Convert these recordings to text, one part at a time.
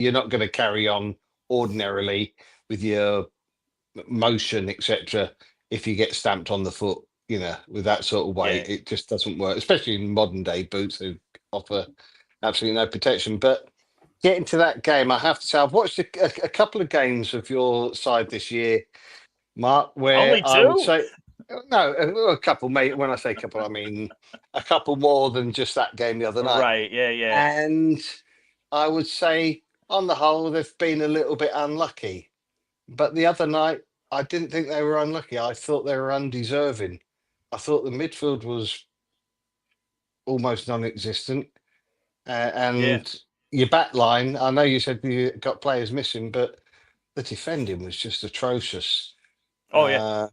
you're not going to carry on ordinarily with your motion, etc. If you get stamped on the foot, with that sort of weight, it just doesn't work, especially in modern day boots who offer absolutely no protection. But getting to that game, I have to say, I've watched a couple of games of your side this year, Mark, where Only I would two? say, no, a couple, mate. When I say couple, I mean a couple more than just that game the other night. Right, yeah. And I would say, on the whole, they've been a little bit unlucky. But the other night, I didn't think they were unlucky. I thought they were undeserving. I thought the midfield was almost non-existent, and your back line. I know you said you got players missing, but the defending was just atrocious. Oh yeah.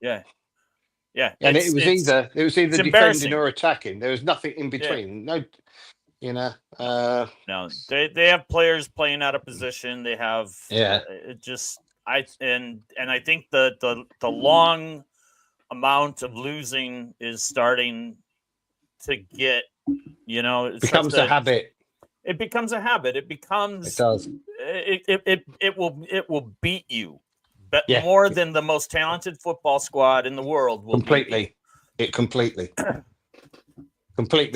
And it was either defending embarrassing. or attacking. There was nothing in between. No, No, they have players playing out of position. They have it just I think the long amount of losing is starting to get, it becomes a habit. It becomes a habit. It becomes. It does. It will beat you, but more than the most talented football squad in the world will completely. Completely. So,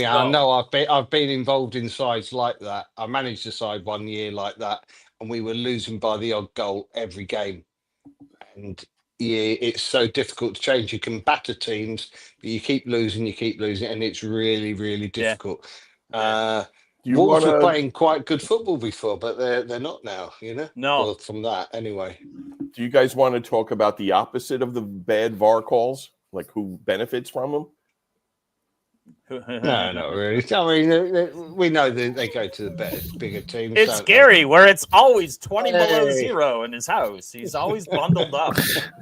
I know I've been involved in sides like that. I managed a side 1 year like that, and we were losing by the odd goal every game. And it's so difficult to change. You can batter teams, but you keep losing, and it's really, really difficult. Wolves were playing quite good football before, but they're not now. No. Well, from that anyway. Do you guys want to talk about the opposite of the bad VAR calls, like who benefits from them? No, not really. I mean, we know that they go to the bigger teams. It's scary where it's always 20 below zero in his house. He's always bundled up.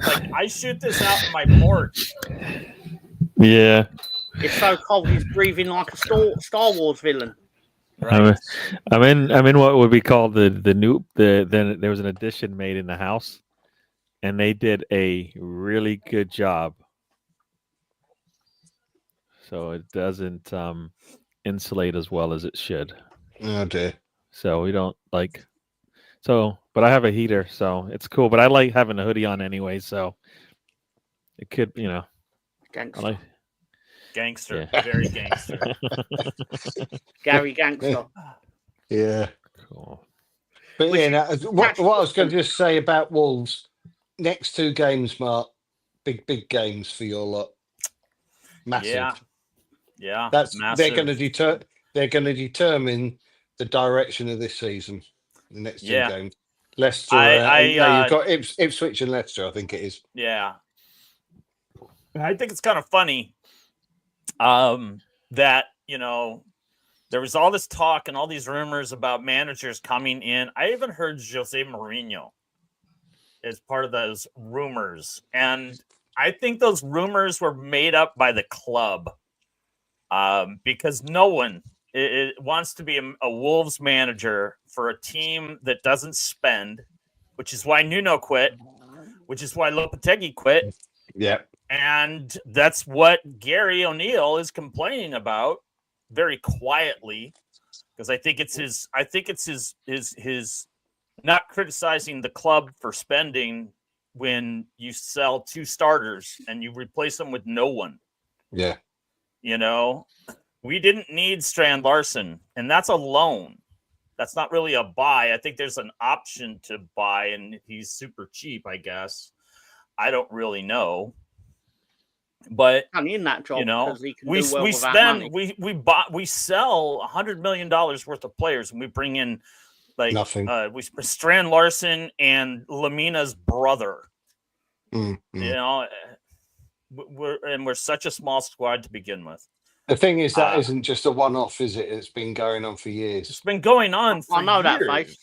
Like, I shoot this out in my porch. Yeah. It's so cold. He's breathing like a Star Wars villain. Right. I'm in what would be called the new. Then there was an addition made in the house, and they did a really good job. So it doesn't insulate as well as it should. Oh dear. So we don't like. So, but I have a heater, so it's cool. But I like having a hoodie on anyway, so it could, Gangster. Gangster, very gangster. Gary Gangster. Yeah. Cool. But what I was going to just say about Wolves, next two games, Mark, big games for your lot. Massive. Yeah. That's massive. They're going to determine the direction of this season. The next two games. Leicester. You've got Ipswich and Leicester, I think it is. Yeah. I think it's kind of funny that, there was all this talk and all these rumors about managers coming in. I even heard Jose Mourinho as part of those rumors. And I think those rumors were made up by the club because no one wants to be a Wolves manager for a team that doesn't spend, which is why Nuno quit, which is why Lopetegui quit. Yeah. And that's what Gary O'Neill is complaining about very quietly, because I think it's his not criticizing the club for spending when you sell two starters and you replace them with no one. Yeah. We didn't need Strand Larson, and that's a loan. That's not really a buy. I think there's an option to buy, and he's super cheap, I guess. I don't really know. But in that job, we sell $100 million worth of players, and we bring in nothing. We Strand Larson and Lamina's brother. Mm-hmm. We're such a small squad to begin with. The thing is, that isn't just a one-off, is it? It's been going on for years. It's been going on for years. I know that, mate.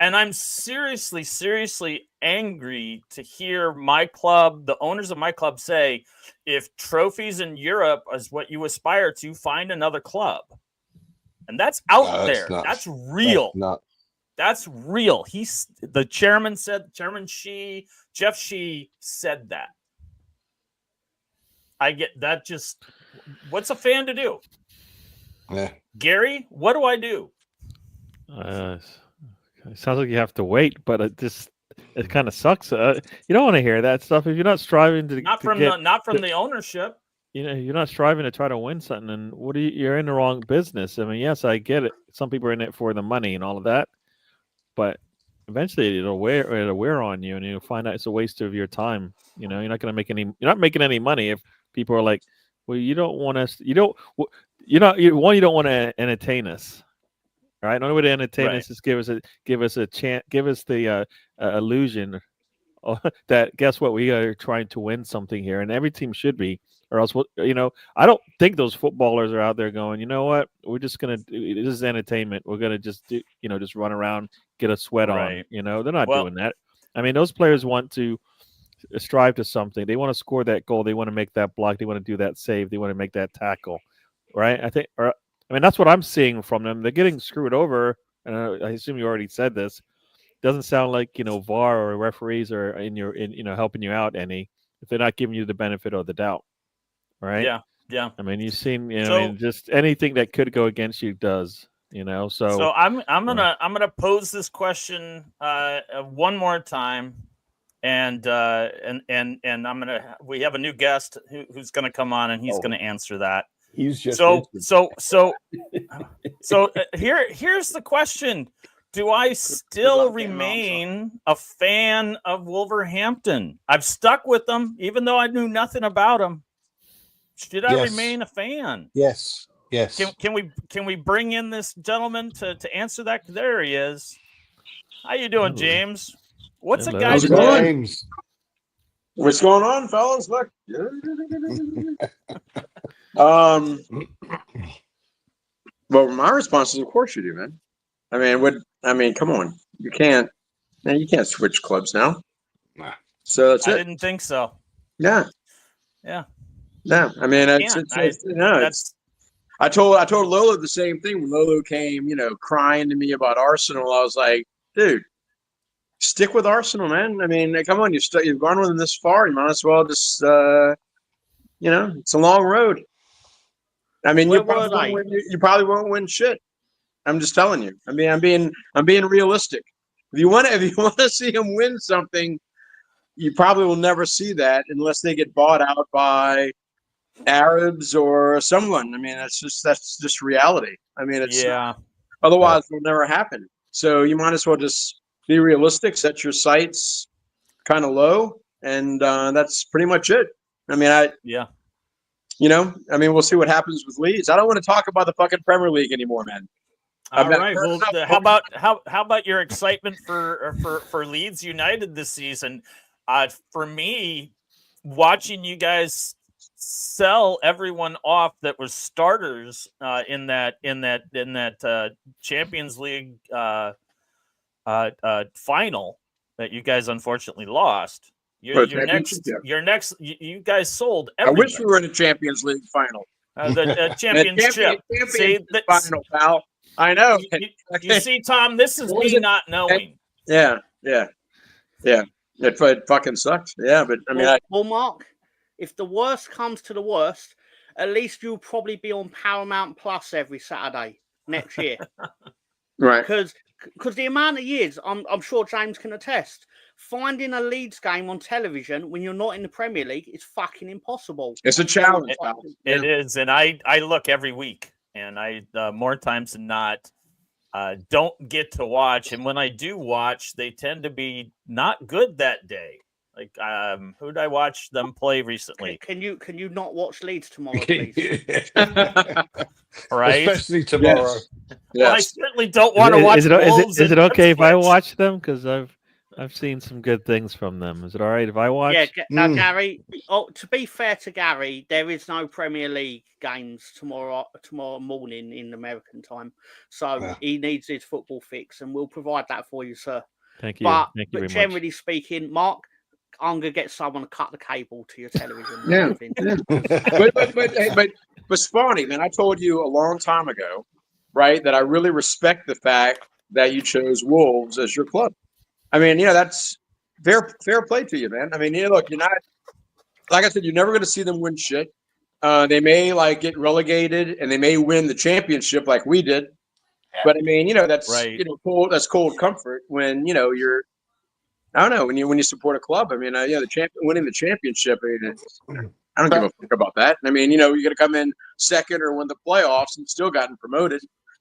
And I'm seriously angry to hear my club, the owners of my club, say, if trophies in Europe is what you aspire to, find another club. And that's out there. That's real. That's real. The chairman said, Jeff Shee said that. I get that. Just what's a fan to do? Yeah. Gary, what do I do? It sounds like you have to wait, but it kind of sucks. You don't want to hear that stuff if you're not striving to Not to from get. the ownership. You're not striving to try to win something, and you're in the wrong business. I mean, yes, I get it. Some people are in it for the money and all of that, but eventually it'll wear on you, and you'll find out it's a waste of your time. You're not going to make you're not making any money if people are like, well, you don't want us, you don't, you don't want to entertain us. All right, the only way to entertain us is give us a chance, give us the illusion that guess what, we are trying to win something here, and every team should be, or else I don't think those footballers are out there going, you know what, we're just gonna do this is entertainment. We're gonna just do just run around, get a sweat on. They're not doing that. I mean, those players want to strive to something. They want to score that goal. They want to make that block. They want to do that save. They want to make that tackle. Right? I mean, that's what I'm seeing from them. They're getting screwed over, and I assume you already said this. Doesn't sound like VAR or referees are helping you out any if they're not giving you the benefit of the doubt, right? Yeah. I mean, you've seen just anything that could go against you does. So I'm gonna pose this question one more time, and we have a new guest who's gonna come on, and he's gonna answer that. He's just so here's the question. Do I still remain a fan of Wolverhampton? I've stuck with them, even though I knew nothing about them. Should I remain a fan? Yes. Can we bring in this gentleman to answer that? There he is. How you doing, James? What's Hello. a guy How's it doing? going? James. What's going on, fellas? Look. Well, my response is, of course you do, man. I mean, come on. You can't switch clubs now. Nah. So that's I it. didn't think so. Yeah. Yeah. No, I mean, I told Lolo the same thing when Lolo came, crying to me about Arsenal. I was like, dude, stick with Arsenal, man. I mean, come on, you've gone with them this far. You might as well just, it's a long road. I mean, you probably won't win shit. I'm just telling you. I mean, I'm being realistic. If you want to see them win something, you probably will never see that unless they get bought out by Arabs or someone. I mean, that's just reality. I mean, otherwise it'll never happen. So you might as well just be realistic, set your sights kind of low, and that's pretty much it. I mean, we'll see what happens with Leeds. I don't want to talk about the fucking Premier League anymore, man. All right. Well, how about your excitement for Leeds United this season? For me, watching you guys sell everyone off that was starters in that Champions League final that you guys unfortunately lost. You guys sold everything. I wish we were in a Champions League final. The championship. Final, pal. I know. You see, Tom, this is me not knowing. Yeah. It fucking sucks. Yeah, but I mean, well, Mark, if the worst comes to the worst, at least you'll probably be on Paramount Plus every Saturday next year. Right. Because the amount of years, I'm sure James can attest, finding a Leeds game on television when you're not in the Premier League is fucking impossible. It's a challenge. It is, and I look every week, and I more times than not don't get to watch. And when I do watch, they tend to be not good that day. Like, who did I watch them play recently? Can you not watch Leeds tomorrow, please? Right, especially tomorrow. Yes. Well, I certainly don't want to watch. Is it okay if I watch them? Because I've seen some good things from them. Is it all right if I watch? Yeah, now Gary. Oh, to be fair to Gary, there is no Premier League games tomorrow morning in American time, so he needs his football fix, and we'll provide that for you, sir. Thank you. But very generally much. speaking, Mark, I'm gonna get someone to cut the cable to your television. But Spawny, man, I told you a long time ago, right, that I really respect the fact that you chose Wolves as your club. I mean, that's fair play to you, man. I mean, look, you're not, like I said, you're never going to see them win shit. They may get relegated, and they may win the championship like we did. But I mean, that's Right. cold. That's cold comfort when you're. I don't know when you support a club. I mean, winning the championship. I mean, I don't give a fuck about that. I mean, you're going to come in second or win the playoffs and still gotten promoted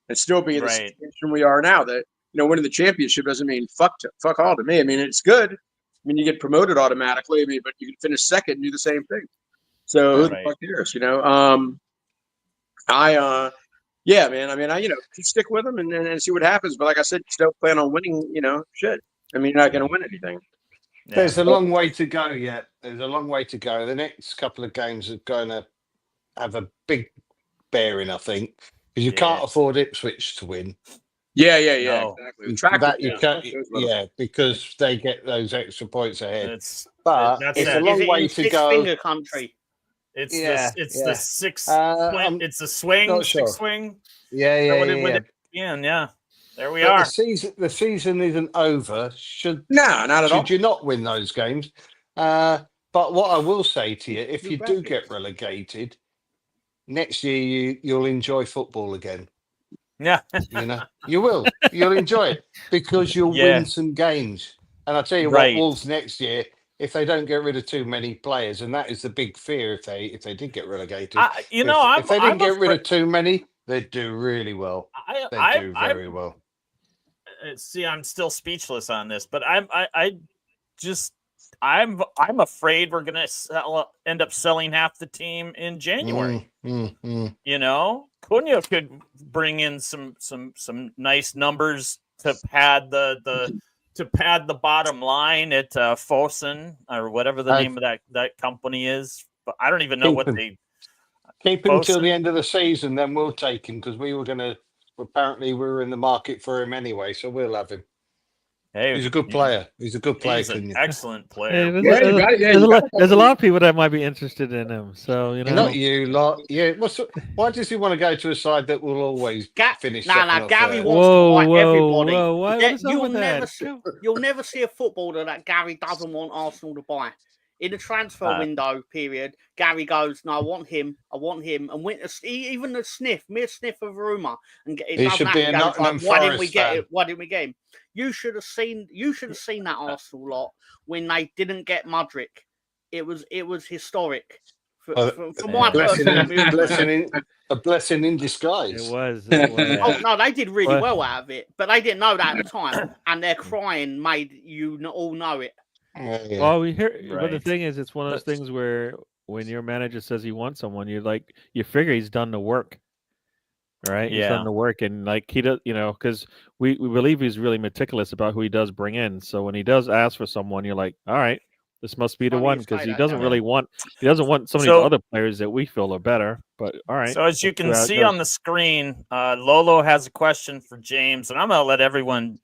and still be in the Right. situation we are now. That winning the championship doesn't mean fuck all to me. I mean, it's good. I mean, you get promoted automatically. I mean, but you can finish second and do the same thing. So who the fuck cares? Yeah, man. I mean, just stick with them and see what happens. But like I said, just don't plan on winning. Shit. I mean, you're not going to win anything. Yeah. There's a long way to go yet. There's a long way to go. The next couple of games are going to have a big bearing, I think, because you can't afford Ipswich to win. Yeah, No. exactly. That you can't, because they get those extra points ahead. It's a long way to go. Finger country. the six. It's a swing. Not sure. Six swing. Yeah. Yeah. There we But are. The season isn't over. Should not at all. Should you not win those games? But what I will say to you, if you do get relegated next year, you'll enjoy football again. Yeah. You will. You'll enjoy it because you'll win some games. And I'll tell you what, Wolves next year, if they don't get rid of too many players, and that is the big fear if they did get relegated. If they didn't get rid of too many, they'd do really well. They'd do very well. See, I'm still speechless on this, but I'm afraid we're gonna end up selling half the team in January. Cunha could bring in some nice numbers to pad the bottom line at Fosun or whatever the name of that company is. But I don't even know what they keep him till the end of the season. Then we'll take him because we were in the market for him anyway, so we'll have him. Hey, he's a good player. He's an excellent player. There's a lot of people that might be interested in him. So not you lot. Yeah. Why does he want to go to a side that will always finish? Gary wants to buy everybody. You'll never see a footballer that Gary doesn't want Arsenal to buy. In the transfer window period, Gary goes, "No, I want him, and went even a mere sniff of a rumor, and it he should be why didn't we get it? Why didn't we get him? You should have seen that Arsenal lot when they didn't get Mudryk. It was historic. For my a blessing in disguise. It was. Oh no, they did really well out of it, but they didn't know that at the time, and their crying made you all know it. Well, we hear, but the thing is, it's one of those things where when your manager says he wants someone, you figure he's done the work, right? He's done the work, and he does, because we believe he's really meticulous about who he does bring in. So when he does ask for someone, you're like, all right, this must be the one, because he doesn't want some of these other players that we feel are better. But all right. So as you can see on the screen, Lolo has a question for James, and I'm going to let everyone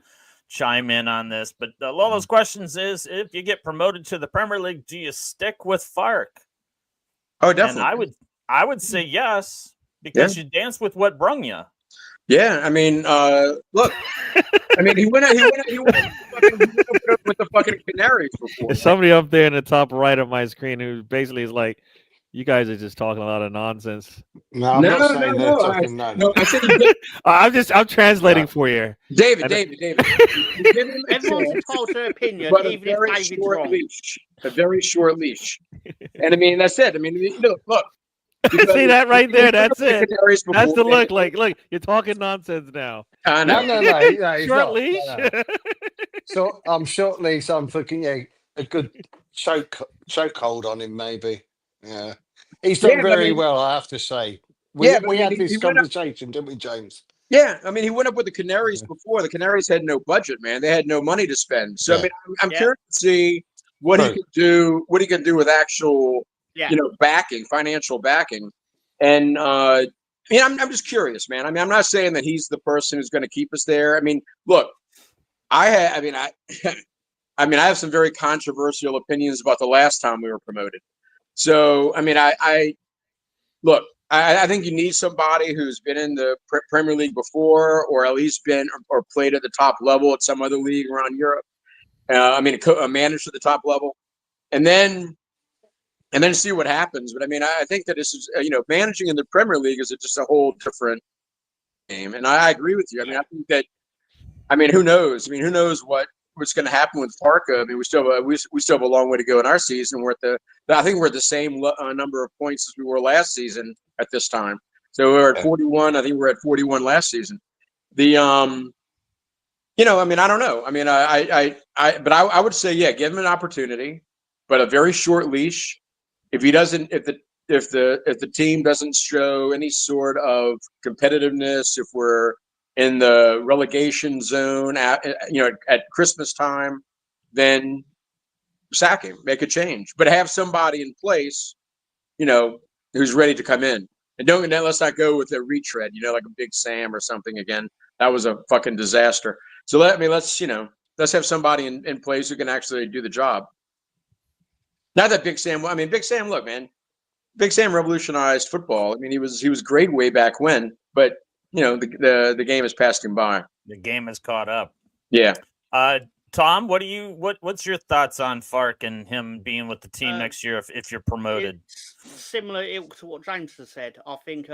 chime in on this, but Lolo's questions is: if you get promoted to the Premier League, do you stick with Fark? Oh, definitely. And I would say yes, because you dance with what brung you. Yeah, I mean, look, I mean, he went with the fucking Canaries before. There's somebody up there in the top right of my screen who basically is like, "You guys are just talking a lot of nonsense." No, I'm not saying they're talking nonsense. No, I said I'm translating for you. David. Everyone's entitled to their opinion, but even if David's wrong. A very short leash. And I mean, that's it. I mean, look. See that right there? That's it. That's the look. Look, you're talking nonsense now. No, short leash. No. So I'm short leash. I'm fucking a good chokehold on him, maybe. Yeah, he's done very well, I have to say. We had this conversation, didn't we, James? Yeah, I mean, he went up with the Canaries before. The Canaries had no budget, man. They had no money to spend. So I mean, I'm curious to see what he could do. What he could do with actual, backing, financial backing. And I mean, I'm just curious, man. I mean, I'm not saying that he's the person who's going to keep us there. I mean, look, I have some very controversial opinions about the last time we were promoted. So, I mean, I think you need somebody who's been in the Premier League before, or at least been or played at the top level at some other league around Europe. Managed at the top level, and then see what happens. But I mean, I think that this is, managing in the Premier League is just a whole different game, and I agree with you. I mean, I think that. I mean, who knows? I mean, who knows what's going to happen with Parka? I mean, we still have a long way to go in our season. I think we're at the same number of points as we were last season at this time. So we're at 41. I think we're at 41 last season. The I mean, I don't know. I mean, but I would say, yeah, give him an opportunity, but a very short leash. If he doesn't, if the team doesn't show any sort of competitiveness, if we're in the relegation zone at Christmas time, then sack him, make a change, but have somebody in place, who's ready to come in. And let's not go with a retread, like a Big Sam or something again. That was a fucking disaster. So let's have somebody in place who can actually do the job. Not that Big Sam. I mean, Big Sam. Look, man, Big Sam revolutionized football. I mean, he was great way back when, but the game has passed him by. The game has caught up. Yeah. Tom, what's your thoughts on Fark and him being with the team next year if you're promoted? Similar ilk to what James has said. I think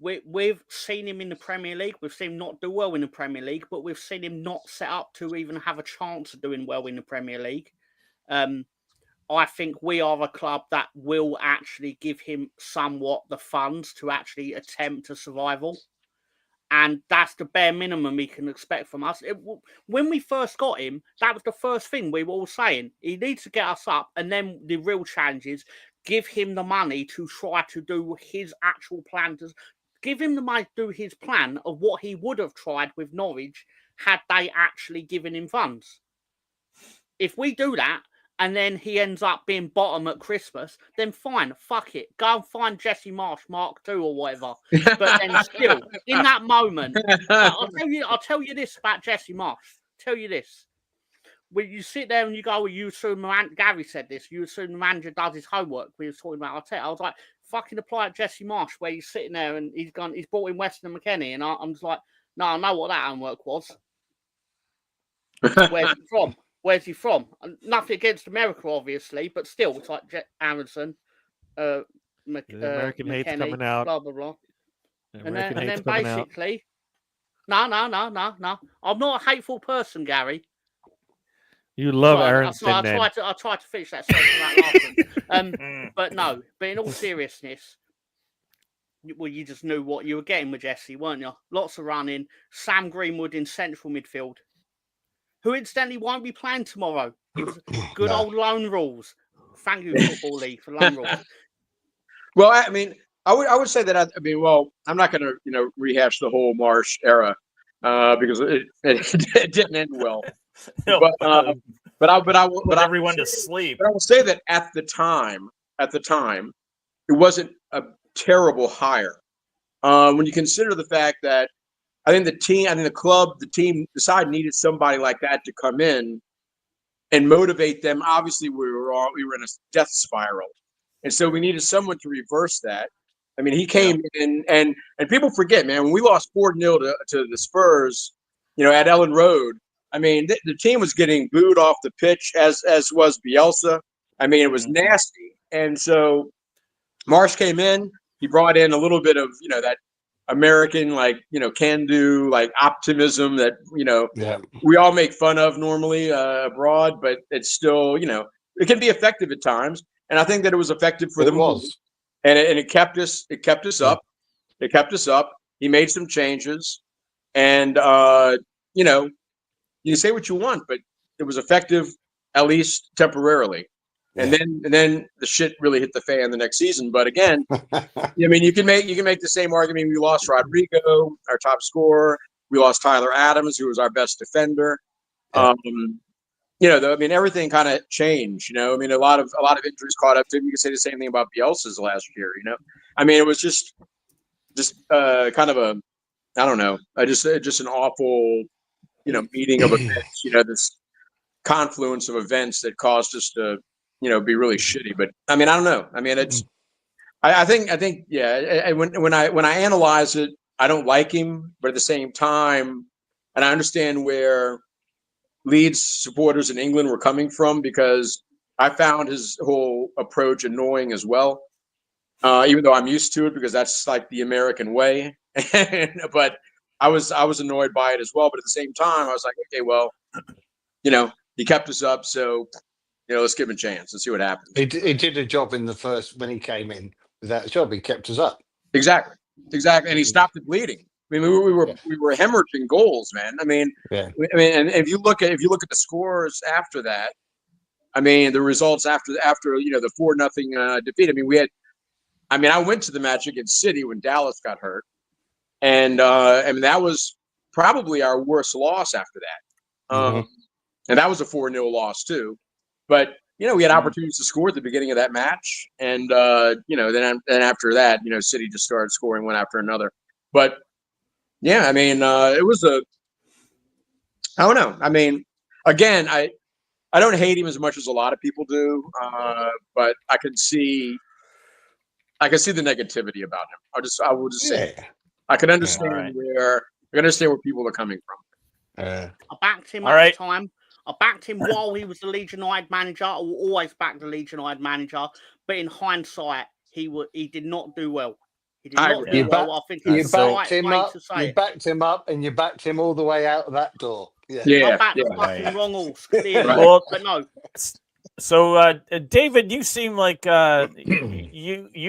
we've seen him in the Premier League. We've seen him not do well in the Premier League, but we've seen him not set up to even have a chance of doing well in the Premier League. I think we are a club that will actually give him somewhat the funds to actually attempt a survival. And that's the bare minimum he can expect from us. When we first got him, that was the first thing we were all saying. He needs to get us up, and then the real challenge is give him the money to try to do his actual plan. Give him the money to do his plan of what he would have tried with Norwich had they actually given him funds. If we do that, and then he ends up being bottom at Christmas, then fine, fuck it. Go and find Jesse Marsh Mark II or whatever. But then still, in that moment, I'll tell you this about Jesse Marsh. Tell you this. When you sit there and you go, you assume Gary said this, you assume the manager does his homework. We were talking about Arteta. I was like, fucking apply at Jesse Marsh, where he's sitting there and he's brought in Weston and McKennie. And I'm just like, no, I know what that homework was. Where's he from? Where's he from? Nothing against America, obviously, but still, it's like Aronson, American hate's McKennie, coming out. blah, blah, blah. And then coming out. basically, no. I'm not a hateful person, Gary. You love Well, Aronson, I then. tried to finish that sentence without laughing. But in all seriousness, you just knew what you were getting with Jesse, weren't you? Lots of running. Sam Greenwood in central midfield, who incidentally won't be playing tomorrow. It was good old loan rules. Thank you, Football League, for loan rules. Well, I mean, I would say that I'm not going to rehash the whole Marsh era because it didn't end well. No, But I will. put everyone to sleep. But I will say that at the time, it wasn't a terrible hire. When you consider the fact that I think the team, the side needed somebody like that to come in and motivate them. Obviously, we were in a death spiral, and so we needed someone to reverse that. I mean, he came in, and people forget, man, when we lost 4-0 to the Spurs, at Ellen Road. I mean, the team was getting booed off the pitch, as was Bielsa. I mean, it was nasty, and so Marsh came in. He brought in a little bit of that American, can-do, optimism that we all make fun of normally abroad, but it's still it can be effective at times, and I think that it was effective for them. And it kept us up. It kept us up. He made some changes, and you say what you want, but it was effective, at least temporarily. And then the shit really hit the fan the next season. But again, I mean, you can make the same argument. We lost Rodrigo, our top scorer. We lost Tyler Adams, who was our best defender. I mean, everything kind of changed. I mean, a lot of injuries caught up to him. You can say the same thing about Bielsa's last year. I mean, it was just kind of a, I don't know, just an awful, meeting of events. This confluence of events that caused us to, be really shitty. But I mean, I don't know. I mean, it's. I think, yeah. When I analyze it, I don't like him, but at the same time, and I understand where Leeds supporters in England were coming from, because I found his whole approach annoying as well. Even though I'm used to it because that's like the American way. But I was annoyed by it as well. But at the same time, I was like, okay, well, he kept us up, so let's give him a chance and see what happens. He did a job in the first when he came in with that job. He kept us up. Exactly, and he stopped the bleeding. I mean, we were hemorrhaging goals, man. I mean, and if you look at the scores after that, I mean, the results after the 4-0 defeat. I mean, I went to the match against City when Dallas got hurt, and that was probably our worst loss after that. And that was a 4-0 loss too. But we had opportunities to score at the beginning of that match, and then after that, City just started scoring one after another. But yeah, I mean, it was I don't know. I mean, again, I don't hate him as much as a lot of people do, but I can see the negativity about him. I will just say I can understand where people are coming from. I backed him at the time. I backed him while he was the Leeds United manager. I will always back the Leeds United manager. But in hindsight, he did not do well. He did not do well. I think you backed him up. You backed him up, and you backed him all the way out of that door. I'm back the fucking wrong horse. Well, but no. So, David, you seem like you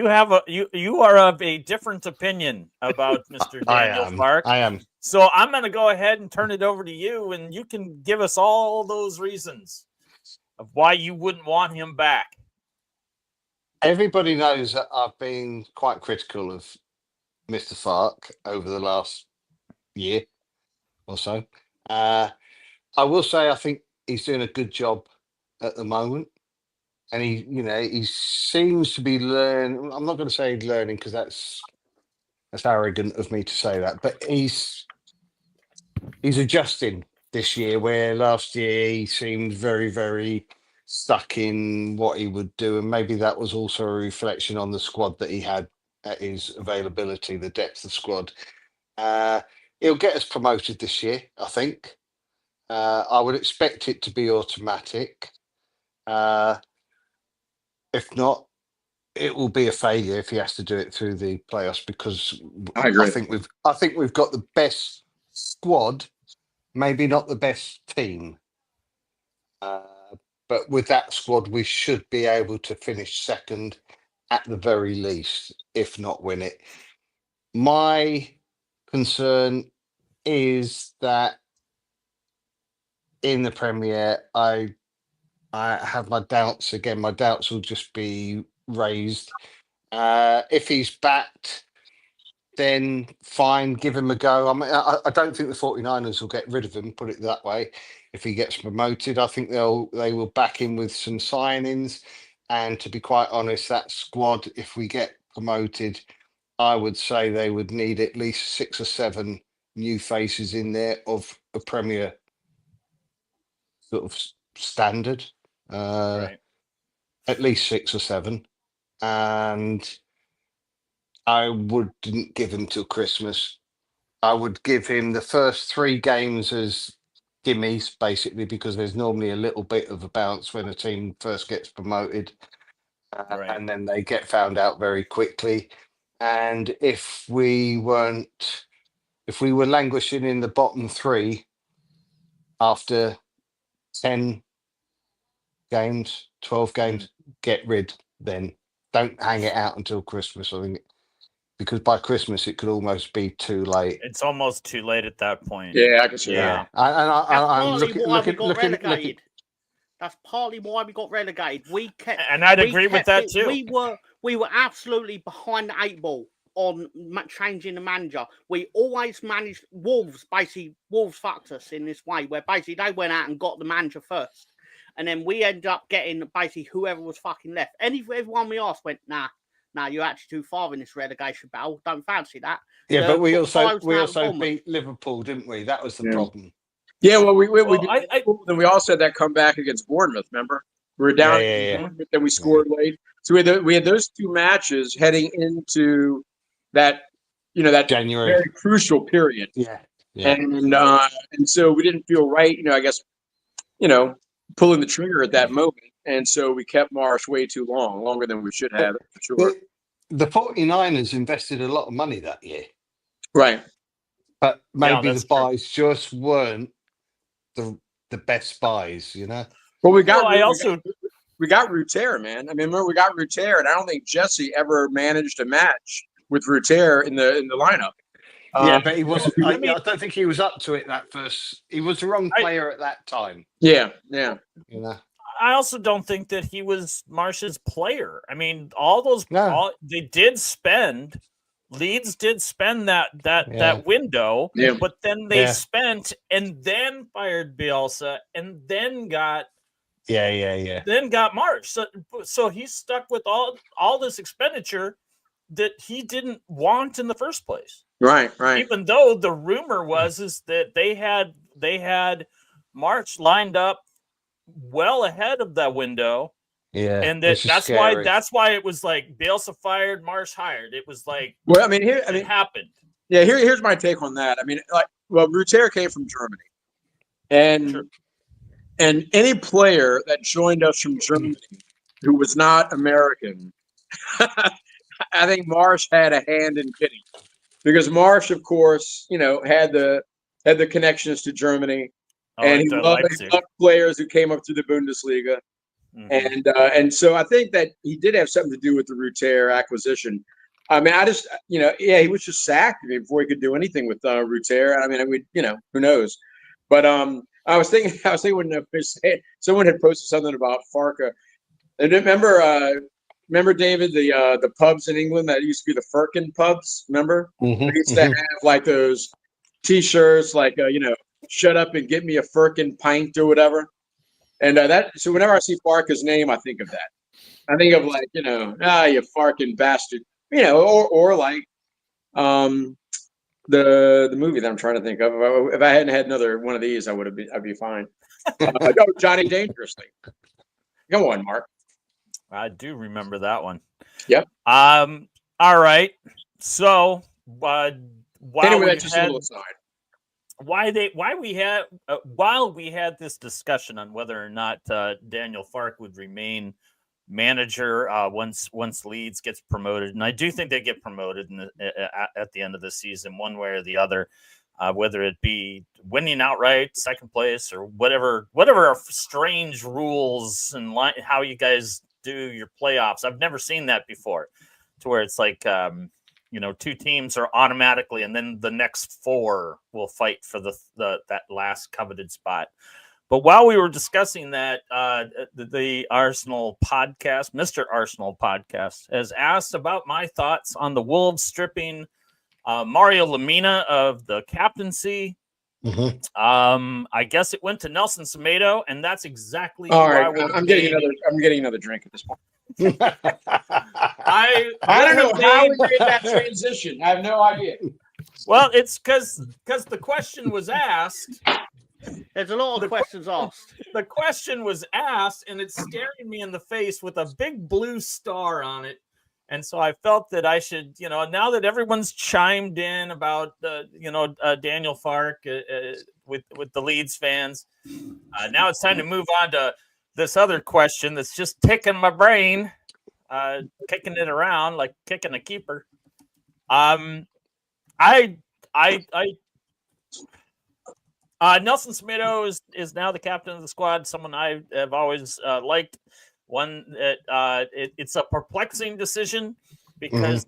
are of a different opinion about Mr. Daniel Farke. I am. So I'm going to go ahead and turn it over to you, and you can give us all those reasons of why you wouldn't want him back. Everybody knows that I've been quite critical of Mr. Farke over the last year or so. I will say I think he's doing a good job at the moment, and he seems to be learning. I'm not going to say learning because that's arrogant of me to say that, but he's adjusting this year, where last year he seemed very, very stuck in what he would do, and maybe that was also a reflection on the squad that he had at his availability, the depth of squad. He'll get us promoted this year, I think. I would expect it to be automatic. If not, it will be a failure if he has to do it through the playoffs, because I agree. I think we've got the best squad, maybe not the best team, but with that squad we should be able to finish second at the very least, if not win it. My concern is that in the Premier, I have my doubts again. My doubts will just be raised. If he's backed, then fine, give him a go. I mean, I don't think the 49ers will get rid of him, put it that way. If he gets promoted, I think they will back him with some signings. And to be quite honest, that squad, if we get promoted, I would say they would need at least 6 or 7 new faces in there of a Premier sort of standard. At least 6 or 7. And I wouldn't give him till Christmas. I would give him the first 3 games as gimmies, basically, because there's normally a little bit of a bounce when a team first gets promoted, and then they get found out very quickly. And if we were languishing in the bottom 3 after 10 games, 12 games, get rid. Then don't hang it out until Christmas, I think, because by Christmas it could almost be too late. It's almost too late at that point. Yeah, I can see that. I'm looking. That's partly why we got relegated. I'd agree with that too. We were absolutely behind the 8 ball on changing the manager. We always managed. Wolves fucked us in this way, where basically they went out and got the manager first, and then we ended up getting basically whoever was fucking left. Everyone we asked went, nah, you're actually too far in this relegation battle. Don't fancy that. Yeah, but we also beat Liverpool, didn't we? That was the problem. Yeah, well, we then we also had that comeback against Bournemouth. Remember, we were down, then we scored late. So we had those 2 matches heading into that January, very crucial period. Yeah. And so we didn't feel right. I guess pulling the trigger at that moment, and so we kept Marsh way too long, longer than we should have, for sure. The 49ers invested a lot of money that year. Right. But maybe that's the true. buys just weren't the best buys, you know. Well, we got Well, we got Ruter, man. I mean, remember we got Ruter, and I don't think Jesse ever managed a match with Ruter in the lineup. Yeah, but he wasn't. I mean- I don't think he was up to it that first. He was the wrong player at that time. Yeah. You know. I also don't think that he was Marsh's player. I mean, they did spend. Leeds did spend that window, but then they spent and then fired Bielsa and then got then got Marsh. So he's stuck with all this expenditure that he didn't want in the first place. Right. Even though the rumor is that they had March lined up well ahead of that window. Yeah. And that's why it was like Bielsa fired, Marsh hired. It was like, well, I mean, it happened. Yeah, here's my take on that. I mean, Ruter came from Germany, and any player that joined us from Germany who was not American, I think Marsh had a hand in getting, because Marsh, of course, had the connections to Germany, and he loved players who came up through the Bundesliga. Mm-hmm. And so I think that he did have something to do with the Ruter acquisition. I mean, he was just sacked before he could do anything with Ruter. I mean, who knows? But I was thinking when someone had posted something about Farke. And remember David, the pubs in England that used to be the Firkin pubs. Remember? Mm-hmm. They used to have like those T-shirts, like "Shut up and get me a Firkin pint" or whatever. And so whenever I see Farke's name, I think of that. I think of like, you Farkin bastard, or like the movie that I'm trying to think of. If I hadn't had another one of these, I'd be fine. Johnny Dangerously. Come on, Mark. I do remember that one. Yep. All right. So while we had this discussion on whether or not Daniel Farke would remain manager once Leeds gets promoted, and I do think they get promoted at the end of the season, one way or the other, whether it be winning outright, second place, or whatever strange rules and how you guys do your playoffs. I've never seen that before, to where it's like two teams are automatically, and then the next four will fight for that last coveted spot. But while we were discussing that, the Arsenal podcast, Mr. Arsenal podcast, has asked about my thoughts on the Wolves stripping Mario Lemina of the captaincy. Mm-hmm. I guess it went to Nelson Semedo, and that's exactly all right. I'm getting another drink at this point. I don't know how we made that transition. I have no idea. Well, it's because the question was asked. There's a lot of questions asked. The question was asked, and it's staring me in the face with a big blue star on it. And so I felt that I should, now that everyone's chimed in about, Daniel Farke with the Leeds fans, now it's time to move on to this other question that's just ticking my brain, kicking it around like kicking a keeper. Nelson Semedo is now the captain of the squad, someone I have always liked. One that it's a perplexing decision because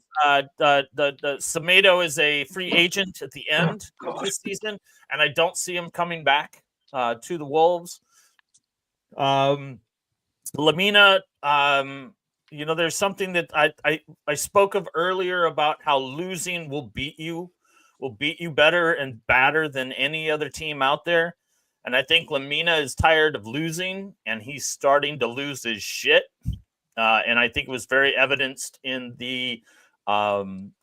the Semedo is a free agent at the end of this season, and I don't see him coming back to the Wolves. Lemina, there's something that I spoke of earlier about how losing will beat you better and badder than any other team out there. And I think Lemina is tired of losing, and he's starting to lose his shit. And I think it was very evidenced in the end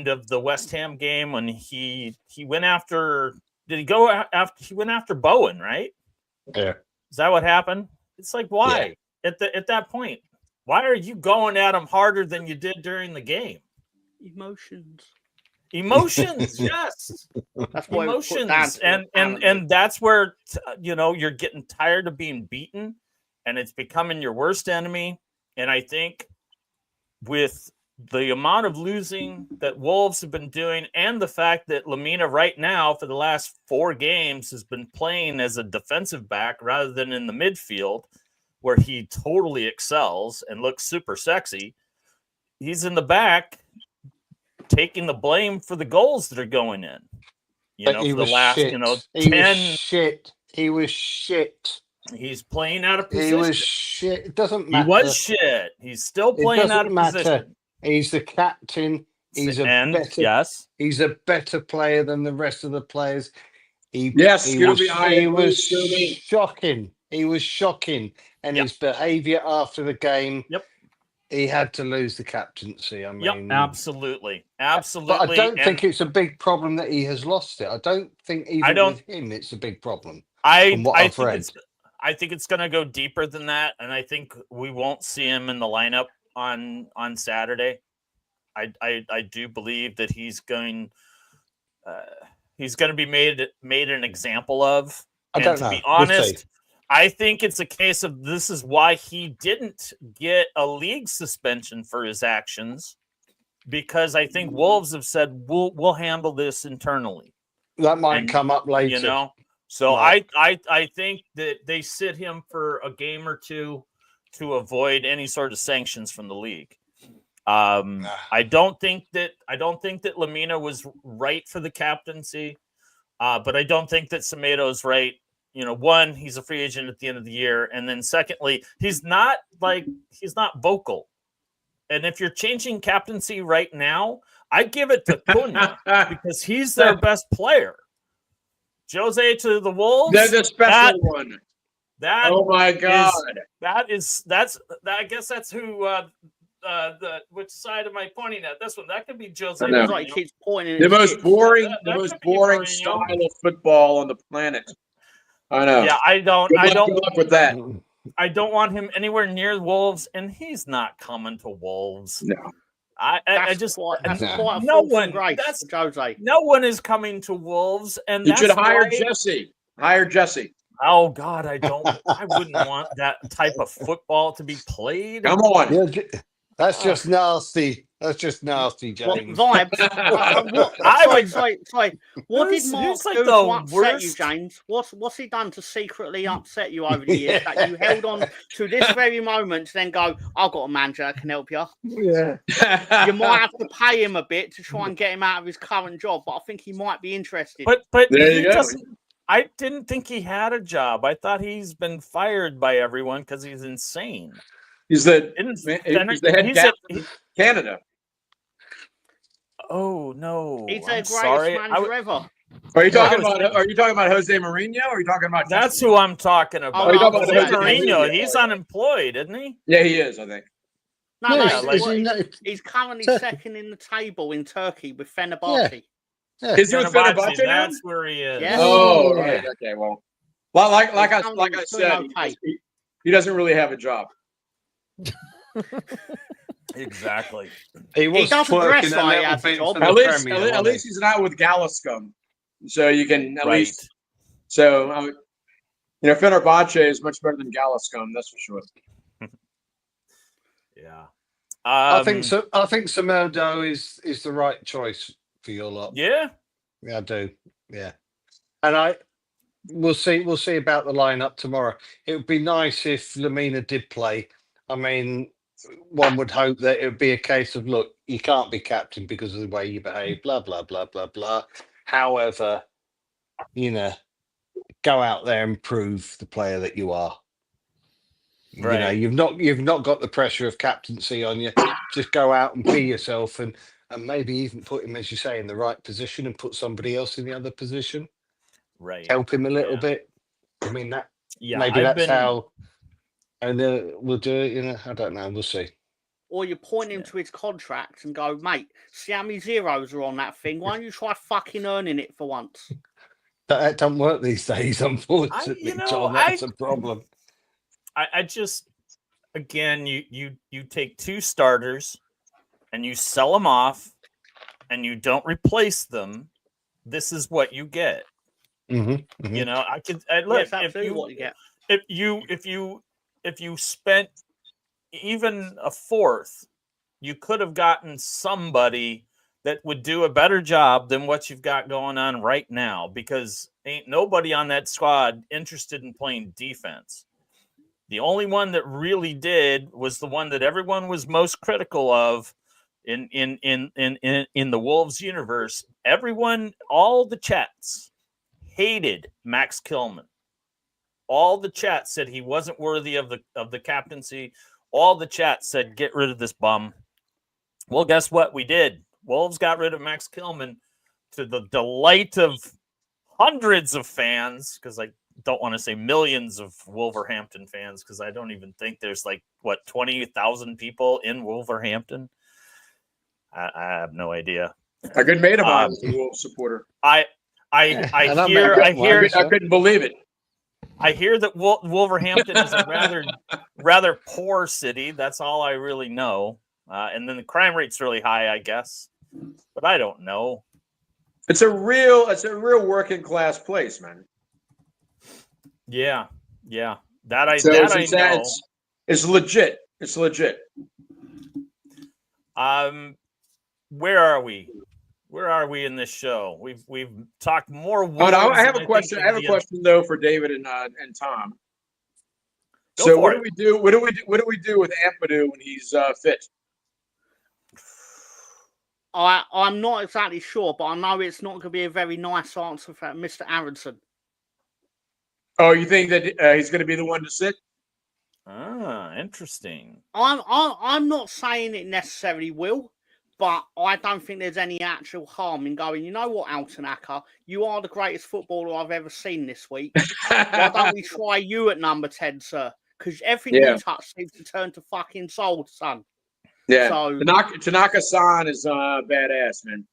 of the West Ham game when he went after. Did he go after? He went after Bowen, right? Yeah. Is that what happened? It's like, why at that point? Why are you going at him harder than you did during the game? Emotions, yes. That's why emotions, and that's where you're getting tired of being beaten, and it's becoming your worst enemy. And I think with the amount of losing that Wolves have been doing, and the fact that Lamina right now for the last 4 games has been playing as a defensive back rather than in the midfield, where he totally excels and looks super sexy. He's in the back taking the blame for the goals that are going in. But For he the was last, shit. He 10. was shit. He was shit. He's playing out of He position. was shit. It doesn't He matter. was shit. He's still It playing out doesn't of matter. position. He's the captain. He's a And better. yes, He's a better player than the rest of the players. Yes, he Scooby, I agree, was Scooby. shocking. He was shocking, and Yep. his behaviour after the game. Yep. He had to lose the captaincy. I mean, absolutely. But I don't think it's a big problem that he has lost it. I don't think even with him it's a big problem. From what I've read. I think it's going to go deeper than that, and I think we won't see him in the lineup on Saturday. I do believe that he's going to be made an example of. I don't to know. be honest, We'll see. I think it's a case of this is why he didn't get a league suspension for his actions, because I think Wolves have said we'll handle this internally. That might come up later. So Right. I think that they sit him for a game or two to avoid any sort of sanctions from the league. I don't think that Lamina was right for the captaincy, but I don't think that Semeto's right. One, he's a free agent at the end of the year, and then secondly, he's not vocal. And if you're changing captaincy right now, I give it to Cunha because he's their best player. Jose to the Wolves. They're the special one. Oh my God! I guess that's who. Which side am I pointing at? This one. That could be Jose. He keeps pointing. The most boring, Mourinho. style of football on the planet. I know. Yeah, I don't. Good luck with that. I don't want him anywhere near Wolves, and he's not coming to Wolves. No. That's quite a no fall from grace for Jose. No one is coming to Wolves, and you should hire Jesse. Hire Jesse. Oh God, I wouldn't want that type of football to be played. Come on. Yeah, that's just nasty. That's just nasty, James. Vibes. Sorry. What did Mark do to upset you, James? What's he done to secretly upset you over the years that you held on to this very moment to then go, I've got a manager that can help you? Yeah. You might have to pay him a bit to try and get him out of his current job, but I think he might be interested. But there you go. I didn't think he had a job. I thought he's been fired by everyone because he's insane. He's the head captain of Canada. Oh no! He's the greatest manager ever. Are you talking about Jose Mourinho? Or are you talking about? That's who I'm talking about. Oh, about Jose Mourinho. He's unemployed, isn't he? Yeah, he is. I think. He's currently second in the table in Turkey with Fenerbahce. Yeah. Is he with Fenerbahce now? That's where he is. Yeah. Oh, right. Okay. Well, like I said, he doesn't really have a job. Exactly. He doesn't dress like at least he's not with Galascom, so you can at least. So Fenerbahce is much better than Galascom, that's for sure. Yeah. I think so. I think Semedo is the right choice for your lot. Yeah. Yeah, I do. Yeah, and we'll see about the lineup tomorrow. It would be nice if Lamina did play. I mean, one would hope that it would be a case of, look, you can't be captain because of the way you behave, blah, blah, blah, blah, blah. However, go out there and prove the player that you are. Right. You've not got the pressure of captaincy on you. Just go out and be yourself and maybe even put him, as you say, in the right position and put somebody else in the other position. Right. Help him a little bit. I mean, maybe that's how. And we'll do it, I don't know. We'll see. Or you point him to his contract and go, mate, see how many zeros are on that thing? Why don't you try fucking earning it for once? That don't work these days, unfortunately, John. That's a problem. I just, again, you take 2 starters and you sell them off and you don't replace them. This is what you get. Mm-hmm, mm-hmm. Look, absolutely what you get. If you spent even a fourth you could have gotten somebody that would do a better job than what you've got going on right now, because ain't nobody on that squad interested in playing defense. The only one that really did was the one that everyone was most critical of in the Wolves universe. Everyone, all the chats hated Max Kilman. All the chat said he wasn't worthy of the captaincy. All the chat said, get rid of this bum. Well, guess what? We did. Wolves got rid of Max Kilman to the delight of hundreds of fans, because I don't want to say millions of Wolverhampton fans, because I don't even think there's 20,000 people in Wolverhampton. I have no idea. A good mate of mine was a Wolves supporter. I couldn't believe it. I hear that Wolverhampton is a rather poor city. That's all I really know. And then the crime rate's really high, I guess. But I don't know. It's a real working class place, man. Yeah. That I know. It's legit. It's legit. Where are we? Where are we in this show? We've talked more. I have a question. I have a question though for David and Tom. So what do we do? What do we do with Ampadu when he's fit? I'm not exactly sure, but I know it's not going to be a very nice answer for Mr. Aronson. Oh, you think that he's going to be the one to sit? Ah, interesting. I'm not saying it necessarily will, but I don't think there's any actual harm in going, you know what, Altanaka, you are the greatest footballer I've ever seen this week. Why don't we try you at number 10, sir? Because everything you touch seems to turn to fucking soul, son. Yeah, so, Tanaka-san is badass, man.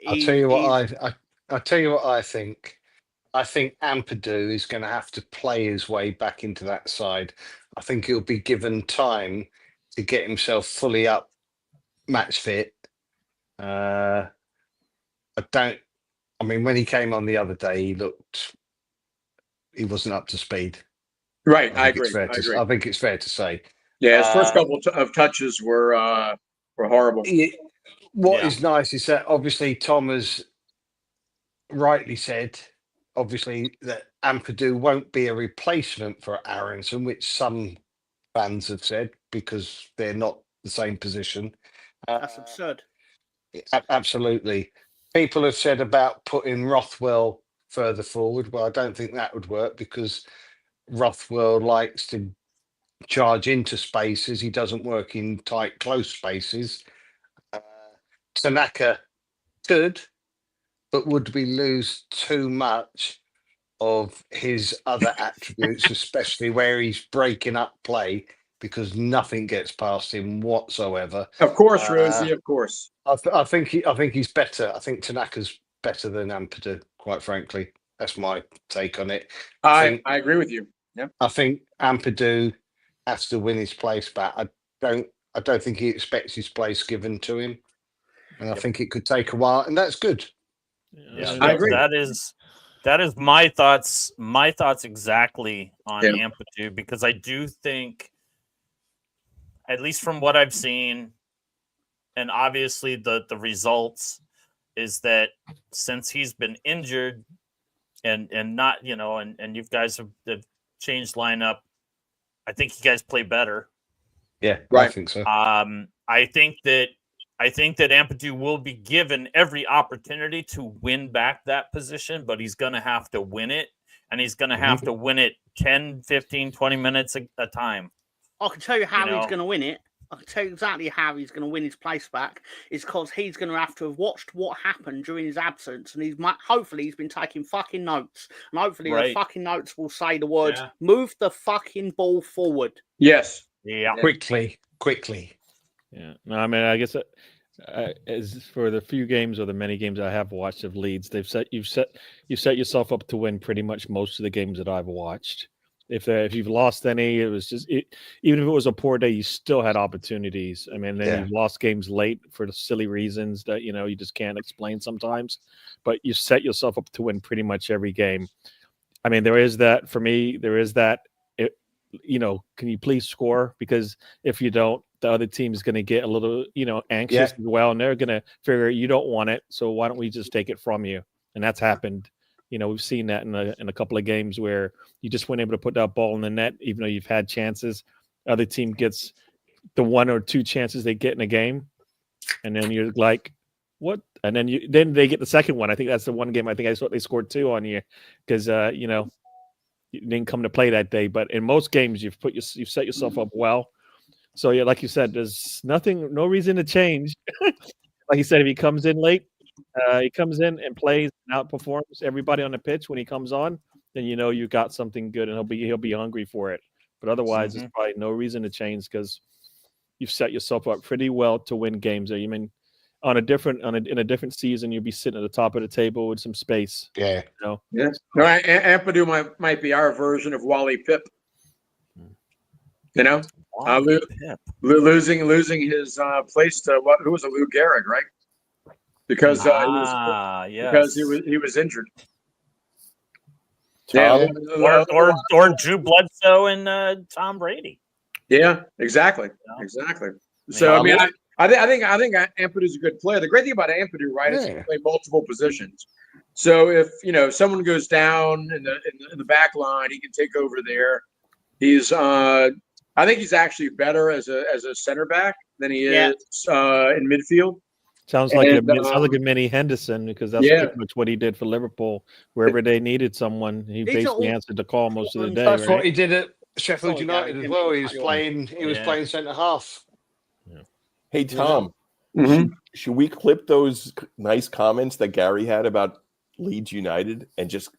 I'll tell you what I think. I think Ampadu is going to have to play his way back into that side. I think he'll be given time to get himself fully up, match fit. I mean, when he came on the other day, he wasn't up to speed. Right, I agree. I think it's fair to say. Yeah, his first couple of touches were horrible. What is nice is that obviously Tom has rightly said, obviously, that Ampadu won't be a replacement for Aronson, which some fans have said, because they're not the same position. That's absurd. Absolutely. People have said about putting Rothwell further forward. Well, I don't think that would work, because Rothwell likes to charge into spaces. He doesn't work in tight, close spaces. Tanaka could, but would we lose too much of his other attributes, especially where he's breaking up play, because nothing gets past him whatsoever? Of course, Rosie, of course. I think he's better. I think Tanaka's better than Ampadu, quite frankly. That's my take on it. I agree with you. Yeah. I think Ampadu has to win his place back. I don't think he expects his place given to him. And I think it could take a while, and that's good. Yeah, I agree. That is my thoughts. My thoughts exactly on Ampadu, because I do think, at least from what I've seen, and obviously the results, is that since he's been injured and not, and you guys have changed lineup, I think you guys play better. Yeah, right. I think so. I think that Ampadu will be given every opportunity to win back that position, but he's going to have to win it, and he's going to have to win it 10, 15, 20 minutes a time. I can tell you how he's going to win it. I can tell you exactly how he's going to win his place back. It's because he's going to have to have watched what happened during his absence, and hopefully he's been taking fucking notes, and hopefully the fucking notes will say the words, move the fucking ball forward. Yes. Yeah. Quickly. Yeah. No, I mean, I guess as for the few games or the many games I have watched of Leeds, you've set yourself up to win pretty much most of the games that I've watched. If you've lost any, it was just even if it was a poor day, you still had opportunities. I mean, then you've lost games late for the silly reasons that you just can't explain sometimes. But you set yourself up to win pretty much every game. I mean, there is that for me. There is that. Can you please score? Because if you don't, the other team is going to get a little, anxious as well, and they're going to figure you don't want it, so why don't we just take it from you? And that's happened. We've seen that in a couple of games where you just weren't able to put that ball in the net, even though you've had chances. Other team gets the 1 or 2 chances they get in a game, and then you're like, what? And then they get the second one. I think that's the one game I think I saw they scored 2 on you because you didn't come to play that day. But in most games, you've set yourself up well. So yeah, like you said, there's no reason to change. Like you said, if he comes in late, he comes in and plays and outperforms everybody on the pitch when he comes on, then you got something good, and he'll be hungry for it. But otherwise, there's probably no reason to change because you've set yourself up pretty well to win games. I mean, in a different season, you'll be sitting at the top of the table with some space. Yeah. Yeah. No, Ampadu might be our version of Wally Pip. Losing his place to who was it? Lou Gehrig, right? Because he was injured. Tom? Yeah, or Drew Bledsoe and Tom Brady. Yeah, exactly. So I mean, I think Ampadu's a good player. The great thing about Ampadu, right, is he can play multiple positions. So if someone goes down in the back line, he can take over there. He's I think he's actually better as a center back than he is in midfield. Sounds like a mini Henderson because that's pretty much what he did for Liverpool. Wherever they needed someone, he basically answered the call most of the day. That's right? what he did at Sheffield United as well. He was playing centre half. Yeah. Hey Tom, should we clip those nice comments that Gary had about Leeds United and just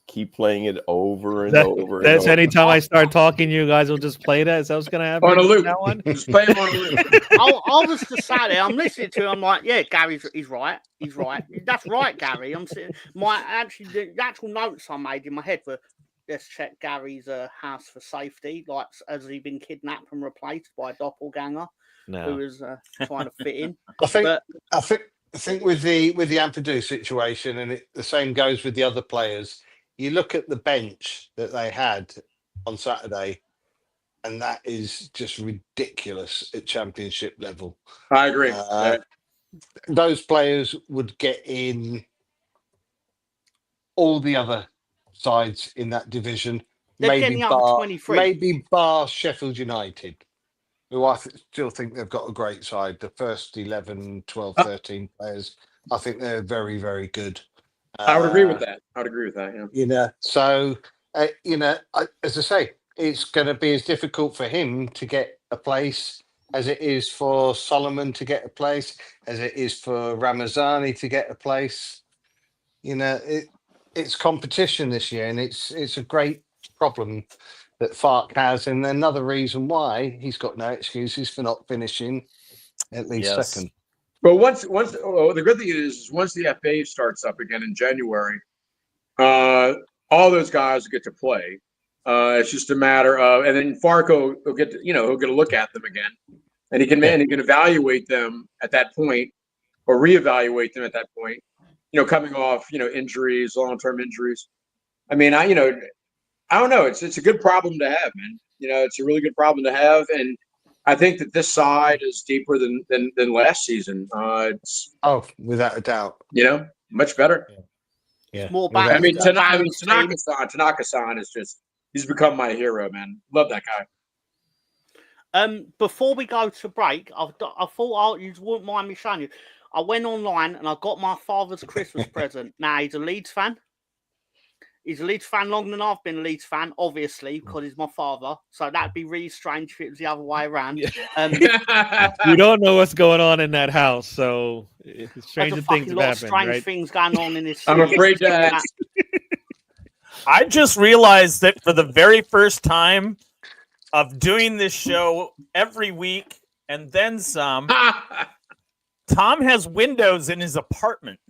keep playing it over and over? That's anytime I start talking, you guys will just play that. Is that what's going to happen? On a loop. That one? Just play him on a loop. I was just sat there. I'm listening to him. I'm like, yeah, he's right. He's right. That's right, Gary. I'm sitting. The actual notes I made in my head were, let's check Gary's house for safety. Like, has he been kidnapped and replaced by a doppelganger who was trying to fit in? I think with the Ampadu situation, and the same goes with the other players. You look at the bench that they had on Saturday, and that is just ridiculous at Championship level. I agree. Those players would get in all the other sides in that division. They're getting up to 23. Maybe bar Sheffield United, who I still think they've got a great side. The first 11, 12, 13 players, I think they're very, very good. I would agree with that. Yeah. So as I say, it's going to be as difficult for him to get a place as it is for Solomon to get a place, as it is for Ramazani to get a place. It's competition this year, and it's a great problem that Fark has, and another reason why he's got no excuses for not finishing at least second. Well, the good thing is once the FA starts up again in January, all those guys will get to play. It's just a matter of, and then Farco will get he'll get a look at them again, and he can evaluate them at that point, or reevaluate them at that point. Coming off injuries, long-term injuries. I mean, I don't know. It's a good problem to have, man. It's a really good problem to have, and I think that this side is deeper than last season. Without a doubt. Much better. Yeah. More back. Tanaka-san is he's become my hero, man. Love that guy. Before we go to break, I thought you wouldn't mind me showing you. I went online and I got my father's Christmas present. Now he's a Leeds fan. He's a Leeds fan longer than I've been a Leeds fan, obviously, because he's my father. So that'd be really strange if it was the other way around. You don't know what's going on in that house, so stranger things have happened. Strange things going on in this. I'm afraid to ask. I just realized that for the very first time of doing this show every week and then some, Tom has windows in his apartment.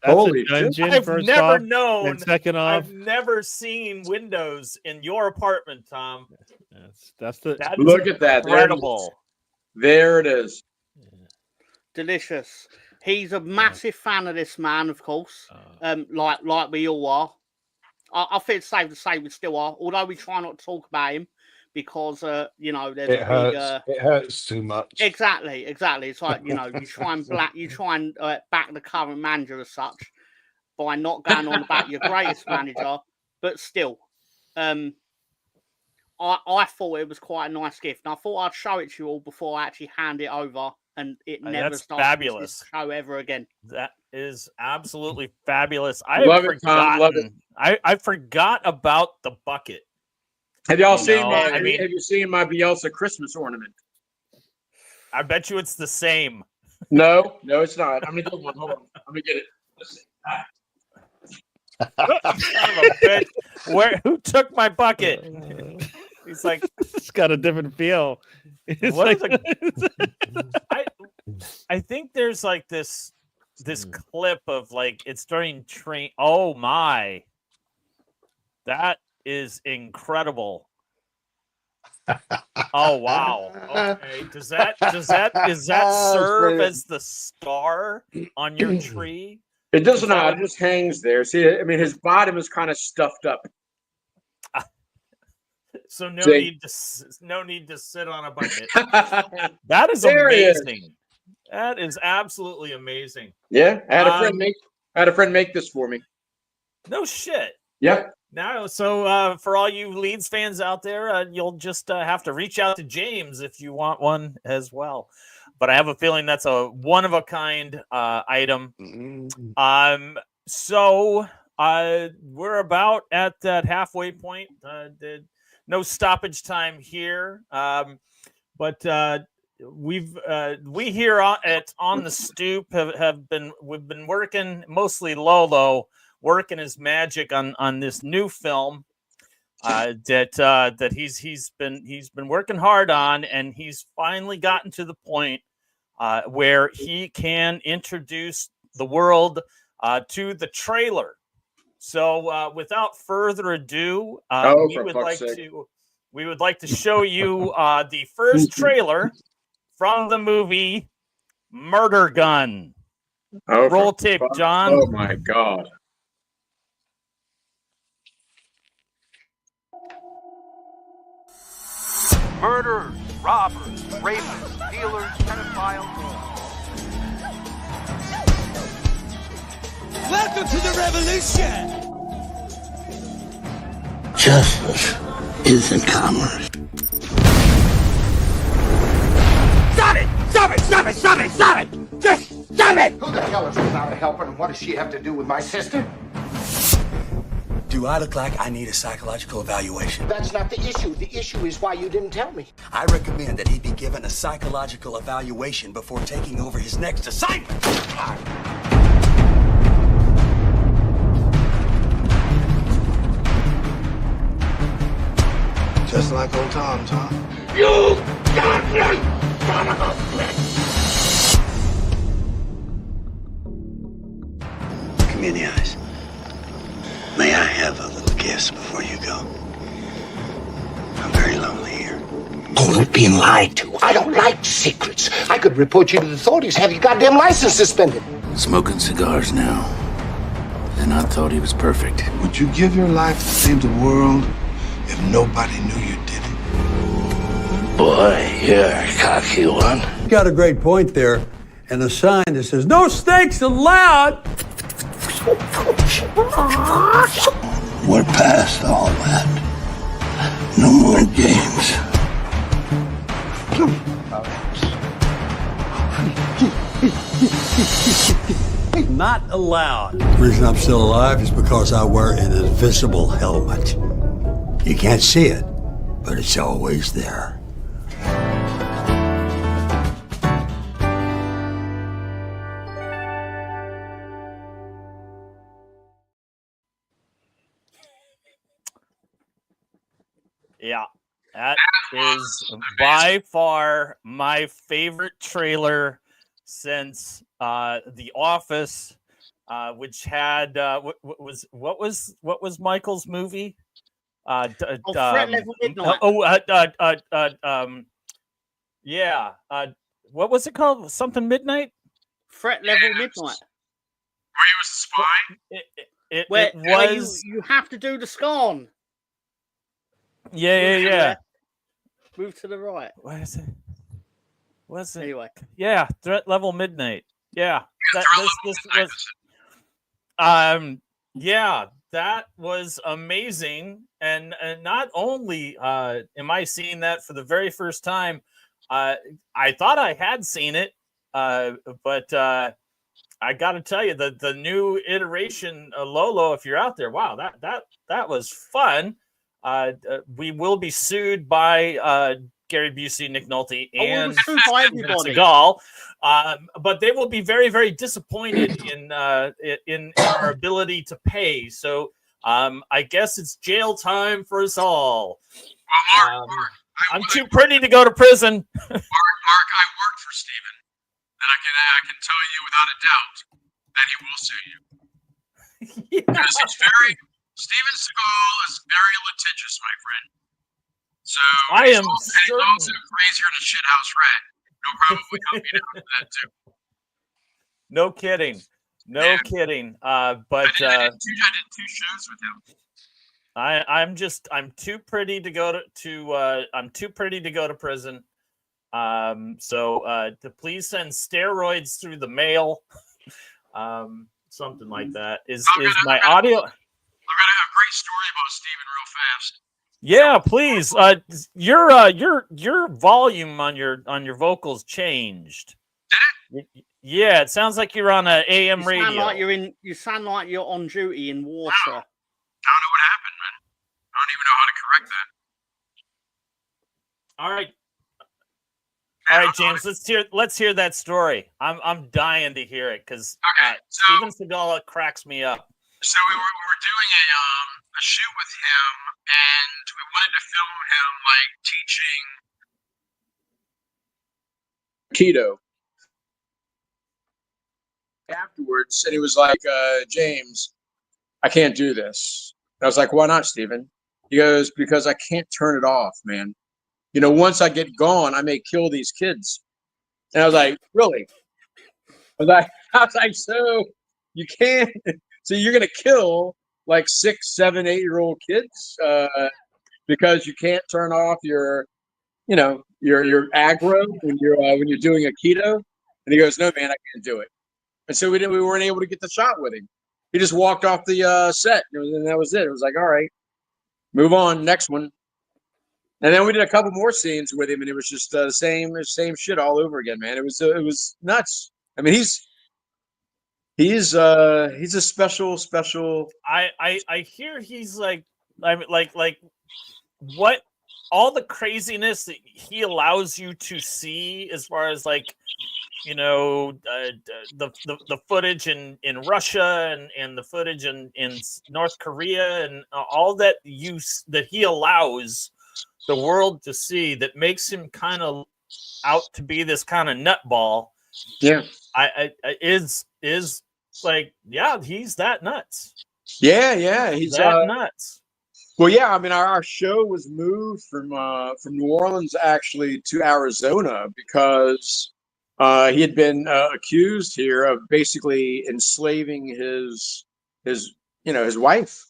That's Holy a dungeon. I've first never off, known. and second off, I've never seen windows in your apartment, Tom. Look at that. Incredible. There it is. Delicious. He's a massive fan of this man, of course. Like we all are. I think it's safe to say we still are, although we try not to talk about him. because there's It a hurts. big It hurts too much. exactly. It's like you try and back the current manager as such by not going on about your greatest manager, but still, I thought it was quite a nice gift, and I thought I'd show it to you all before I actually hand it over, and it never That's starts fabulous. this show ever again. That is absolutely fabulous. I Love have it, Tom. Love forgotten. I forgot about the bucket. Have y'all You seen know, my? I mean- have you seen my Bielsa Christmas ornament? I bet you it's the same. No, it's not. I'm gonna get one. Hold on. I'm gonna get it. Let's see. Son of a bitch. Who took my bucket? He's like, It's got a different feel. It's What like, I think there's like this clip of like it's during train. Oh my, that is incredible. Oh wow. Okay. Is that serve brilliant. as the star on your tree? It does Is that not. what- It just hangs there. See, I mean, his bottom is kind of stuffed up. So no See? need to sit on a bucket. That is There he is. amazing. That is absolutely amazing. Yeah, I had a friend Um, make. This for me. No shit. Yep. Now, so for all you Leeds fans out there, you'll just have to reach out to James if you want one as well. But I have a feeling that's a one of a kind item. So we're about at that halfway point. No stoppage time here, but we here at On the Stoop we've been working, mostly Lolo working his magic on this new film that he's been working hard on, and he's finally gotten to the point where he can introduce the world to the trailer. So without further ado, we would like to show you the first trailer from the movie Murder Gun. Roll tape, John. Oh my God. Murderers, robbers, rapists, dealers, pedophiles. Welcome to the revolution! Justice isn't commerce. Stop it! Stop it! Stop it! Stop it! Stop it! Just stop it! Who the hell is without a helper, and what does she have to do with my sister? Do I look like I need a psychological evaluation? That's not the issue. The issue is why you didn't tell me. I recommend that he be given a psychological evaluation before taking over his next assignment. Just like old Tom's, huh? You goddamn son of a bitch! Come in the eyes. May I have a little kiss before you go? I'm very lonely here. Oh, we're being lied to. I don't like secrets. I could report you to the authorities, have your goddamn license suspended. Smoking cigars now. And I thought he was perfect. Would you give your life to save the world if nobody knew you did it? Boy, you're a cocky one. You got a great point there. And the sign that says, "No snakes allowed." We're past all that. No more games. Not allowed. The reason I'm still alive is because I wear an invisible helmet. You can't see it, but it's always there. Yeah, that is by far my favorite trailer since The Office, which had what was Michael's movie? Threat Level Midnight. Yeah. What was it called? Something Midnight? Threat Level Midnight. Where he was a spy? Where was. you have to do the scan. Yeah. Move to the right. What is it? What's it? Anyway. Yeah, threat level midnight. Yeah. This was yeah, that was amazing. And not only am I seeing that for the very first time, I thought I had seen it, but I got to tell you, the new iteration Lolo, if you're out there, wow, that was fun. We will be sued by Gary Busey, Nick Nolte, and Seagal, but they will be very, very disappointed in our ability to pay. So I guess it's jail time for us all. Well, Mark, I'm too pretty to go to prison. Mark, I worked for Steven, and I can tell you without a doubt that he will sue you. Because Steven Seagal is very litigious, my friend. So I am he's also crazier than a shithouse rat. No problem. We help you out with that too. No kidding. No kidding. But I did 2 shows with him. I'm too pretty to go to prison. So please send steroids through the mail. Something like that. Is my audio? I've got a great story about Steven real fast. Yeah, please. Your volume on your vocals changed. Did it? Yeah, it sounds like you're on an AM radio. You sound like you're on duty in water. I don't know what happened, man. I don't even know how to correct that. All right, James. Let's hear that story. I'm dying to hear it because Steven Seagal cracks me up. So we were doing a shoot with him, and we wanted to film him like teaching keto. Afterwards, and he was like, James, I can't do this. And I was like, why not, Steven? He goes, because I can't turn it off, man. You know, once I get gone, I may kill these kids. And I was like, really? I was like, so you can't, so you're going to kill like 6, 7, 8-year-old kids because you can't turn off your aggro when you're doing a keto? And he goes, no, man, I can't do it. And so we weren't able to get the shot with him. He just walked off the set, and that was it. It was like, all right, move on, next one. And then we did a couple more scenes with him, and it was just the same shit all over again, man. It was nuts. I mean, he's a special. I hear he's like what all the craziness that he allows you to see as far as like, you know, the footage in Russia and the footage in North Korea and all that he allows the world to see, that makes him kind of out to be this kind of nutball. Yeah, is like, yeah, he's that nuts. Yeah, he's that nuts. Well, yeah, I mean, our show was moved from New Orleans actually to Arizona because he had been accused here of basically enslaving his wife,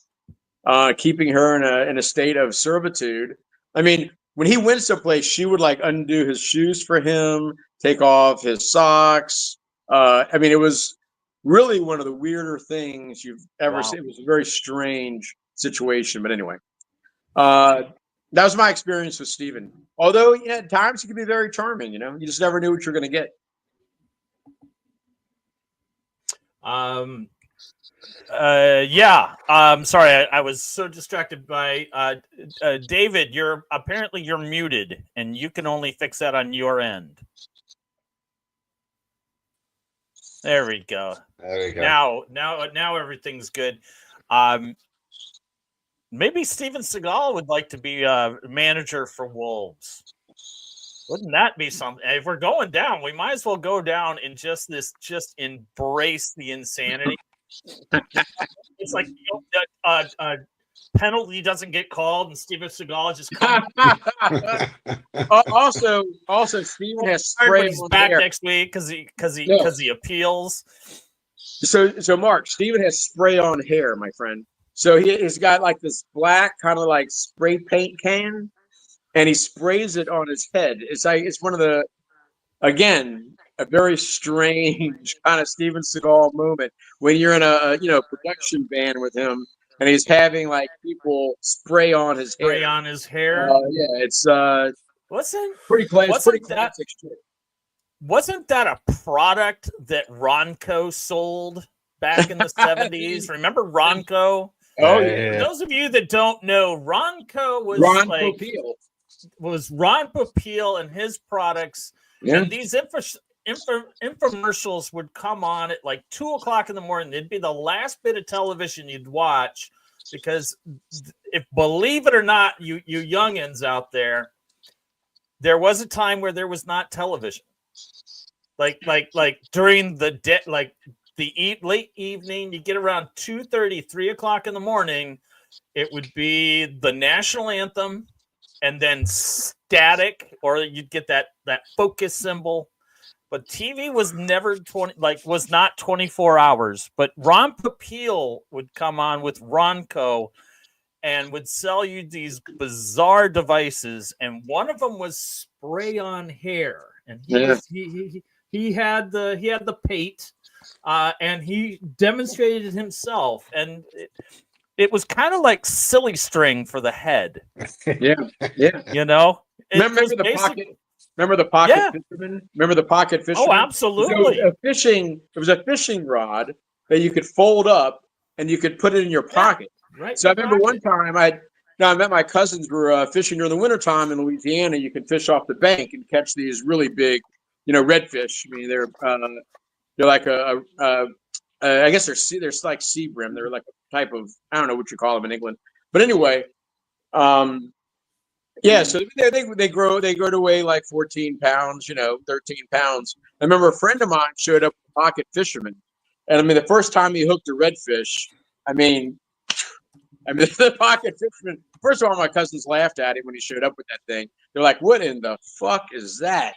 keeping her in a state of servitude. I mean, when he went someplace, she would like undo his shoes for him, take off his socks. I mean, it was really one of the weirder things you've ever seen. It was a very strange situation, but anyway, that was my experience with Steven. Although, at times he could be very charming. You just never knew what you're going to get. Sorry, I was so distracted by David. You're muted, and you can only fix that on your end. There we go. Now everything's good. Maybe Steven Seagal would like to be a manager for Wolves. Wouldn't that be something? If we're going down, we might as well go down and just embrace the insanity. It's like penalty doesn't get called, and Steven Seagal just comes. Also, Steven has spray He's on back hair next week because he appeals. So Mark, Steven has spray on hair, my friend. So he's got like this black kind of like spray paint can, and he sprays it on his head. It's like it's one of the, again, a very strange kind of Steven Seagal moment when you're in a production band with him and he's having like people spray on his hair. Spray on his hair. Yeah, it's wasn't pretty classic shit. Wasn't that a product that Ronco sold back in the 70s? Remember Ronco? Oh yeah. For those of you that don't know, Ronco was Ron like Popeil. was Ron Popeil and his products. Yeah. And these infomercials would come on at like 2:00 in the morning. It'd be the last bit of television you'd watch because, if believe it or not, you youngins out there, there was a time where there was not television. Like during the day, like the late evening, you get around 2:30, 3:00 in the morning, it would be the national anthem and then static, or you'd get that focus symbol. But TV was never was not 24 hours. But Ron Popeil would come on with Ronco and would sell you these bizarre devices, and one of them was spray on hair, and he had the pate, and he demonstrated it himself, and it was kind of like silly string for the head. Yeah. You know, Remember the pocket? Remember the pocket fisherman? Remember the pocket fisherman? Oh, absolutely. It was a fishing rod that you could fold up and you could put it in your pocket. Right. So I remember one time I met my cousins were fishing during the wintertime in Louisiana. You could fish off the bank and catch these really big, redfish. I mean, they're like I guess they're like sea bream. They're like a type of, I don't know what you call them in England, but anyway, yeah. So they grow to weigh like 14 pounds, 13 pounds. I remember a friend of mine showed up with a pocket fisherman, and I mean the first time he hooked a redfish, I mean the pocket fisherman. First of all, my cousins laughed at him when he showed up with that thing. They're like, "What in the fuck is that?"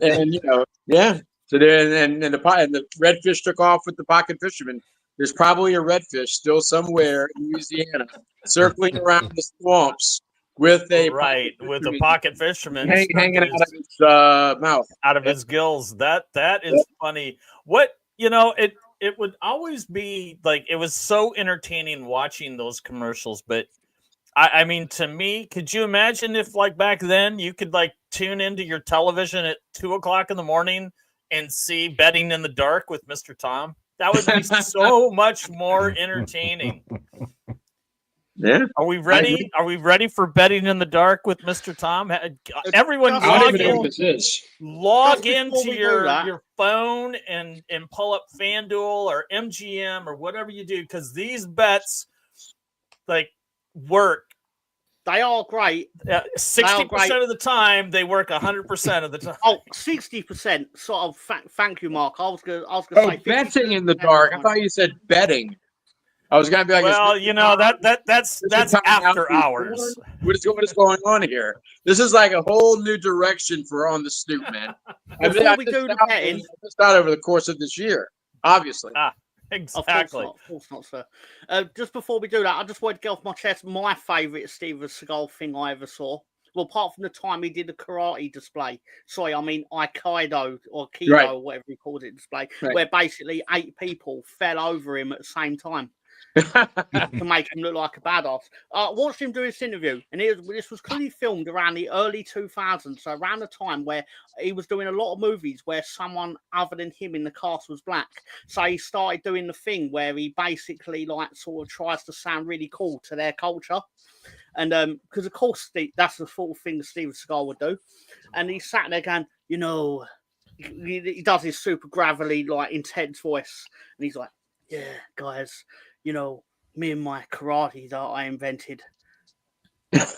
And yeah. So then, and the redfish took off with the pocket fisherman. There's probably a redfish still somewhere in Louisiana circling around the swamps with a pocket fisherman hanging out of his mouth, out of his gills. That is funny. What it would always be like, it was so entertaining watching those commercials. But I mean, to me, could you imagine if like back then you could like tune into your television at 2:00 in the morning and see Betting in the Dark with Mr. Tom? That would be so much more entertaining. Yeah. Are we ready? Are we ready for Betting in the Dark with Mr. Tom? Everyone log into your phone and pull up FanDuel or MGM or whatever you do, because these bets like work. They are great. 60% of the time, they work 100% of the time. Oh, 60%. Sort of. Thank you, Mark. I was gonna say betting in the dark. I thought you said betting. I was gonna be like, well, that's after hours. What is going on here? This is like a whole new direction for On the Stoop, man. I missed out over the course of this year, obviously. Exactly. Of course not, sir. Just before we do that, I just wanted to get off my chest my favourite Steven Seagal thing I ever saw. Well, apart from the time he did the karate display. Sorry, I mean Aikido or Kido, or whatever he called it, display, where basically 8 people fell over him at the same time to make him look like a badass. I watched him do this interview, and this was clearly filmed around the early 2000s, so around the time where he was doing a lot of movies where someone other than him in the cast was black. So he started doing the thing where he basically like sort of tries to sound really cool to their culture. And because of course that's the sort of thing that Steven Seagal would do. And he sat there going, he does his super gravelly, like intense voice, and he's like, "Yeah, guys, me and my karate that I invented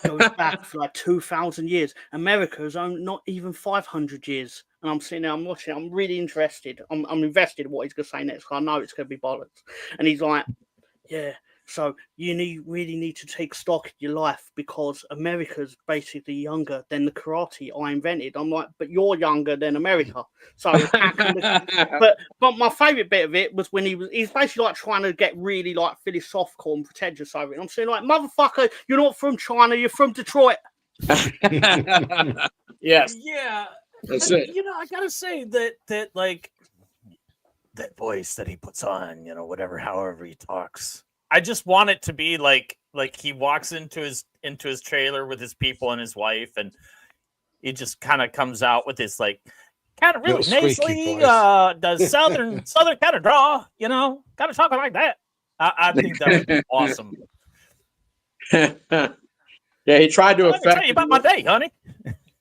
goes back for like 2,000 years. America is not even 500 years." And I'm sitting there, I'm watching, I'm really interested. I'm invested in what he's going to say next, because I know it's going to be bollocks. And he's like, "Yeah, so you really need to take stock of your life, because America's basically younger than the karate I invented." I'm like, "But you're younger than America." So, but my favourite bit of it was when he's basically like trying to get really like philosophical and pretentious over it. And I'm saying like, "Motherfucker, you're not from China, you're from Detroit." Yes, Yeah. that's it. You know, I gotta say that like that voice that he puts on, you know, whatever, however he talks. I just want it to be like he walks into his trailer with his people and his wife, and he just kind of comes out with this like kind of really Little squeaky nasally, voice. does southern kind of draw, you know, kind of talking like that. I think that would be awesome. Yeah, he tried to Let me tell you about my day, honey.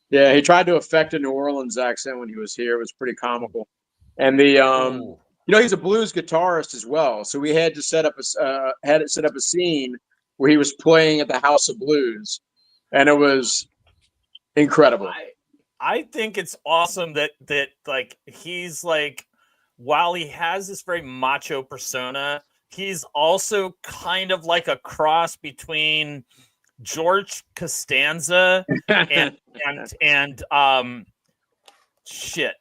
Yeah, he tried to affect a New Orleans accent when he was here. It was pretty comical. And the you know, he's a blues guitarist as well, so we had to set up a scene where he was playing at the House of Blues, and it was incredible. I think it's awesome that like he's like, while he has this very macho persona, he's also kind of like a cross between George Costanza and shit.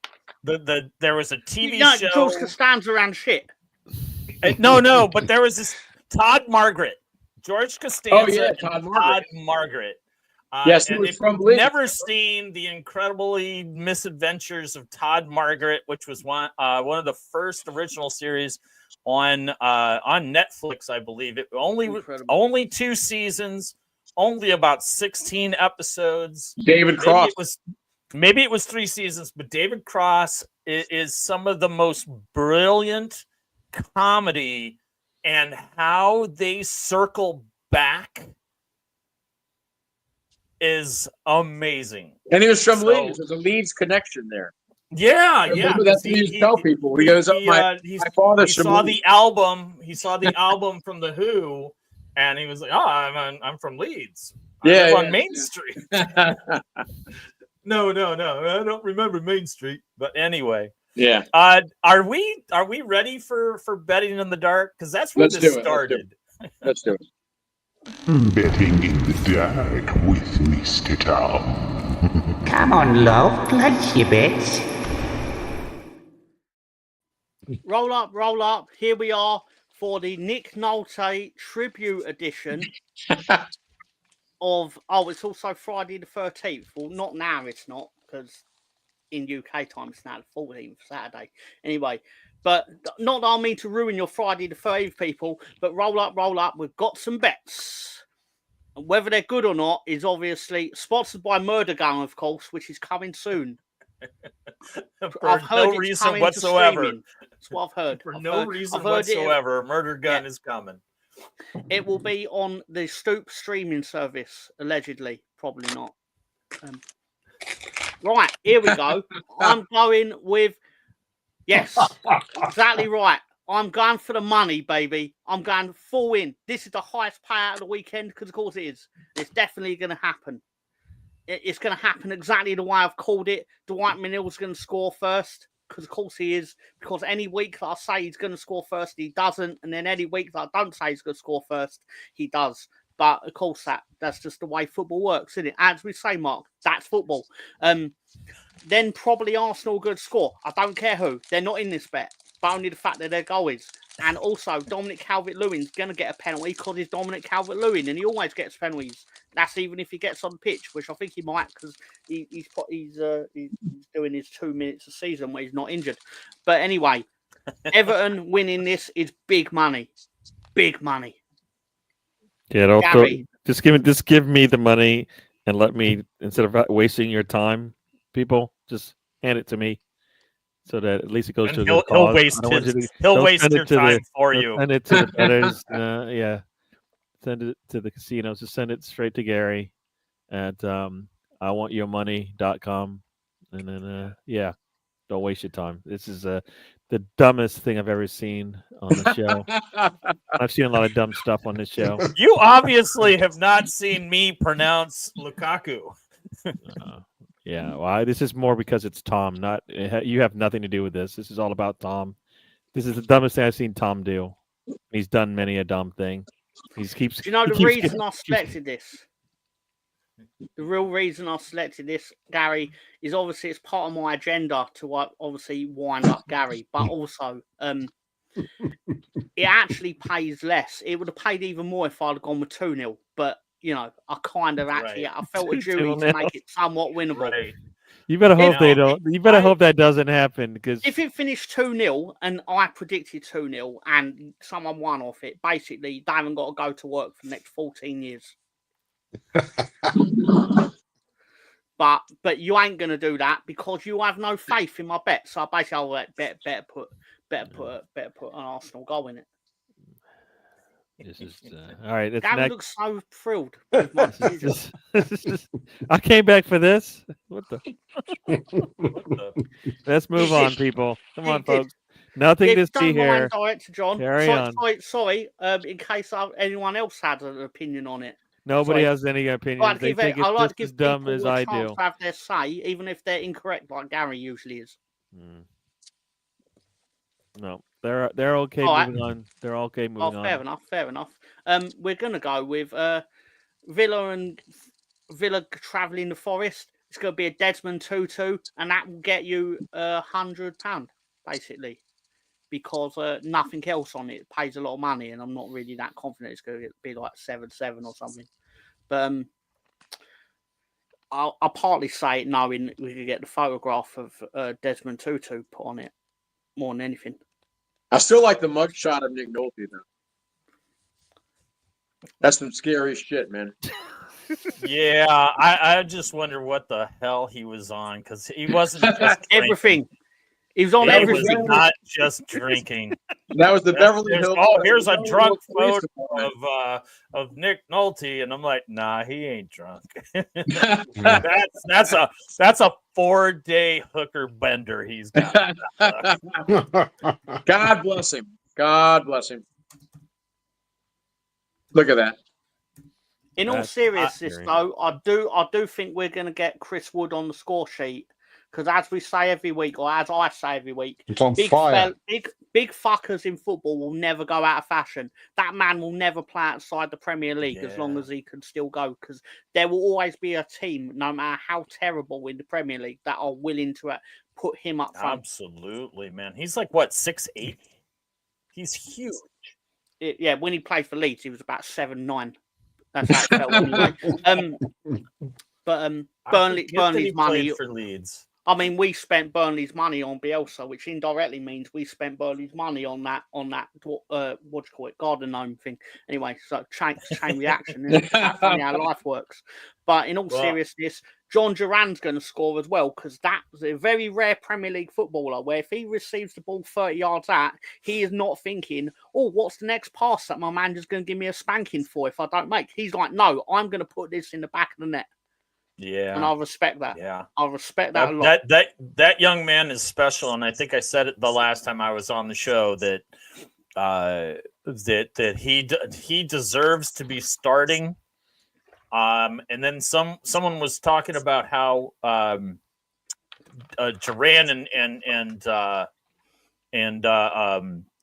There was a TV show. George Costanza and shit. No, but there was this Todd Margaret. George Costanza Oh, yeah, and Todd Margaret. Yes, he and was if from you've Leeds. never seen the incredibly misadventures of Todd Margaret, which was one of the first original series on Netflix, I believe. It only 2 seasons, only about 16 episodes. David Cross. Maybe it was 3 seasons, but David Cross is some of the most brilliant comedy, and how they circle back is amazing. And he was from Leeds. There's a Leeds connection there. Yeah. That's what he tell people. He goes, my father's from Leeds. He saw the album from The Who, and he was like, "Oh, I'm from Leeds. Yeah, on Main Street." No, I don't remember Main Street. But anyway, yeah. Are we ready for betting in the dark? Because that's where this started. Let's do it. Betting in the dark with Mr. Tom. Come on, love, place your bets. Roll up. Here we are for the Nick Nolte tribute edition of. Oh, it's also Friday the 13th. Well, not now, it's not, because in UK time it's now the 14th, Saturday. Anyway, but not that I mean to ruin your Friday the 13th, people, but roll up. We've got some bets. And whether they're good or not is obviously sponsored by Murder Gun, of course, which is coming soon. For no reason whatsoever. That's what I've heard. For no reason whatsoever, Murder Gun is coming. It will be on the Stoop streaming service, allegedly. Probably not. Right, here we go. I'm going with... Yes, exactly right. I'm going for the money, baby. I'm going full in. This is the highest payout of the weekend, because of course it is. It's definitely going to happen. It's going to happen exactly the way I've called it. Dwight Manill's going to score first, because of course he is. Because any week that I say he's going to score first, he doesn't. And then any week that I don't say he's going to score first, he does. But of course that's just the way football works, isn't it? As we say, Mark, that's football. Then probably Arsenal good score. I don't care who. They're not in this bet. But only the fact that their goal is. And also, Dominic Calvert-Lewin's going to get a penalty because he's Dominic Calvert-Lewin, and he always gets penalties. That's even if he gets on the pitch, which I think he might, because he's doing his 2 minutes a season where he's not injured. But anyway, Everton winning this is big money. Big money. Yeah, just give me the money and let me, instead of wasting your time, people, just hand it to me. So that at least it goes to the cause. He'll waste your time for you. Send it to the bettors. Yeah. Send it to the casinos. Just send it straight to Gary at iwantyourmoney.com. And then, don't waste your time. This is the dumbest thing I've ever seen on the show. I've seen a lot of dumb stuff on this show. You obviously have not seen me pronounce Lukaku. Yeah, well, this is more because it's Tom. You have nothing to do with this. This is all about Tom. This is the dumbest thing I've seen Tom do. He's done many a dumb thing. Do you know the reason I selected this? The real reason I selected this, Gary, is obviously it's part of my agenda to obviously wind up Gary, but also it actually pays less. It would have paid even more if I'd have gone with 2-0, but I kind of actually I felt a duty 2-0. to make it somewhat winnable. Right. You better hope they Now, don't. You better hope that doesn't happen because If it finished 2-0 and I predicted 2-0 and someone won off it, basically they haven't got to go to work for the next 14 years. But you ain't gonna do that because you have no faith in my bet. So basically, I'll better put an Arsenal goal in it. this is all right. That's Gavin next. looks so thrilled with my decision. I came back for this. What the? Let's move on, people. Come on, folks. Nothing Yeah, to if you see don't mind, here. Director John. Carry on. Sorry. In case anyone else had an opinion on it. Nobody Sorry. has any opinions. They think I it's like just to as give dumb people as a I chance do. to have their say, even if they're incorrect, like Gary usually is. No, they're okay All right. moving on. They're okay moving on. Fair enough. We're gonna go with Villa travelling the forest. It's gonna be a Desmond Tutu, and that will get you £100 basically, because nothing else on it pays a lot of money, and I'm not really that confident it's gonna be like 7-7 or something. But I'll partly say it knowing we could get the photograph of Desmond Tutu put on it more than anything. I still like the mugshot of Nick Nolte, though. That's some scary shit, man. Yeah, I just wonder what the hell he was on because he wasn't just everything. He was on He everything. was not just drinking. That was the Beverly Hills. Here's a drunk Police photo of Nick Nolte, and I'm like, nah, he ain't drunk. that's a 4-day hooker bender he's got. God bless him. God bless him. Look at that. In all seriousness, though, I do think we're going to get Chris Wood on the score sheet because, as we say every week, or as I say every week, it's on fire. Big fuckers in football will never go out of fashion. That man will never play outside the Premier League as long as he can still go, because there will always be a team, no matter how terrible in the Premier League, that are willing to put him up front. Absolutely, man. He's like, what, 6'8"? He's huge. When he played for Leeds, he was about 7'9". That's how it felt anyway. But Burnley's money for Leeds. I mean, we spent Burnley's money on Bielsa, which indirectly means we spent Burnley's money on that what do you call it, garden gnome thing. Anyway, so chain reaction. That's funny how life works. But in all seriousness, John Duran's going to score as well, because that's a very rare Premier League footballer where if he receives the ball 30 yards out, he is not thinking, oh, what's the next pass that my manager's going to give me a spanking for if I don't make? He's like, no, I'm going to put this in the back of the net. Yeah, and I respect that. Yeah, I respect that a lot. That young man is special, and I think I said it the last time I was on the show that that he deserves to be starting. And then someone was talking about how Duran and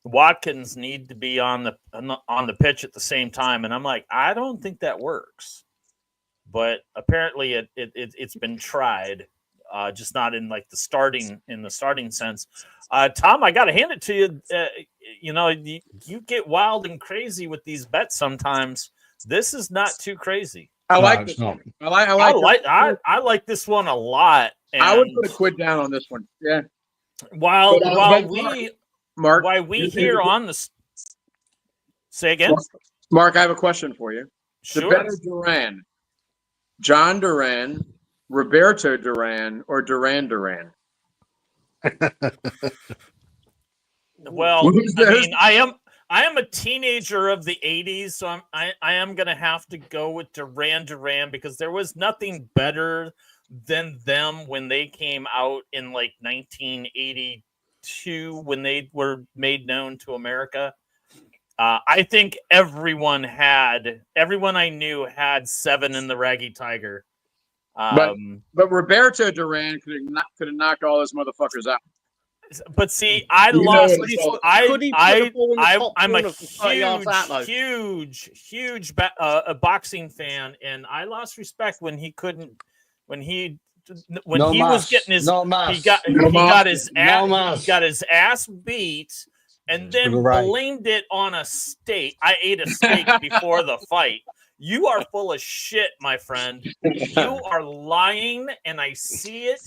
Watkins need to be on the pitch at the same time, and I'm like, I don't think that works. But apparently it's been tried, just not in like the starting sense. Tom, I got to hand it to you. You get wild and crazy with these bets sometimes. This is not too crazy. I like this one. I like this one a lot. I would put a quid down on this one. Yeah. While we hear on the say again, Mark, I have a question for you. Sure. The better Duran. John Duran, Roberto Duran, or Duran Duran? Well, I am a teenager of the 80s, so I am going to have to go with Duran because there was nothing better than them when they came out in like 1982 when they were made known to America. I think everyone I knew had 7 in the Raggy Tiger. But Roberto Duran could have knocked all those motherfuckers out. But see, I'm a huge boxing fan, and I lost respect when he was getting his ass beat. And then blamed it on a steak. I ate a steak before the fight. You are full of shit, my friend. You are lying, and I see it.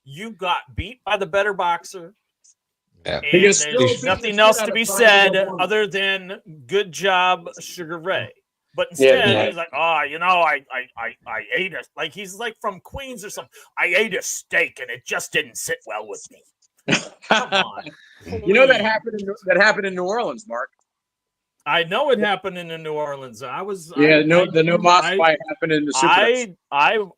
You got beat by the better boxer. Yeah. And there's nothing else to be said other than good job, Sugar Ray. But instead, he's like, oh, you know, I ate it. Like he's like from Queens or something. I ate a steak and it just didn't sit well with me. Come on. You know that happened in New Orleans, Mark. I know it happened in New Orleans. The no Moss fight happened in the Super.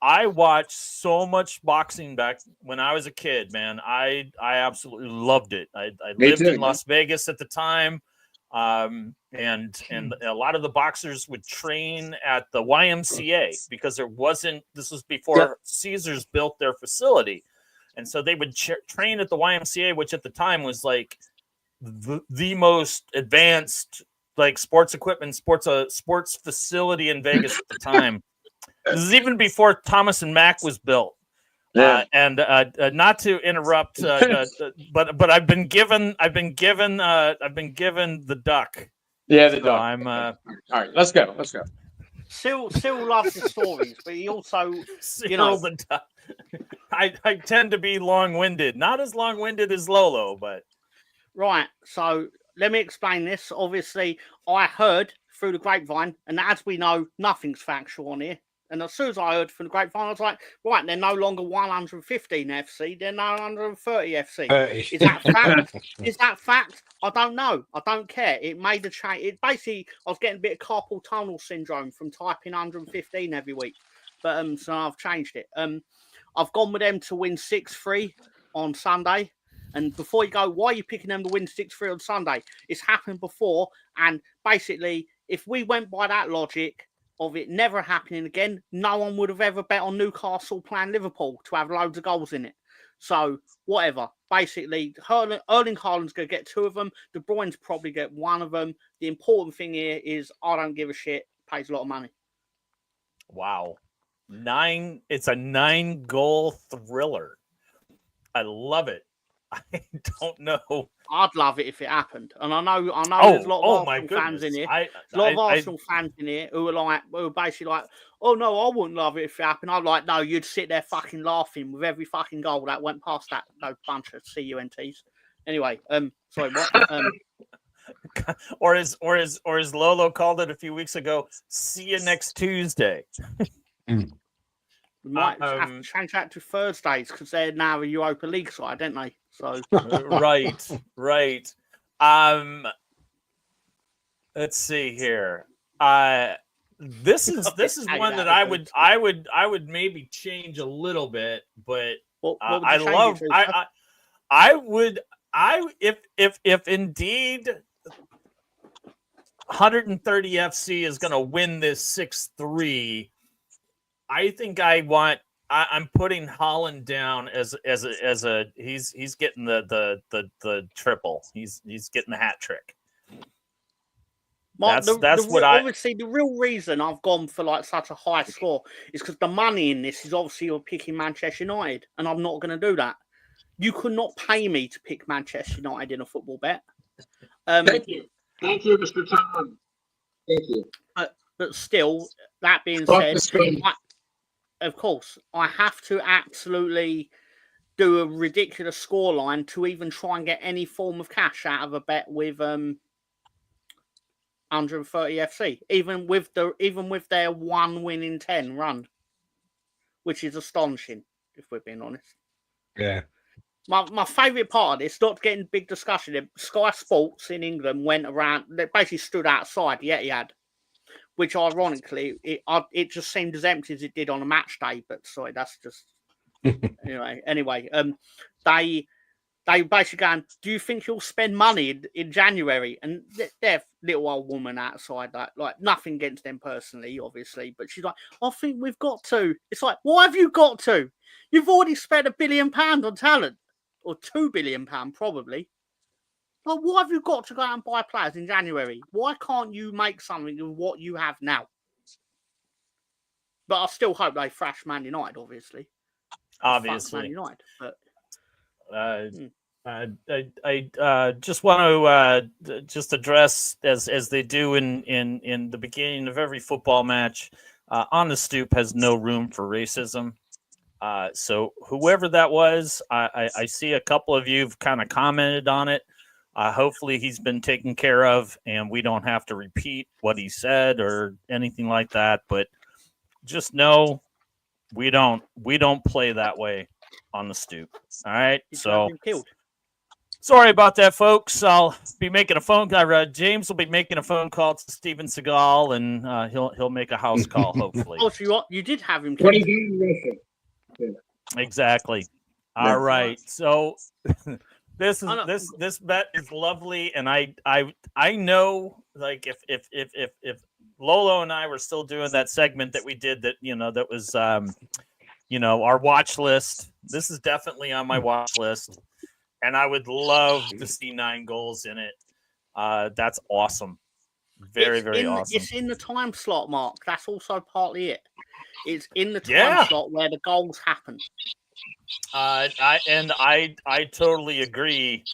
I watched so much boxing back when I was a kid, man. I absolutely loved it. I lived in Las Vegas at the time. And a lot of the boxers would train at the YMCA because this was before Caesars built their facility. And so they would train at the YMCA, which at the time was like the most advanced like sports equipment, sports facility in Vegas at the time. This is even before Thomas and Mack was built. Yeah. And not to interrupt, but I've been given the duck. Yeah, the so duck. I'm all right. Let's go. Cyril loves the stories, but he also, you know, the duck. I tend to be long-winded, not as long-winded as Lolo, but right. So let me explain this. Obviously, I heard through the grapevine, and as we know, nothing's factual on here. And as soon as I heard from the grapevine, I was like, right, they're no longer 115 FC, they're now 130 FC. Is that fact? Is that fact? I don't know. I don't care. It made a change. It basically, I was getting a bit of carpal tunnel syndrome from typing 115 every week. But so I've changed it. I've gone with them to win 6-3 on Sunday. And before you go, why are you picking them to win 6-3 on Sunday? It's happened before. And basically, if we went by that logic of it never happening again, no one would have ever bet on Newcastle playing Liverpool to have loads of goals in it. So, whatever. Basically, Erling Haaland's going to get 2 of them. De Bruyne's probably get 1 of them. The important thing here is I don't give a shit. Pays a lot of money. Wow. It's a 9-goal thriller. I love it. I don't know. I'd love it if it happened, and I know there's a lot of Arsenal fans in here. A lot of Arsenal fans in here who are basically like, "Oh no, I wouldn't love it if it happened." I'm like, "No, you'd sit there fucking laughing with every fucking goal that went past that bunch of CUNTs." Anyway, sorry, what? or as Lolo called it a few weeks ago, see you next Tuesday. We might have to change that to Thursdays because they're now a Europa League side, don't they? So right. Let's see here. This is one that I would maybe change a little bit, but if indeed 130 FC is going to win this 6-3. I think I'm putting Haaland down as a he's getting the triple. He's getting the hat trick. Obviously the real reason I've gone for like such a high score is because the money in this is obviously you're picking Manchester United, and I'm not going to do that. You could not pay me to pick Manchester United in a football bet. Thank you, Mr. Tom. Thank you. But still, that being said, of course, I have to absolutely do a ridiculous scoreline to even try and get any form of cash out of a bet with 130 FC, even with their 1 win in 10 run, which is astonishing, if we're being honest. Yeah. My favourite part of this, not getting big discussion, Sky Sports in England went around, they basically stood outside the Etihad, which ironically, it just seemed as empty as it did on a match day. But sorry, that's just anyway. They basically going, do you think you'll spend money in January? And they're little old woman outside, like nothing against them personally, obviously, but she's like, I think we've got to. It's like, why have you got to? You've already spent £1 billion on talent, or £2 billion probably. Like, why have you got to go out and buy players in January? Why can't you make something of what you have now? But I still hope they thrash Man United, obviously. Obviously. Man United, but... I just want to just address as they do in the beginning of every football match. On the Stoop has no room for racism. So whoever that was, I see a couple of you've kind of commented on it. Hopefully he's been taken care of, and we don't have to repeat what he said or anything like that. But just know we don't play that way on the Stoop. All right, so. Sorry about that, folks. I'll be making a phone call. James will be making a phone call to Steven Seagal, and he'll make a house call, hopefully. Oh, so you did have him. Exactly. All right. So this bet is lovely, and I know, like, if Lolo and I were still doing that segment that we did that was our watch list. This is definitely on my watch list. And I would love to see 9 goals in it. That's awesome. Very awesome. It's in the time slot, Mark. That's also partly it. It's in the time slot where the goals happen. I totally agree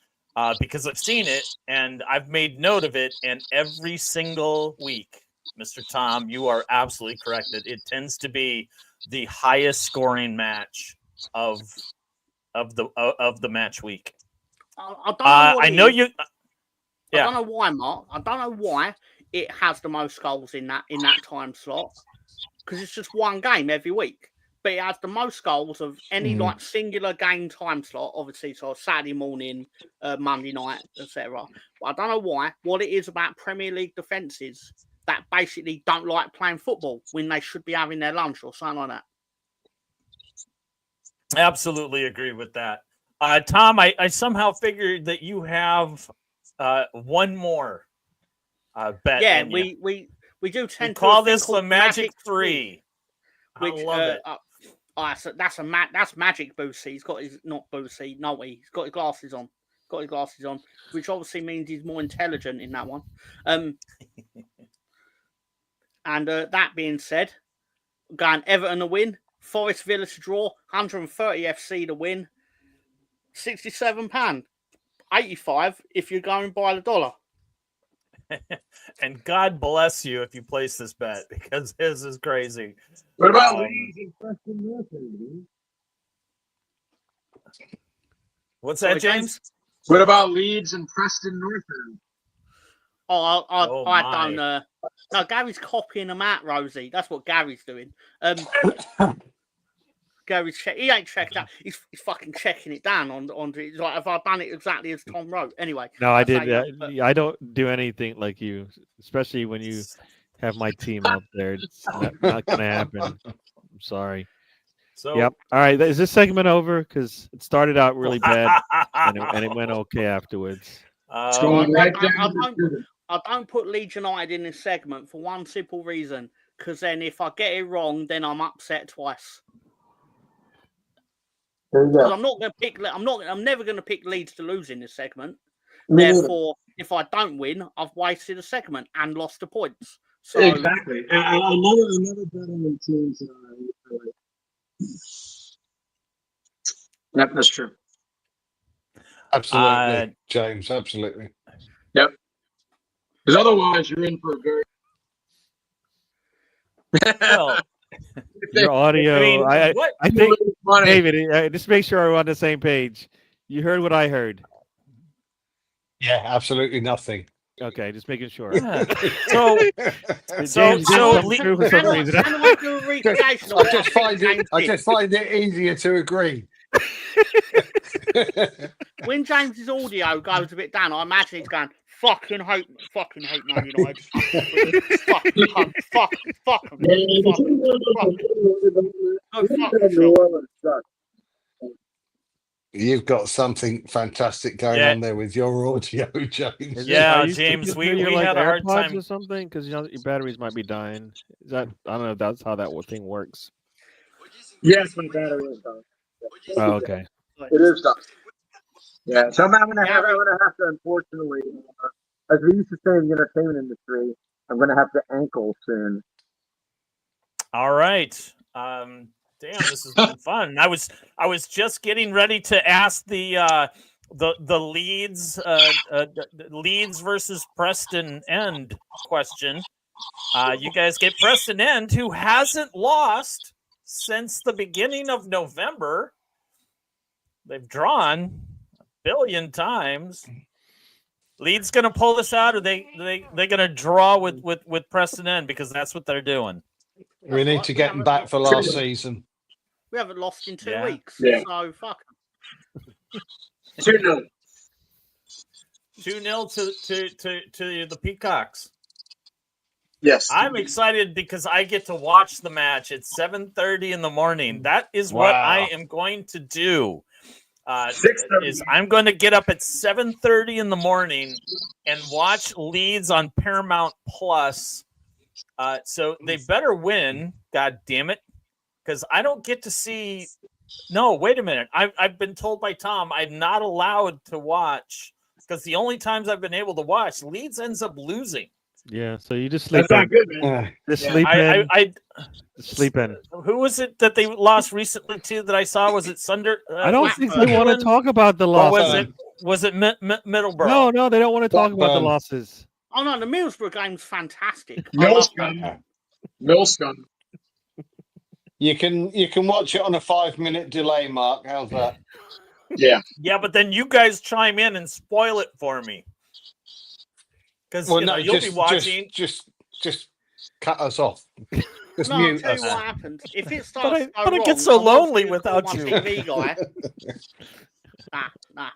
because I've seen it and I've made note of it. And every single week, Mr. Tom, you are absolutely correct that it tends to be the highest scoring match of the match week. I don't know what I know you. I don't know why, Mark. I don't know why it has the most goals in that time slot, because it's just one game every week. But it has the most goals of any like singular game time slot. Obviously, so Saturday morning, Monday night, etc. But I don't know why. What it is about Premier League defences that basically don't like playing football when they should be having their lunch or something like that. Absolutely agree with that. Tom, I somehow figured that you have one more bet. Yeah, we do tend to call this the Magic 3. Which, I love it. So that's Magic Boosie. He's got his not Boosie, no, he's got his glasses on. Which obviously means he's more intelligent in that one. And that being said, going Everton to win, Forest Villa to draw, 130 FC to win, £67, 85 if you're going by the dollar. And God bless you if you place this bet, because his is crazy. What about Leeds and Preston North End? What's that, James? What about Leeds and Preston North End? I don't know. No, Gary's copying them out, Rosie. That's what Gary's doing. Gary's he ain't checked out. He's fucking checking it down on like, have I done it exactly as Tom wrote? Anyway. No, I did. I don't do anything like you, especially when you have my team up there. It's not going to happen. I'm sorry. So, yep. All right. Is this segment over? Because it started out really bad and it went okay afterwards. I don't put Leeds United in this segment for one simple reason. Because then if I get it wrong, then I'm upset twice. Because I'm not going to pick. I'm never going to pick Leeds to lose in this segment. Therefore, if I don't win, I've wasted a segment and lost the points. So exactly. Another bet on the teams. Yep, that's true. Absolutely, James. Absolutely. Yep. Because otherwise, you're in for a very. Well, your audio. I think, David, just make sure we're on the same page. You heard what I heard. Yeah, absolutely nothing. Okay, just making sure. Yeah. I just find it easier to agree. When James's audio goes a bit down, I imagine he's going, fucking hate Man United. fuck. You've got something fantastic going on there with your audio, James. Yeah, James, we had a hard time or something because your batteries might be dying. Is that I don't know if that's how that thing works. Yes, my battery is dying. Oh, okay. It is dying. Yeah, so I'm gonna have to, unfortunately, as we used to say in the entertainment industry, I'm gonna have to ankle soon. All right. Damn, this has been fun. I was just getting ready to ask the the Leeds Leeds versus Preston End question. You guys get Preston End, who hasn't lost since the beginning of November. They've drawn a billion times. Leeds going to pull this out, or they going to draw with Preston End because that's what they're doing. We need to get them back for last season. We haven't lost in 2 weeks, Yeah. so fuck. 2-0. 2-0 to the Peacocks. Yes. I'm excited because I get to watch the match at 7:30 in the morning. That is what I am going to do. Is I'm going to get up at 7:30 in the morning and watch Leeds on Paramount Plus. So they better win, God damn it, because I don't get to see. No, wait a minute. I've been told by Tom I'm not allowed to watch because the only times I've been able to watch, Leeds ends up losing. Yeah, so you just sleep That's in. not good, man. Just sleep in. Sleep in. Who was it that they lost recently too that I saw? Was it Sunder? I don't think they want to talk about the losses. Was it Middleborough? No, they don't want to talk about the losses. Oh no, the Middlesbrough game's fantastic. Millscum. You can watch it on a 5-minute delay, Mark. How's that? Yeah. Yeah, but then you guys chime in and spoil it for me. Because you'll be watching. Just cut us off. Just No, mute I'll tell us. you what happens. If it starts But I get so lonely without you. TV guy. Nah.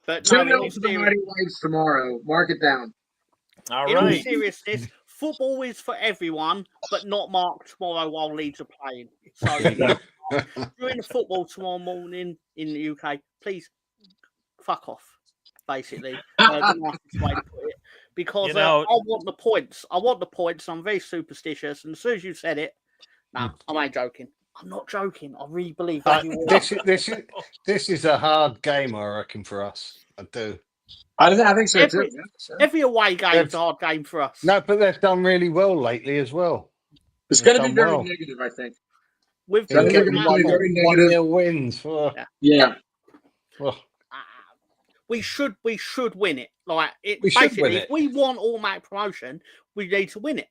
But 2-0 no, to the Mighty Whites tomorrow. Mark it down. All in all right. seriousness, football is for everyone, but not Mark tomorrow while Leeds are playing. So during the football tomorrow morning in the UK, please fuck off. Basically, the nicest way to put it. Because I want the points. I want the points. I'm very superstitious, and as soon as you said it, I ain't joking. I'm not joking. I really believe This is a hard game, I reckon, for us. I do. I think so too. Every away game is a hard game for us. No, but they've done really well lately as well. It's going to be very negative, I think. With very negative wins. Yeah. Well, we should win it. Like it. We should basically, win it. if we want automatic promotion, we need to win it.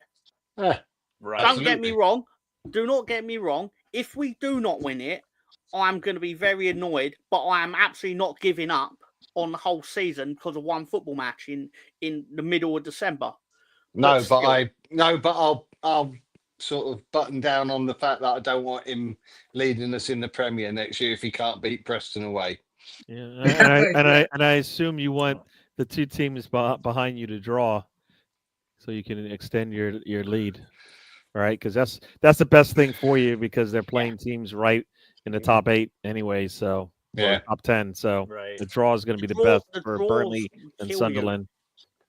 Right. Don't get me wrong. Do not get me wrong. If we do not win it, I'm going to be very annoyed. But I am absolutely not giving up on the whole season because of one football match in the middle of December. But I'll sort of button down on the fact that I don't want him leading us in the Premier next year if he can't beat Preston away. Yeah, and I assume you want the two teams behind you to draw, so you can extend your lead, right? Because that's the best thing for you because they're playing teams right in the top 8 anyway. So top 10. So the draw is going to be the best for Burnley and Sunderland.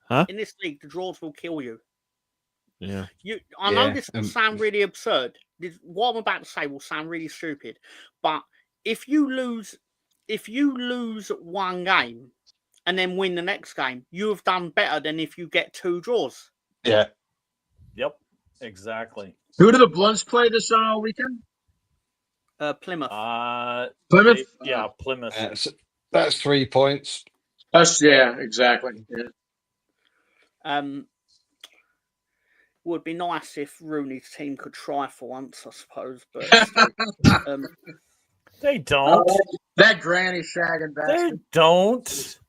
Huh? In this league, the draws will kill you. Yeah. I know this will sound really absurd. What I'm about to say will sound really stupid, but if you lose one game and then win the next game, you have done better than if you get 2 draws. Yeah. Yep. Exactly. Who do the Blunts play this weekend? Plymouth. Plymouth? Yeah, Plymouth. That's 3 points. Exactly. Yeah. Would be nice if Rooney's team could try for once, I suppose, but they don't. That granny shagging bastard. They don't.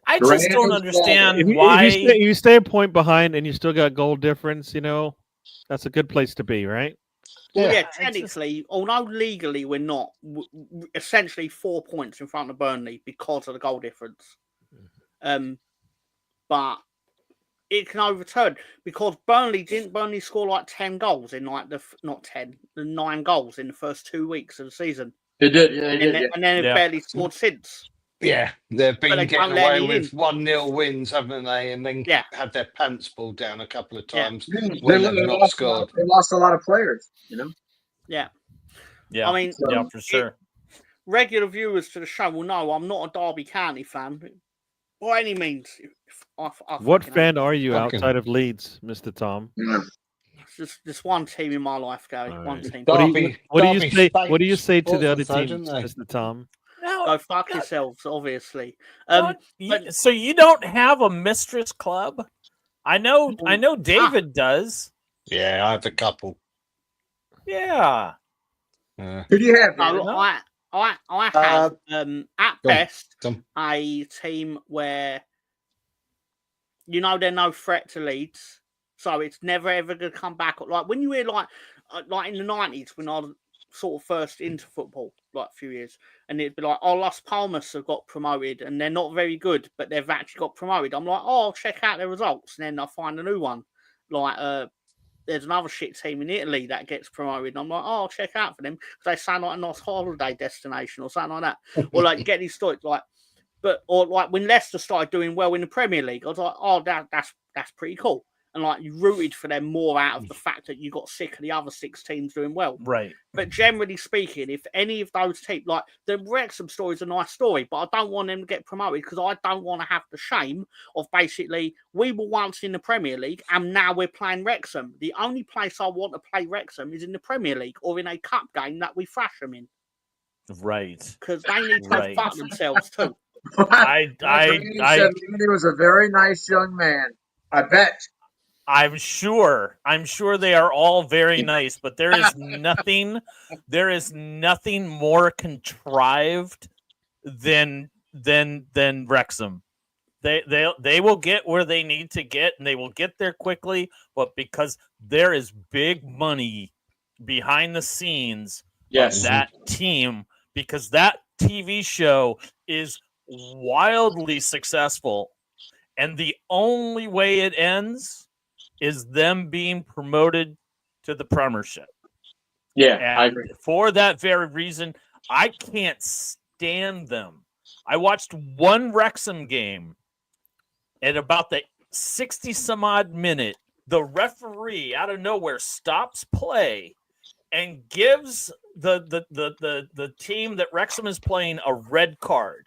I just don't understand why. If you stay a point behind and you still got goal difference, that's a good place to be, right? Yeah, technically, although legally we're not, essentially 4 points in front of Burnley because of the goal difference. But it can overturn because Burnley score like 10 goals in like the 9 goals in the first 2 weeks of the season. They did, yeah. And then they've barely scored since. Yeah, they've been they getting away with 1-0 wins, haven't they? And then had their pants pulled down a couple of times when they've not scored. They lost a lot of players, Yeah. Yeah. I mean, for sure. Regular viewers to the show will know I'm not a Derby County fan by any means. What fan are you outside of Leeds, Mr. Tom? It's just one team in my life, Gary. One team. What do you say to the other teams, Mr. Tom? No, go fuck yourselves, obviously. So you don't have a mistress club? I know David does. Yeah, I have a couple. Yeah. Who do you have, David? I have at best a team where they're no threat to Leeds, so it's never ever gonna come back. Like when you hear like in the 90s when I was sort of first into football, like a few years, and it'd be like, oh, Las Palmas have got promoted and they're not very good, but they've actually got promoted. I'm like, oh, I'll check out their results, and then I find a new one. Like there's another shit team in Italy that gets promoted, and I'm like, oh, I'll check out for them because they sound like a nice holiday destination or something like that. Or like get these stories like, or like when Leicester started doing well in the Premier League, I was like, oh, that's pretty cool. And like you rooted for them more out of the fact that you got sick of the other 6 teams doing well. Right. But generally speaking, if any of those teams, like the Wrexham story is a nice story, but I don't want them to get promoted because I don't want to have the shame of basically we were once in the Premier League and now we're playing Wrexham. The only place I want to play Wrexham is in the Premier League or in a cup game that we thrash them in. Right. Because they need to fuck themselves too. He was a very nice young man. I bet. I'm sure they are all very nice, but there is nothing more contrived than Wrexham. They will get where they need to get, and they will get there quickly. But because there is big money behind the scenes of that team, because that TV show is wildly successful, and the only way it ends is them being promoted to the Premiership. Yeah, and I agree. For that very reason, I can't stand them. I watched one Wrexham game at about the 60-some-odd minute. The referee out of nowhere stops play and gives the team that Wrexham is playing a red card.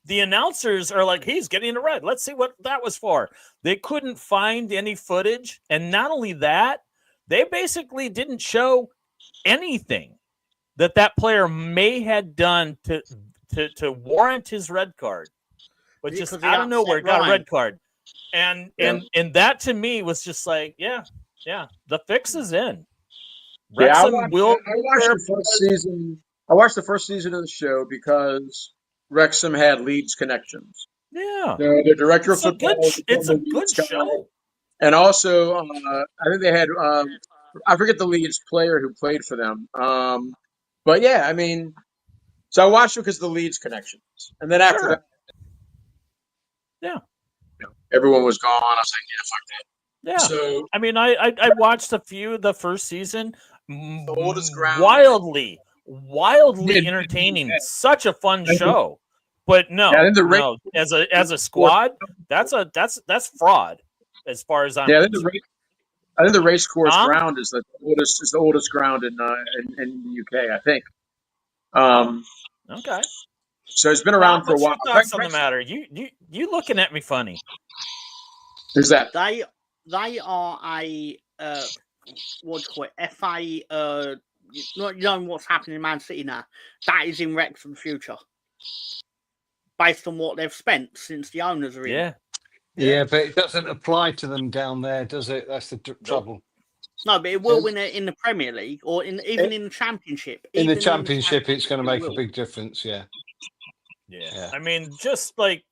The announcers are like, he's getting a red. Let's see what that was for. They couldn't find any footage. And not only that, they basically didn't show anything that player may have done to warrant his red card. But just out of nowhere, got a red card. And that to me was just like, yeah, the fix is in. Wrexham I watched the first season. I watched the first season of the show because Wrexham had Leeds connections. Yeah, the director of football. It's a good show. And also, I think they had I forget the Leeds player who played for them. But yeah, I mean, so I watched it because of the Leeds connections, and then after that, everyone was gone. I was like, fuck that. Yeah. So I mean, I watched a few of the first season. The oldest ground. Wildly entertaining. Such a fun show. But no, as a squad, that's fraud as far as I'm concerned. I think the race course ground is the oldest ground in the UK, I think. Okay. So it's been around for a while. What's your thoughts on the matter? You looking at me funny. Who's that? They are a what do you call it? FA. You know what's happening in Man City now. That is in Wrexham's future, based on what they've spent since the owners are in. Yeah, but it doesn't apply to them down there, does it? That's the trouble. No, but it will win it in the Premier League or even in the Championship. In the Championship, it's going to make a big difference. Yeah. I mean, just like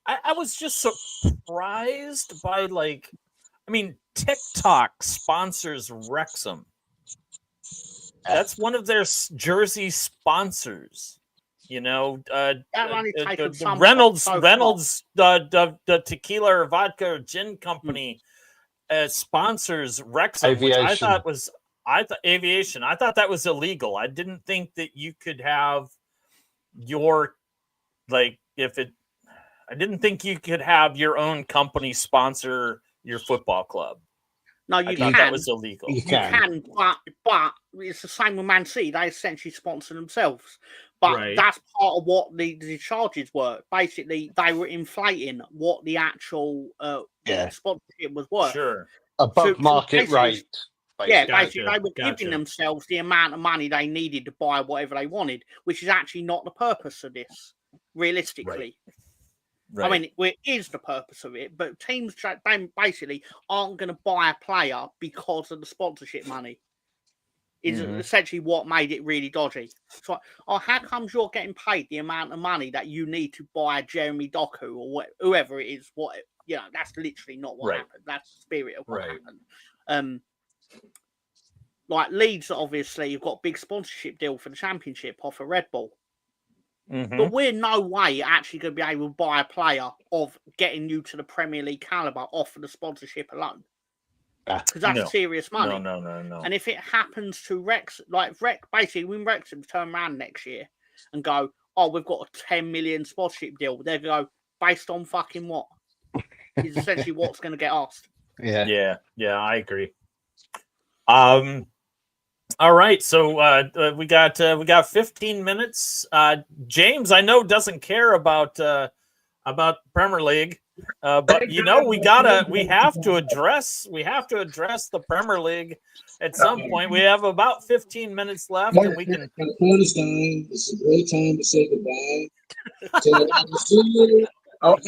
I was just surprised by TikTok sponsors Wrexham. That's one of their jersey sponsors. You know, Reynolds, the tequila or vodka or gin company sponsors Wrexham, Aviation. which I thought aviation. I thought that was illegal. I didn't think that you could have I didn't think you could have your own company sponsor your football club. No, you can. That was illegal. You can, but it's the same with Man City. They essentially sponsor themselves. But that's part of what the charges were. Basically, they were inflating what the actual sponsorship was worth. Sure. Above market rate. Yeah, Gotcha, basically they were gotcha. giving themselves the amount of money they needed to buy whatever they wanted, which is actually not the purpose of this, realistically. Right. I mean, it is the purpose of it, but teams they basically aren't going to buy a player because of the sponsorship money. Is essentially what made it really dodgy. So, how comes you're getting paid the amount of money that you need to buy Jeremy Doku or whoever it is? That's literally not what happened. That's the spirit of what happened. Like Leeds, obviously, you've got a big sponsorship deal for the championship off of Red Bull. But we're no way actually going to be able to buy a player of getting you to the Premier League caliber off of the sponsorship alone. Because that's serious money. No. And if it happens to Rex, basically, when Wrexham turn around next year and go, oh, we've got a 10 million sponsorship deal, they're going to go, based on fucking what? Is essentially what's going to get asked. Yeah, I agree. All right, so we got 15 minutes. James, I know doesn't care about Premier League, but we have to address the Premier League at some point. We have about 15 minutes left, and we can. The phone is dying. It's a great time to say goodbye. So I'll see you. Once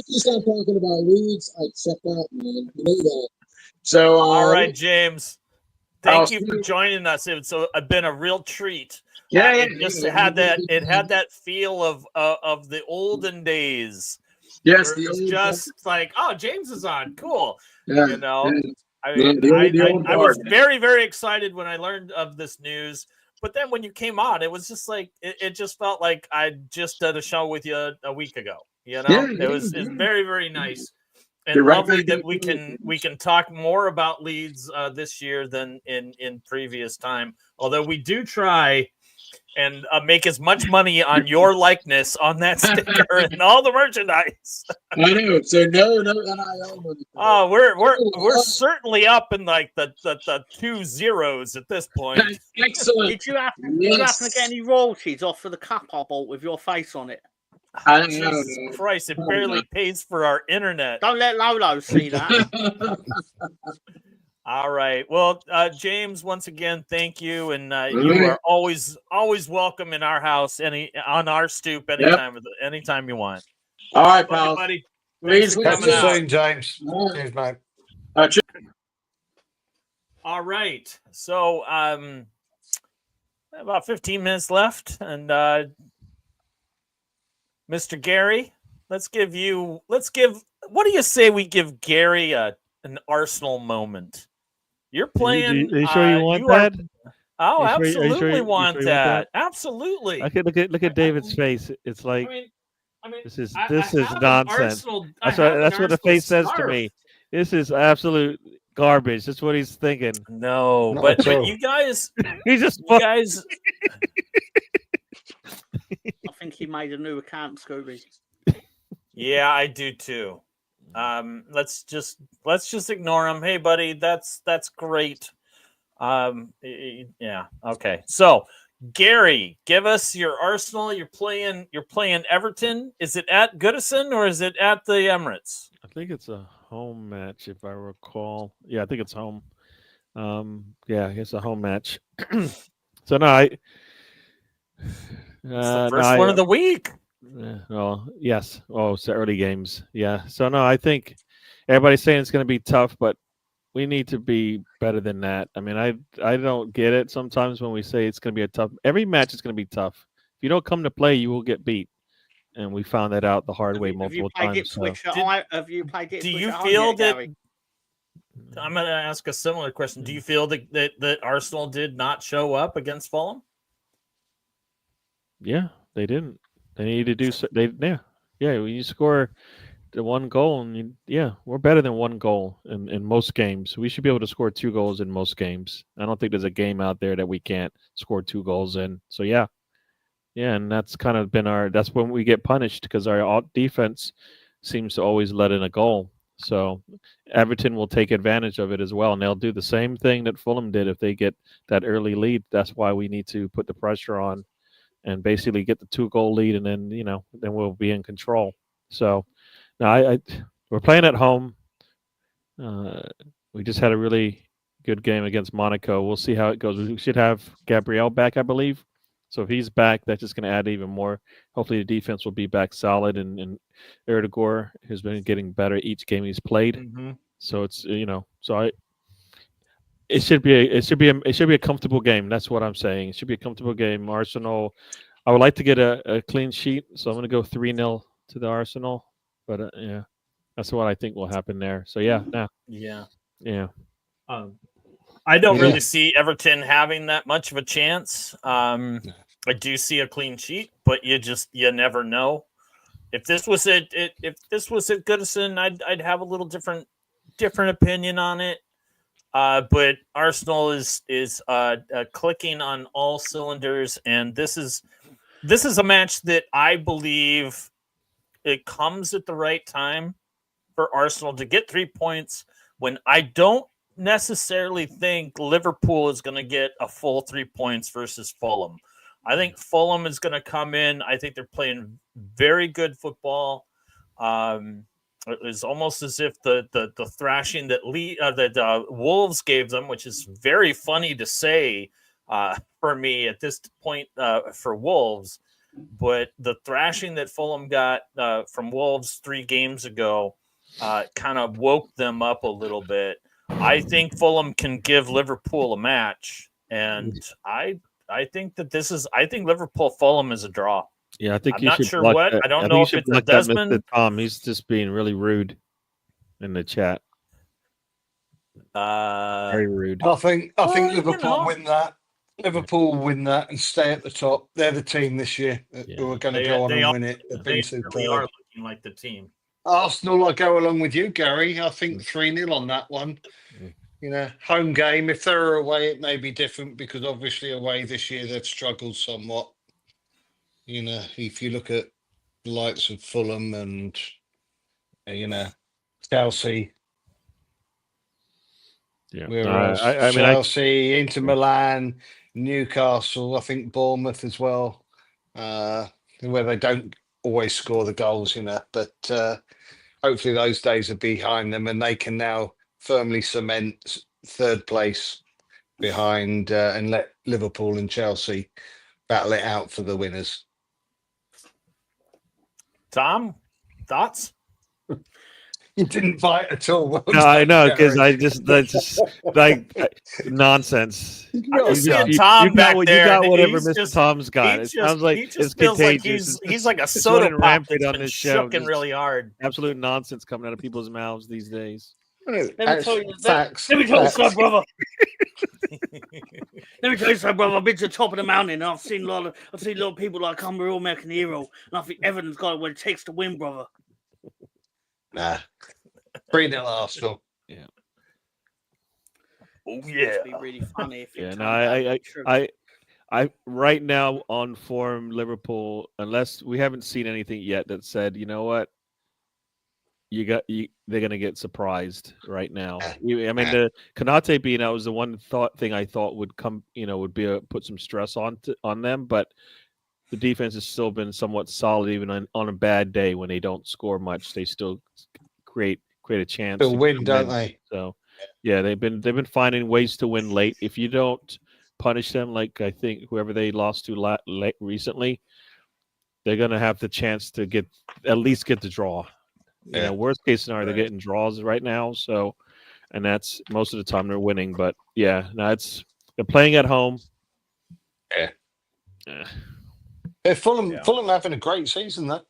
you start talking about Leeds, I check out, man. You know that. So all right, James. Thank you for joining us. It's been a real treat. It had that feel of the olden days. Yes, just like, oh, James is on. Cool. Yeah, I was very, very excited when I learned of this news. But then when you came on, it was just like it just felt like I just did a show with you a week ago. It was very, very nice. And lovely that we can talk more about Leeds this year than in previous time. Although we do try and make as much money on your likeness on that sticker and all the merchandise. I know. So no NIL money. Oh, we're certainly up in like the 2 zeros at this point. Excellent. Did you happen to get any royalties off of the cup I bought with your face on it? Jesus Christ, it barely pays for our internet. Don't let Lolo see that. All right. Well, James, once again, thank you. And you are always welcome in our house, on our stoop, anytime you want. All right, pal. Buddy. Please come soon, James. Cheers, mate. All right. So about 15 minutes left. And Mr. Gary, what do you say we give Gary an Arsenal moment? You're playing. Are you sure you want that? Absolutely want that. Absolutely. Okay, look at David's face. It's like this is nonsense. That's what the face says to me. This is absolute garbage. That's what he's thinking. No, but you guys, I think he made a new account, Scooby. Yeah, I do too. Let's just ignore him. Hey, buddy, that's great. Yeah, okay. So, Gary, give us your Arsenal. You're playing Everton. Is it at Goodison or is it at the Emirates? I think it's a home match, if I recall. Yeah, I think it's home. Yeah, it's a home match. So no, it's the first one of the week. Well, yes. Oh, it's the early games. Yeah. So no, I think everybody's saying it's going to be tough, but we need to be better than that. I mean, I don't get it sometimes when we say it's going to be a tough. Every match is going to be tough. If you don't come to play, you will get beat, and we found that out the hard way multiple times. Have you played it? Do you feel that? I'm going to ask a similar question. Do you feel that Arsenal did not show up against Fulham? Yeah, they didn't. They need to do so. When you score the one goal, and we're better than one goal in most games. We should be able to score 2 goals in most games. I don't think there's a game out there that we can't score 2 goals in. So yeah, and that's kind of been that's when we get punished because our defense seems to always let in a goal. So Everton will take advantage of it as well, and they'll do the same thing that Fulham did if they get that early lead. That's why we need to put the pressure on and basically get the 2-goal lead, and then then we'll be in control. So now we're playing at home. We just had a really Good game against Monaco. We'll see how it goes. We should have Gabriel back, I believe. So if he's back, that's just going to add even more. Hopefully, the defense will be back solid, and Erdegaard has been getting better each game he's played. Mm-hmm. So it's it should be a comfortable game. That's what I'm saying. It should be a comfortable game. Arsenal. I would like to get a clean sheet, so I'm going to go 3-0 to the Arsenal. But yeah, that's what I think will happen there. So yeah. I don't really see Everton having that much of a chance. I do see a clean sheet, but you never know. If this was at Goodison, I'd have a little different opinion on it. But Arsenal is clicking on all cylinders, and this is a match that I believe it comes at the right time for Arsenal to get 3 points when I don't necessarily think Liverpool is going to get a full 3 points versus Fulham. I think Fulham is going to come in. I think they're playing very good football. It was almost as if the thrashing that Wolves gave them, which is very funny to say for me at this point for Wolves, but the thrashing that Fulham got from Wolves 3 games ago kind of woke them up a little bit. I think Fulham can give Liverpool a match, and I think that I think Liverpool Fulham is a draw. Yeah, I think I'm you not should sure block what. that. I don't know if it's a Desmond. Mr. Tom, he's just being really rude in the chat. Very rude. I think Liverpool win that. Liverpool win that and stay at the top. They're the team this year who are going to go on and win it. They've been superb. They are looking like the team. Arsenal, I go along with you, Gary. I think 3-0 on that one. Home game. If they're away, it may be different because obviously away this year they've struggled somewhat. If you look at the likes of Fulham and Chelsea. Yeah, whereas Chelsea, Inter Milan, Newcastle, I think Bournemouth as well, where they don't always score the goals, but hopefully those days are behind them and they can now firmly cement 3rd place behind and let Liverpool and Chelsea battle it out for the winners. Tom, thoughts? You didn't bite at all. Well no, I know because that's just like nonsense. I'm seeing Tom back there. You got whatever Mr. Tom's got. It sounds like it's contagious. Like he's like a soda pop that's on been this show. Shooking really hard. Absolute nonsense coming out of people's mouths these days. Let me tell you something, brother. Let me tell you something, brother. I've been to the top of the mountain and I've seen a lot of people like I'm a real American hero, and I think Everton's got what it takes to win, brother. Nah. 3-0 Arsenal. Yeah. Oh yeah. It'd be really funny if yeah. No, I right now on form Liverpool, unless we haven't seen anything yet that said, you know what, they're gonna get surprised right now. I mean, the Konate being out was the one thing I thought would come, would be put some stress on them, but the defense has still been somewhat solid, even on a bad day when they don't score much. They still create a chance. They'll win, don't they? So, yeah, they've been finding ways to win late. If you don't punish them, like I think whoever they lost to late recently, they're gonna have the chance to at least get the draw. Yeah. Worst case scenario, they're getting draws right now. So, and that's most of the time they're winning. But yeah, they're playing at home. Yeah. Fulham having a great season, though.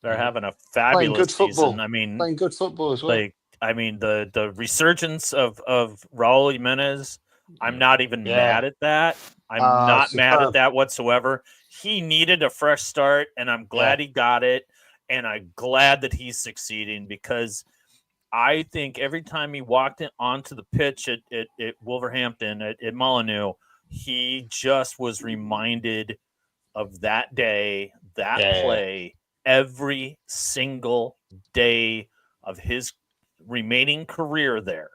They're having a fabulous good football. season. I mean, playing good football as well. The resurgence of Raul Jimenez, I'm not even mad at that. I'm not mad at that whatsoever. He needed a fresh start, and I'm glad he got it. And I'm glad that he's succeeding because I think every time he walked onto the pitch at Wolverhampton, at Molineux, he just was reminded of that day, that play, every single day of his remaining career there.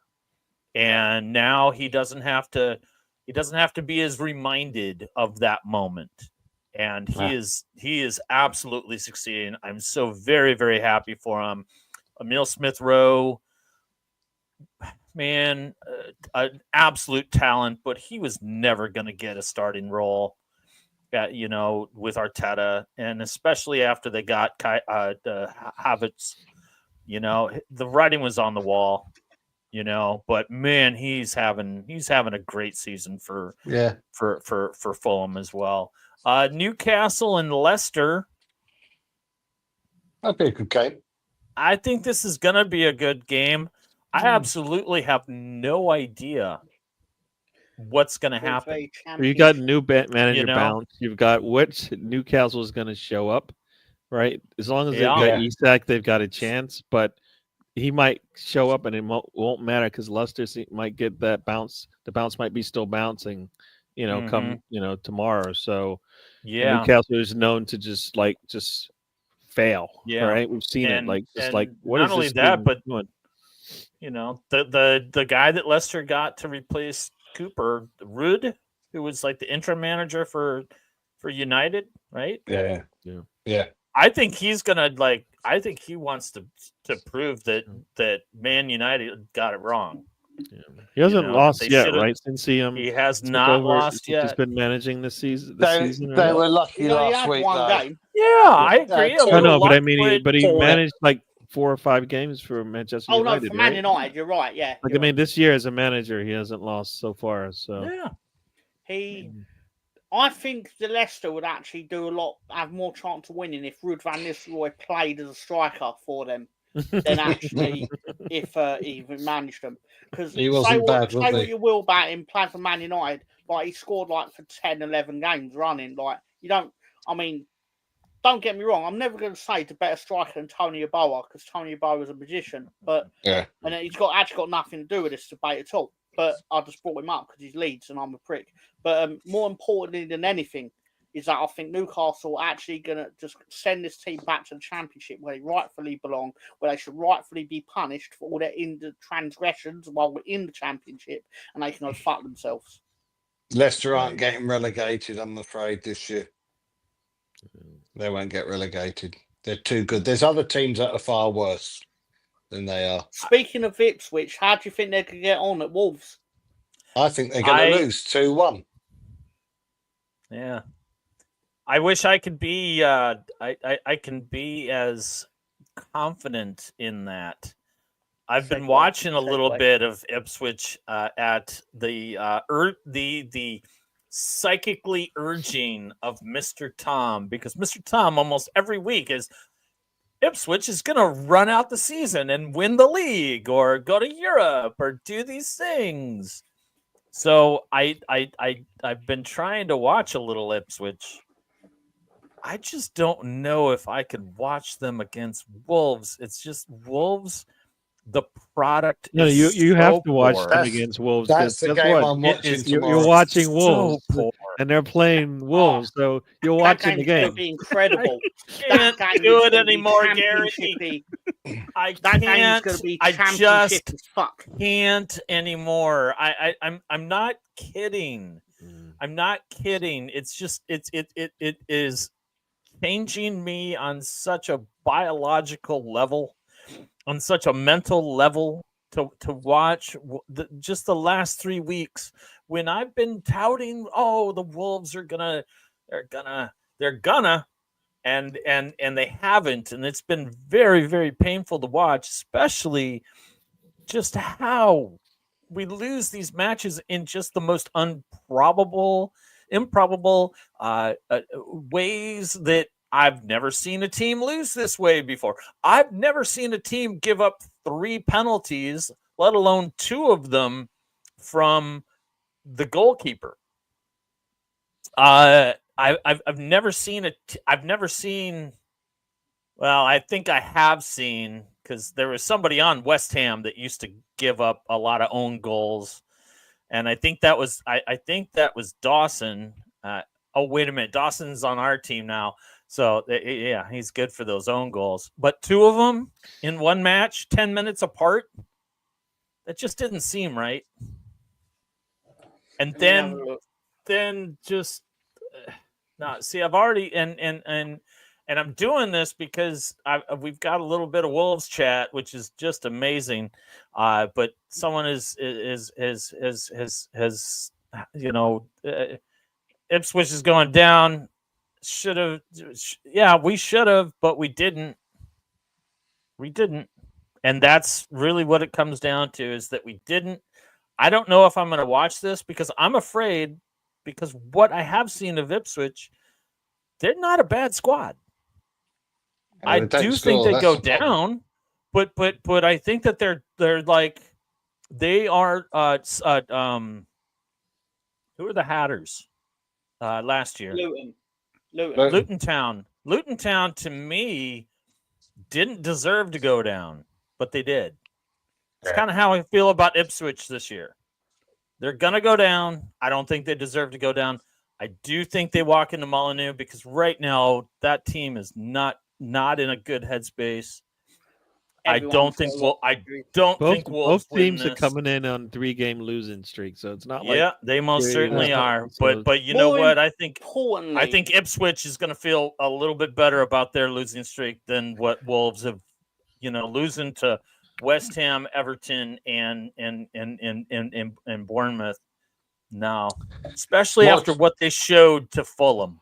And now he doesn't have to be as reminded of that moment. And he is absolutely succeeding. I'm so very, very happy for him. Emile Smith-Rowe, man, an absolute talent, but he was never going to get a starting role. With Arteta, and especially after they got Havertz, the writing was on the wall. But man, he's having a great season for Fulham as well. Newcastle and Leicester. That'd be a good game. I think this is going to be a good game. I absolutely have no idea what's going to happen. You got new manager bounce. You've got which Newcastle is going to show up, right? As long as they've got Isak, they've got a chance. But he might show up, and it won't matter because Leicester might get that bounce. The bounce might be still bouncing, come tomorrow. So Newcastle is known to just fail. Yeah, right. We've seen it. What not is only this that, but doing? the guy that Leicester got to replace Cooper, Ruud, who was like the interim manager for United, right? Yeah. I think he's gonna I think he wants to prove that Man United got it wrong. Yeah. He hasn't lost yet, right? Since he has not lost yet. He's been managing this season. They were lucky last week, though. Yeah, I agree. I know, but I mean, he managed like 4 or 5 games for Manchester United. Oh no, for Man United, you're right. Yeah. I mean, this year as a manager, he hasn't lost so far. So I think the Leicester would actually have more chance of winning if Ruud van Nistelrooy played as a striker for them than actually if he managed them. Because he wasn't bad, say what you will about him playing for Man United, he scored for 10, 11 games running. Don't get me wrong, I'm never going to say he's a better striker than Tony Yeboah because Tony Yeboah is a magician, and he's actually got nothing to do with this debate at all. But I just brought him up because he's Leeds and I'm a prick. But more importantly than anything is that I think Newcastle are actually going to just send this team back to the Championship where they rightfully belong, where they should rightfully be punished for all their transgressions while we're in the Championship, and they can go fuck themselves. Leicester aren't getting relegated, I'm afraid, this year. They won't get relegated. They're too good. There's other teams that are far worse than they are. Speaking of Ipswich, how do you think they could get on at Wolves? I think they're going to lose 2-1. Yeah. I wish I could be I can be as confident in that. I've been watching a little bit of Ipswich at the psychically urging of Mr. Tom, because Mr. Tom almost every week is Ipswich is going to run out the season and win the league or go to Europe or do these things. So I've been trying to watch a little Ipswich. I just don't know if I could watch them against Wolves. It's just Wolves. The product. No, you have to watch them against Wolves. That's the game I'm watching tomorrow. You're watching Wolves, and they're playing Wolves, so you're watching the game. That be incredible. Can't do it anymore, Gary. I can't. I just can't anymore. I'm not kidding. I'm not kidding. It's just it is changing me on such a biological level, on such a mental level to watch just the last 3 weeks when I've been touting, the Wolves are gonna, and they haven't, and it's been very, very painful to watch, especially just how we lose these matches in just the most improbable ways that I've never seen a team lose this way before. I've never seen a team give up 3 penalties, let alone 2 of them from the goalkeeper. I've never seen I've never seen. Well, I think I have seen, because there was somebody on West Ham that used to give up a lot of own goals, and I think that was Dawson. Oh, wait a minute, Dawson's on our team now. So, yeah, he's good for those own goals. But 2 of them in one match, 10 minutes apart, that just didn't seem right. And then just no. See, I've already and And I'm doing this because we've got a little bit of Wolves chat, which is just amazing. But someone has Ipswich is going down. Should have, yeah, we should have, but we didn't. We didn't, and that's really what it comes down to, is that we didn't. I don't know if I'm going to watch this because I'm afraid, because what I have seen of Ipswich, they're not a bad squad. I do think they go down, but I think that they're like, they are who are the Hatters last year? Luton Town. Luton Town, to me, didn't deserve to go down, but they did. It's kind of how I feel about Ipswich this year. They're gonna go down. I don't think they deserve to go down. I do think they walk into Molineux, because right now that team is not in a good headspace. I don't think Wolves both teams win are coming in on 3-game losing streak, so it's not like, yeah, they most certainly are. So But you know what? I think Ipswich is going to feel a little bit better about their losing streak than what Wolves have. Losing to West Ham, Everton, and Bournemouth. No, especially after what they showed to Fulham.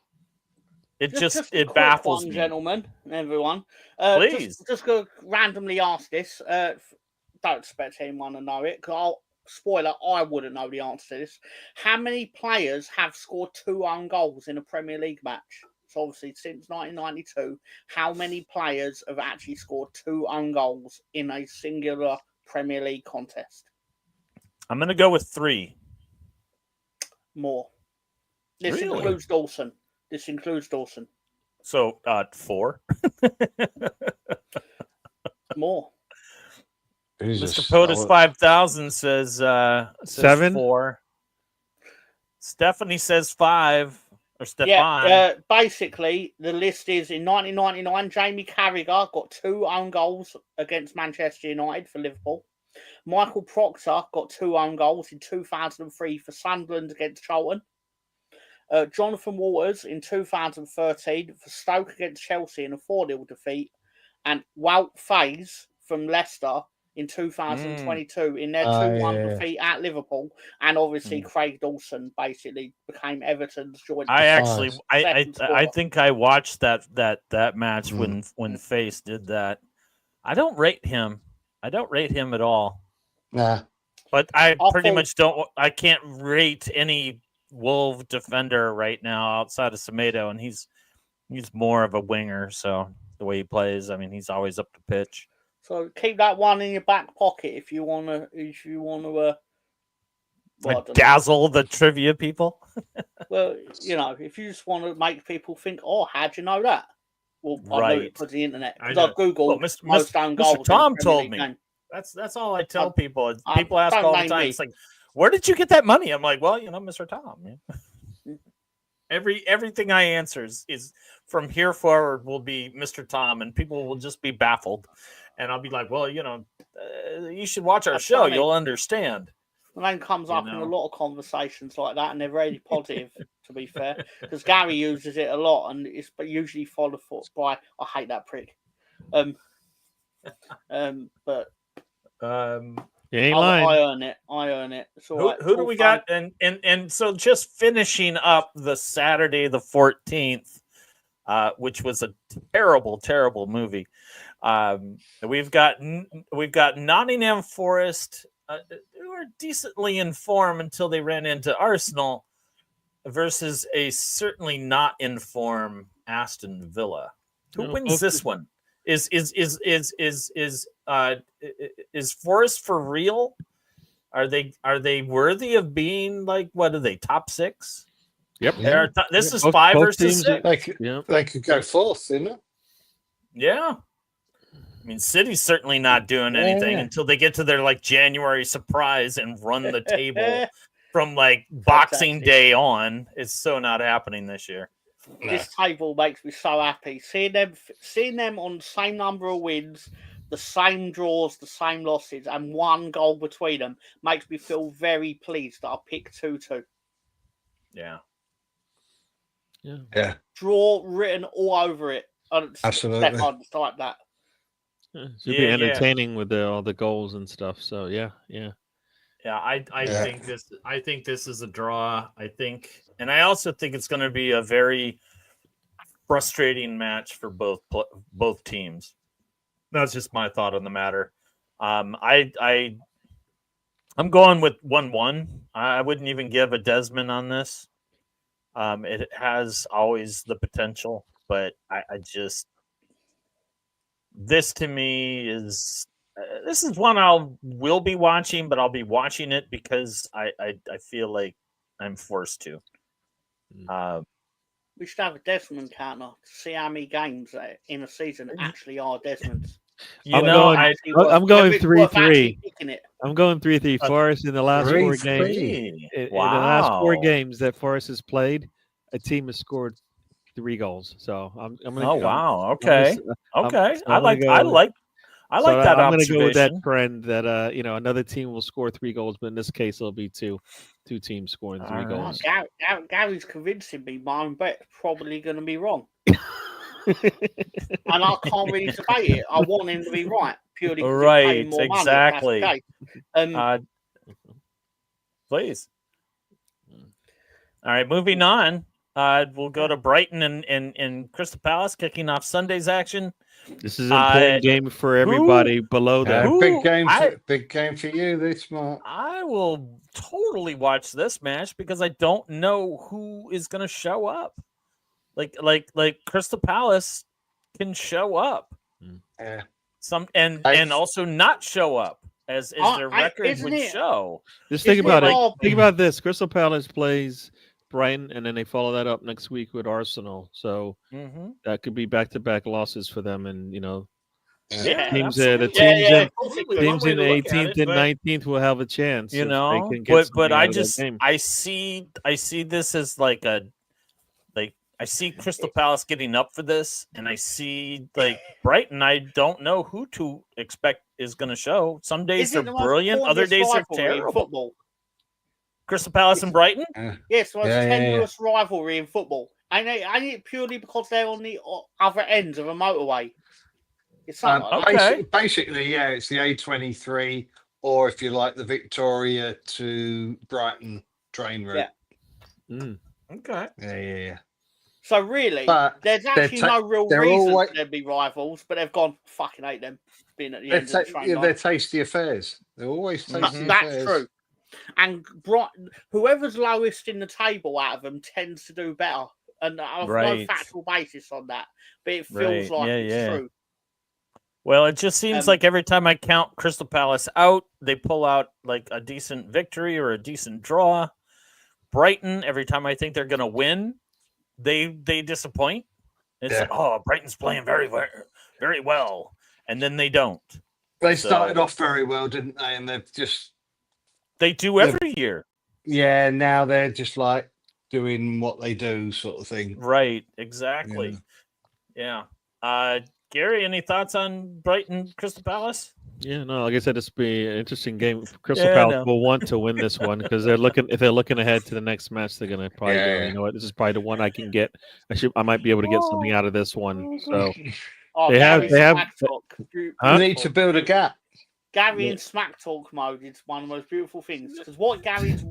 It just baffles me. Gentlemen and everyone. Please. Just going to randomly ask this. Don't expect anyone to know it, because spoiler, I wouldn't know the answer to this. How many players have scored 2 own goals in a Premier League match? So obviously, since 1992, how many players have actually scored 2 own goals in a singular Premier League contest? I'm going to go with 3. More. This Really? includes Dawson. So 4. More. Jesus. Mr. POTUS 5000 says 7. 4. Stephanie says 5. Or Stefan. Yeah, basically, the list is in 1999, Jamie Carragher got 2 own goals against Manchester United for Liverpool. Michael Proctor got 2 own goals in 2003 for Sunderland against Charlton. Jonathan Waters in 2013 for Stoke against Chelsea in a 4-0 defeat. And Wout Faes from Leicester in 2022 in their 2-1 defeat at Liverpool. And obviously Craig Dawson basically became Everton's joint. I think I watched that match when Faes did that. I don't rate him. I don't rate him at all. Nah. But I can't rate any Wolves defender right now outside of Semedo, and he's more of a winger, so the way he plays, I mean, he's always up to pitch. So keep that one in your back pocket if you want to dazzle the trivia people. Well, if you just want to make people think, oh, how'd you know that? Well, I know it because the internet. Because I've Googled most own goals. Mr. Tom told me. That's all I tell people. People ask all the time. It's like, where did you get that money? I'm like, well, Mr. Tom. Yeah. Everything I answer is from here forward will be Mr. Tom, and people will just be baffled. And I'll be like, well, you should watch our show. Funny. You'll understand. And then comes up in a lot of conversations like that, and they're really positive, to be fair, because Gary uses it a lot, and it's usually followed by, I hate that prick. But you ain't lying. I earn it. Who do we got? And so just finishing up the Saturday the 14th, which was a terrible, terrible movie. We've got Nottingham Forest, who were decently in form until they ran into Arsenal, versus a certainly not in form Aston Villa. Who wins this one? Is Forest for real? Are they worthy of being, like, what are they, top 6? Yep. This is 5 versus 6. They could go 4th, isn't it? Yeah. I mean, City's certainly not doing anything until they get to their January surprise and run the table from Boxing Day on. It's so not happening this year. This table makes me so happy. Seeing them on the same number of wins, the same draws, the same losses, and 1 goal between them makes me feel very pleased that I picked 2-2. Yeah. Yeah. Draw written all over it. Absolutely. Steph, I'd type that. Should be entertaining with all the goals and stuff. So yeah. I think this is a draw. And I also think it's going to be a very frustrating match for both teams. That's just my thought on the matter. I'm going with 1-1. I wouldn't even give a Desmond on this. It has always the potential, but I just this to me is this is one will be watching, but I'll be watching it because I feel like I'm forced to. We should have a Desmond counter to see how many games in a season actually are Desmonds. I'm going 3-3. I'm going 3-3. Forest in the last 4 games. In the last 4 games that Forest has played, a team has scored 3 goals. So I'm going to. Oh wow! Okay. Okay. I like that I'm going to observation. go with that trend that another team will score 3 goals, but in this case it'll be two teams scoring 3 goals. Gary's convincing me my own bet's probably going to be wrong. And I can't really debate it. I want him to be right purely because he's paying more exactly. money. That's the case. Please. All right, moving on. We'll go to Brighton and Crystal Palace kicking off Sunday's action. This is an important game for everybody below them. Big game for you this month. I will totally watch this match because I don't know who is going to show up. Like Crystal Palace can show up. Yeah. And also not show up as their record would show. Just think about it. Think about this. Crystal Palace plays Brighton, and then they follow that up next week with Arsenal. So that could be back-to-back losses for them. And teams in the 18th and 19th will have a chance. But I see this as I see Crystal Palace getting up for this, and I see Brighton. I don't know who to expect is going to show. Some days they're brilliant, other days they're terrible. Football. Crystal Palace and Brighton? Yes, it's a tenuous rivalry in football. I it purely because they're on the other ends of a motorway. It's basically, it's the A23, or if you like, the Victoria to Brighton train route. Yeah. Okay. Yeah. So really, there's actually no real reason they'd be rivals, but they've gone fucking hate them being at the end of the train line. They're tasty affairs. They're always tasty affairs. That's true. And whoever's lowest in the table out of them tends to do better. And I have no factual basis on that, but it feels like it's true. Well, it just seems like every time I count Crystal Palace out, they pull out like a decent victory or a decent draw. Brighton, every time I think they're going to win, they disappoint. It's like, Brighton's playing very, very, very well, and then they don't. They started off very well, didn't they? And they've just they do every year. Yeah, now they're just like doing what they do, sort of thing. Right, exactly. Yeah. Gary, any thoughts on Brighton Crystal Palace? Yeah, no, like I said, this will be an interesting game. Crystal Palace will want to win this one because if they're looking ahead to the next match, they're gonna probably go, you know what, this is probably the one I can get. I might be able to get something out of this one. So they have you need to build a gap. Gary in smack talk mode is one of the most beautiful things because what Gary's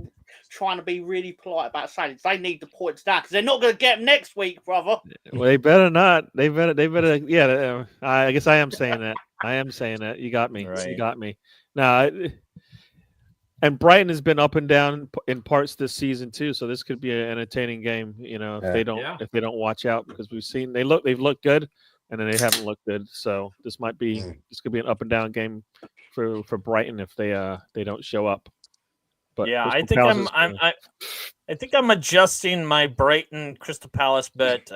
trying to be really polite about saying is they need the points down because they're not going to get them next week, brother. Well, they better not. They better. Yeah, I guess I am saying that. I am saying that. You got me. Right. You got me. Now, and Brighton has been up and down in parts this season too, so this could be an entertaining game. If they don't watch out because they've looked good, and then they haven't looked good. So this could be an up and down game for Brighton if they don't show up. But I think I'm adjusting my Brighton Crystal Palace bet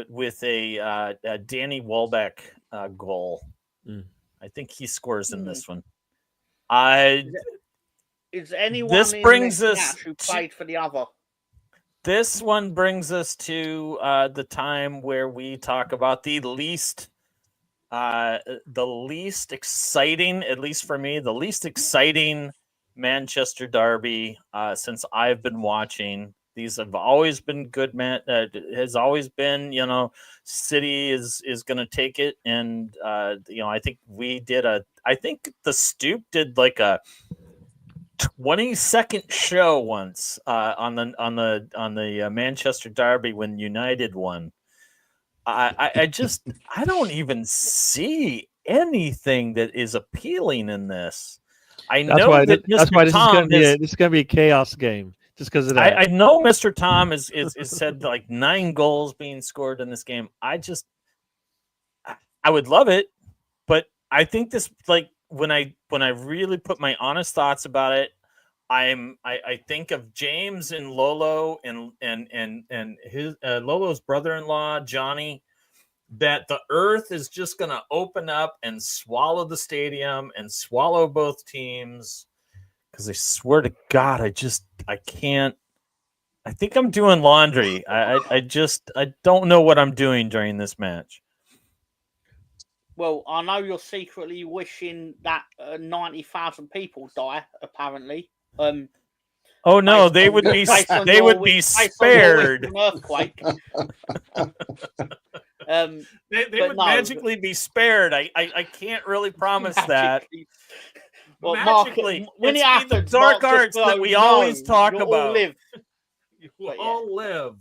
with a Danny Welbeck goal. I think he scores in this one. Is anyone this brings us who played for the other? This one brings us to the time where we talk about the least exciting, at least for me, the least exciting Manchester derby since I've been watching These have always been good, man. Has always been, City is going to take it, and I think I think the Stoop did like a 20-second show once on the Manchester Derby when United won. I don't even see anything that is appealing in this. I know that That's why Mr. Tom this is gonna be a chaos game just because of that. I know Mr. Tom is said like 9 goals being scored in this game. I would love it, but I think this, like, when I really put my honest thoughts about it, I think of James and Lolo and his Lolo's brother-in-law Johnny, that the earth is just going to open up and swallow the stadium and swallow both teams, because I swear to God, I can't. I think I'm doing laundry. I don't know what I'm doing during this match. Well, I know you're secretly wishing that 90,000 people die. Apparently. Oh no, they would be spared. Earthquake. They would magically be spared. I can't really promise that. Well, magically, Mark, when it happens, happens, the dark Mark, arts that we always talk about. All live. You will all live.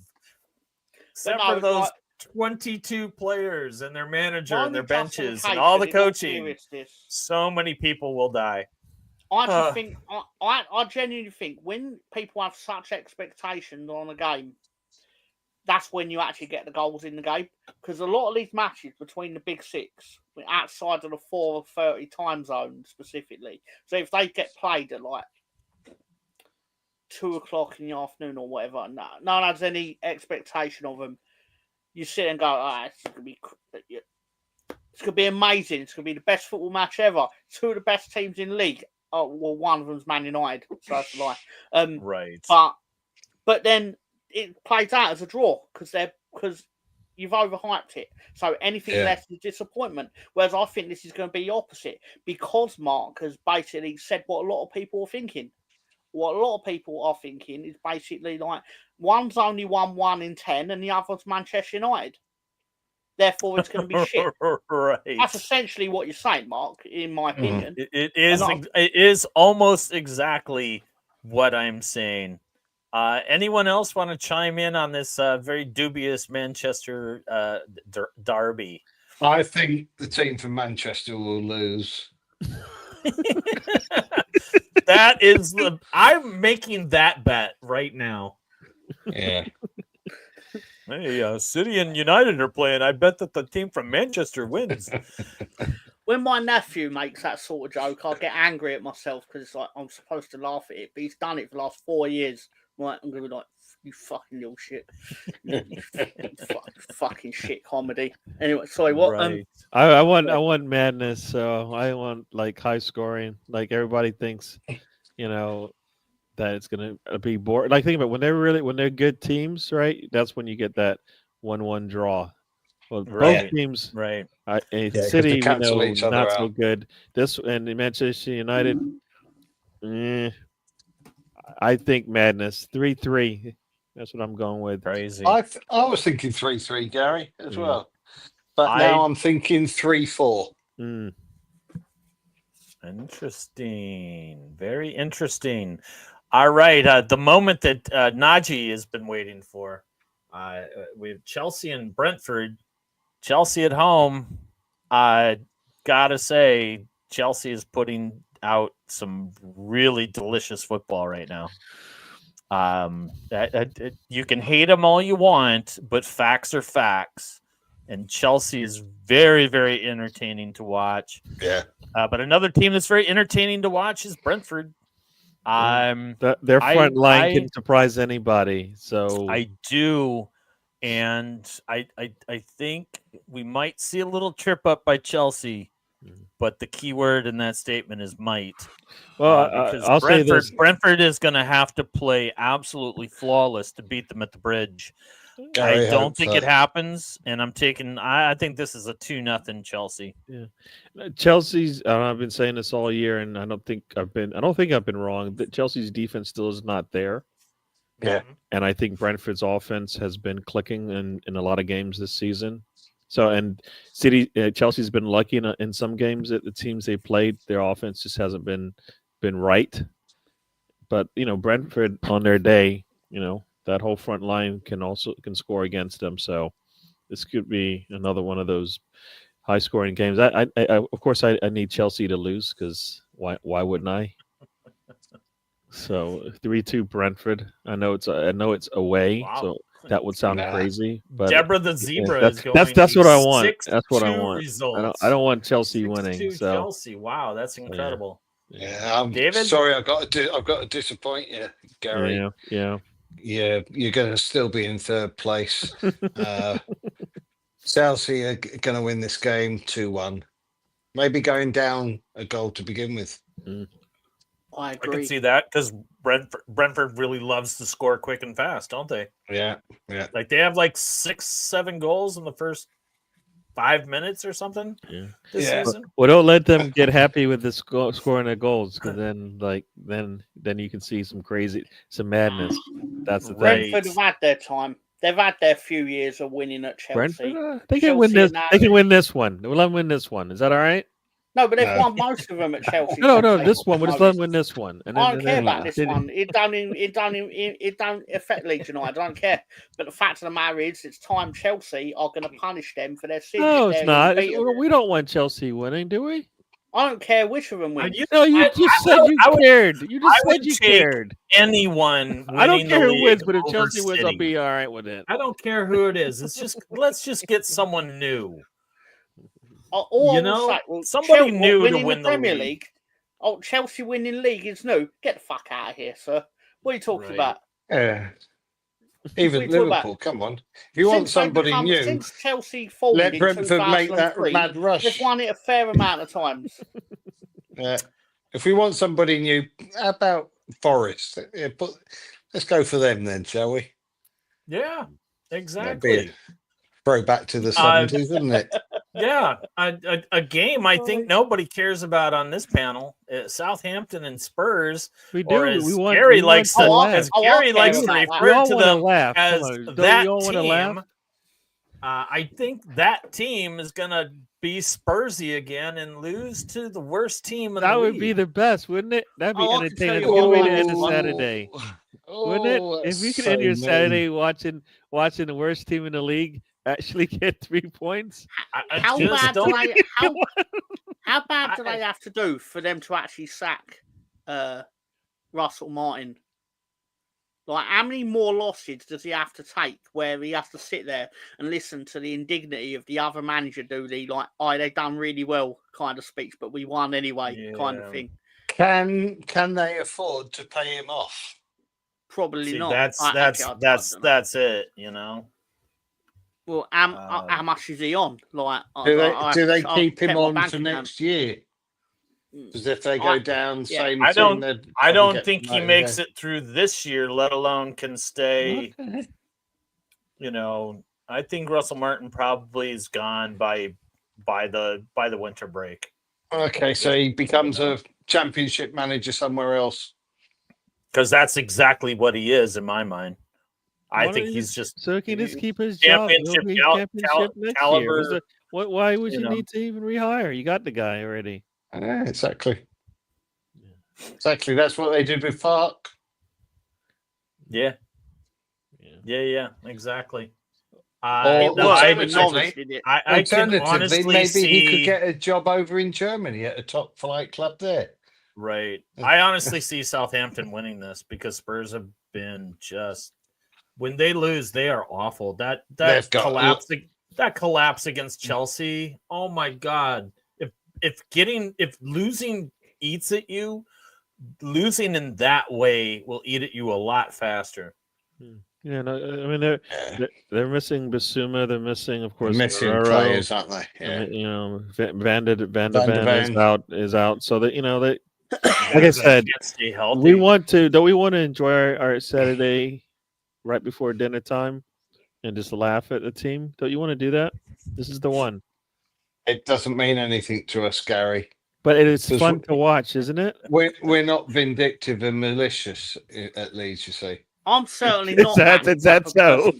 Except for those 22 players and their manager and their benches and all the coaching. So many people will die. I genuinely think when people have such expectations on a game, that's when you actually get the goals in the game. Because a lot of these matches between the big six, outside of the 4:30 time zone specifically, so if they get played at like 2 o'clock in the afternoon or whatever, no one has any expectation of them. You sit and go, it's going to be amazing. It's going to be the best football match ever. 2 of the best teams in the league. Oh, well, one of them's Man United, so that's a lie. Right. But then it plays out as a draw because you've overhyped it. So anything less is disappointment. Whereas I think this is going to be the opposite, because Mark has basically said what a lot of people are thinking. What a lot of people are thinking is basically like, one's only won 1 in 10 and the other's Manchester United. Therefore, it's going to be shit. Right. That's essentially what you're saying, Mark, in my opinion. It is almost exactly what I'm saying. Anyone else want to chime in on this very dubious Manchester derby? I think the team from Manchester will lose. I'm making that bet right now. Yeah. Hey, City and United are playing. I bet that the team from Manchester wins. When my nephew makes that sort of joke, I get angry at myself because it's like I'm supposed to laugh at it, but he's done it for the last 4 years. Right, I'm gonna be like, you fucking little shit, you fucking shit comedy. Anyway, sorry, what? Right. I want madness. So I want like high scoring. Like everybody thinks, that it's gonna be boring. Like think about when they're good teams, right? That's when you get that 1-1 draw. Well, both teams, right? City, not so good. This and Manchester United. I think madness 3-3. That's what I'm going with. Crazy. I was thinking 3-3, Gary, as well, but now I'm thinking 3-4. Interesting. Very interesting. All right. The moment that Najee has been waiting for. We have Chelsea and Brentford. Chelsea at home. Gotta say, Chelsea is putting out some really delicious football right now. You can hate them all you want, but facts are facts. And Chelsea is very, very entertaining to watch. Yeah. But another team that's very entertaining to watch is Brentford. Their front line can surprise anybody. So I do. And I think we might see a little trip up by Chelsea, but the key word in that statement is might. Well, because I'll say this. Brentford is going to have to play absolutely flawless to beat them at the Bridge. I don't think it happens, and I think this is a 2-0 Chelsea. Yeah, Chelsea's. I've been saying this all year, and I don't think I've been wrong. That Chelsea's defense still is not there. Yeah. And I think Brentford's offense has been clicking in a lot of games this season. So, and Chelsea's been lucky in some games that the teams they played, their offense just hasn't been right. But Brentford on their day, that whole front line can score against them. So this could be another one of those high scoring games. I of course I need Chelsea to lose because why wouldn't I? So 3-2 Brentford. I know it's away, Wow. so that would sound crazy. But Deborah the Zebra is going. That's what I want. 6-2 That's what I want. Results. I don't want Chelsea winning. So Chelsea. Wow, that's incredible. Yeah, I'm David? sorry, I've got to disappoint you, Gary. Yeah. You're going to still be in third place. Chelsea are going to win this game 2-1. Maybe going down a goal to begin with. I I agree. can see that because Brentford really loves to score quick and fast, don't they? Yeah. Like they have like 6-7 goals in the first 5 minutes or something. This season. Well, don't let them get happy with the scoring their goals, because then you can see some madness. That's the thing. Brentford have had their time. They've had their few years of winning at Chelsea. Brentford, they can win this. They can win this one. We'll let them win this one. Is that all right? No, but they've won most of them at Chelsea. No, this one. We'll just let them win this one. And I don't care about this one. It don't affect Leeds United. I don't care. But the fact of the matter is, it's time Chelsea are going to punish them for their sins. No, it's not. We don't want Chelsea winning, do we? I don't care which of them wins. You just said you cared. You just said you cared. Anyone. I don't care who wins, but if over Chelsea wins, I'll City. be all right with it. I don't care who it is. It's just let's just get someone new. Somebody new to win the Premier league. League. Oh, Chelsea winning league is new. Get the fuck out of here, sir. What are you talking about? Yeah. Even What are you talking Liverpool, about? come on. If you want somebody new, since Chelsea formed let in Brentford make that 2003, mad rush. they've won it a fair amount of times. Yeah. If we want somebody new, how about Forest? Yeah, let's go for them then, shall we? Yeah, That'd be exactly. a throwback to the 70s, wouldn't it? Yeah, a game I think nobody cares about on this panel. Southampton and Spurs. We do. Or as We want. Gary we likes want to, to laugh. as Gary likes to about that. We refer all to want to them laugh. as Come on. Don't that we all want to laugh? team. I think that team is going to be Spursy again and lose to the worst team in That the would league. be the best, wouldn't it? That'd be Oh, I can tell entertaining. you Good way what, to end a oh, Saturday, wouldn't it? If you could end your Saturday watching the worst team in the league actually get 3 points. How bad do they have to do for them to actually sack Russell Martin? Like, how many more losses does he have to take where he has to sit there and listen to the indignity of the other manager do the, like, oh, they done really well kind of speech, but we won anyway kind of thing? Can they afford to pay him off? Probably See, not. that's it, you know. Well, how much is he on? Like, Do they keep him check my on bank for account. next year? Because if they go down, same I thing. don't think he makes it through this year, let alone can stay. Okay. You know, I think Russell Martin probably is gone by the winter break. Okay, so he becomes a championship manager somewhere else. Because that's exactly what he is in my mind. I think he's just so he can just keep his job. He'll be championship next caliber, year. Why would you know. need to even rehire? You got the guy already. Exactly. Exactly. That's what they did with Fark. Yeah, exactly. I can honestly maybe see he could get a job over in Germany at a top flight club there. Right. I honestly see Southampton winning this because Spurs have been just when they lose, they are awful. That collapse against Chelsea. Oh my God. If losing eats at you, losing in that way will eat at you a lot faster. Yeah, no, I mean they're missing Basuma. They're missing, of course, missing Guerrero. players, aren't they? Yeah. I mean, you know, Van de Ven is out. So that they, like I said, don't we want to enjoy our Saturday right before dinner time and just laugh at the team? Don't you want to do that? This is the one. It doesn't mean anything to us, Gary. But it is fun to watch, isn't it? We're not vindictive and malicious at Leeds, you see. I'm certainly not. Is that so?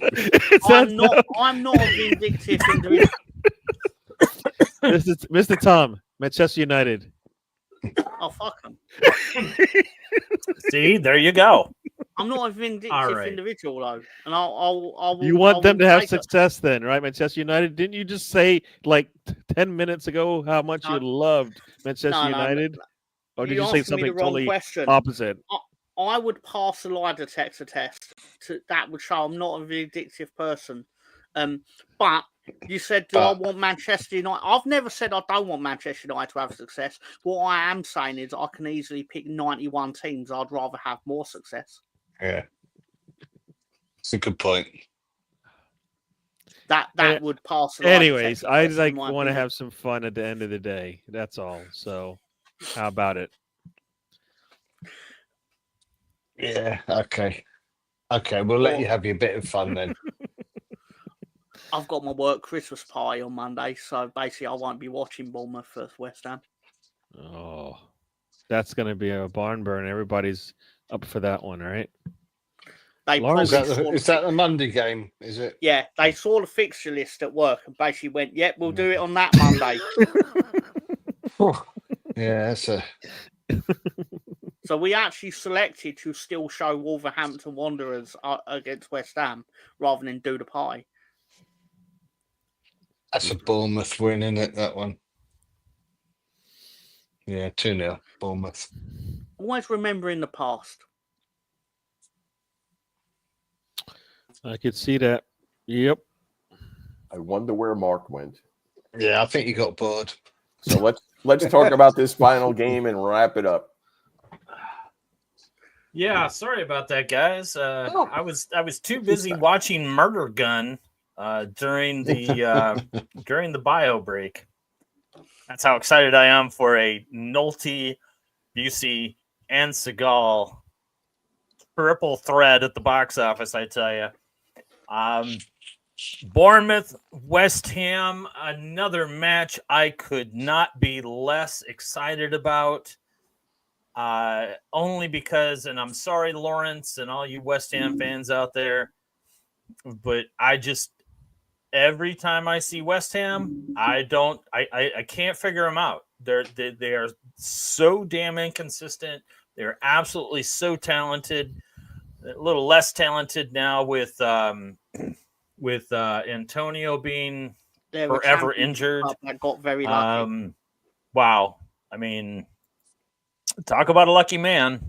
I'm not a vindictive individual. Mr. Tom, Manchester United. Oh, fuck them. See, there you go. I'm not a vindictive individual, though, and I'll. You want them to have success, then, right? Manchester United. Didn't you just say like 10 minutes ago how much you loved Manchester United? Or did you say something totally opposite? I would pass a lie detector test. That would show I'm not a vindictive person. But you said, do I want Manchester United? I've never said I don't want Manchester United to have success. What I am saying is I can easily pick 91 teams. I'd rather have more success. Yeah. It's a good point. That would pass. Anyways, I want to have some fun at the end of the day. That's all. So how about it? Yeah, okay. Okay, we'll let you have your bit of fun then. I've got my work Christmas party on Monday, so basically I won't be watching Bournemouth versus West Ham. Oh, that's going to be a barn burn. Everybody's up for that one, right? Is that the Monday game, is it? Yeah, they saw the fixture list at work and basically went, yep, we'll do it on that Monday. Yeah, that's a... So we actually selected to still show Wolverhampton Wanderers against West Ham rather than do the pie. That's a Bournemouth win, isn't it, that one? Yeah, 2-0, Bournemouth. Always remembering the past. I could see that. Yep. I wonder where Mark went. Yeah, I think he got bored. So let's talk about this final game and wrap it up. Yeah, sorry about that, guys. I was too busy watching Murder Gun during the bio break. That's how excited I am for a Nolte, Busey, and Seagal triple threat at the box office. I tell you, Bournemouth, West Ham, another match I could not be less excited about. Only because, and I'm sorry, Lawrence, and all you West Ham fans out there, but every time I see West Ham, I can't figure them out. They are so damn inconsistent. They're absolutely so talented. A little less talented now with Antonio being forever injured. That got very lucky. Wow. I mean, talk about a lucky man.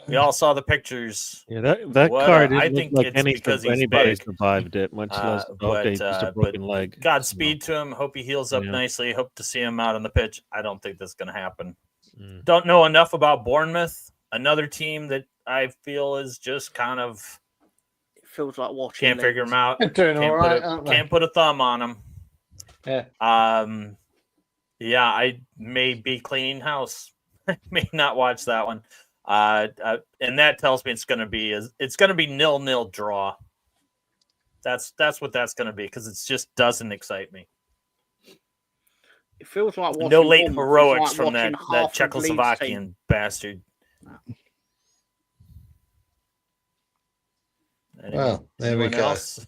We all saw the pictures. Yeah, that car didn't I look think like it's because he's anybody big. Survived it, much less just a broken leg. Godspeed to him. Hope he heals up nicely. Hope to see him out on the pitch. I don't think that's going to happen. Don't know enough about Bournemouth. Another team that I feel is just kind of... It feels like watching. Can't figure them out. Can't put a thumb on them. Yeah. Yeah, I may be cleaning house. I may not watch that one. And that tells me it's going to be 0-0 draw. That's what that's going to be, because it just doesn't excite me. It feels like watching no late Bournemouth. heroics Like from that Czechoslovakian bastard. Well, there we go. Else?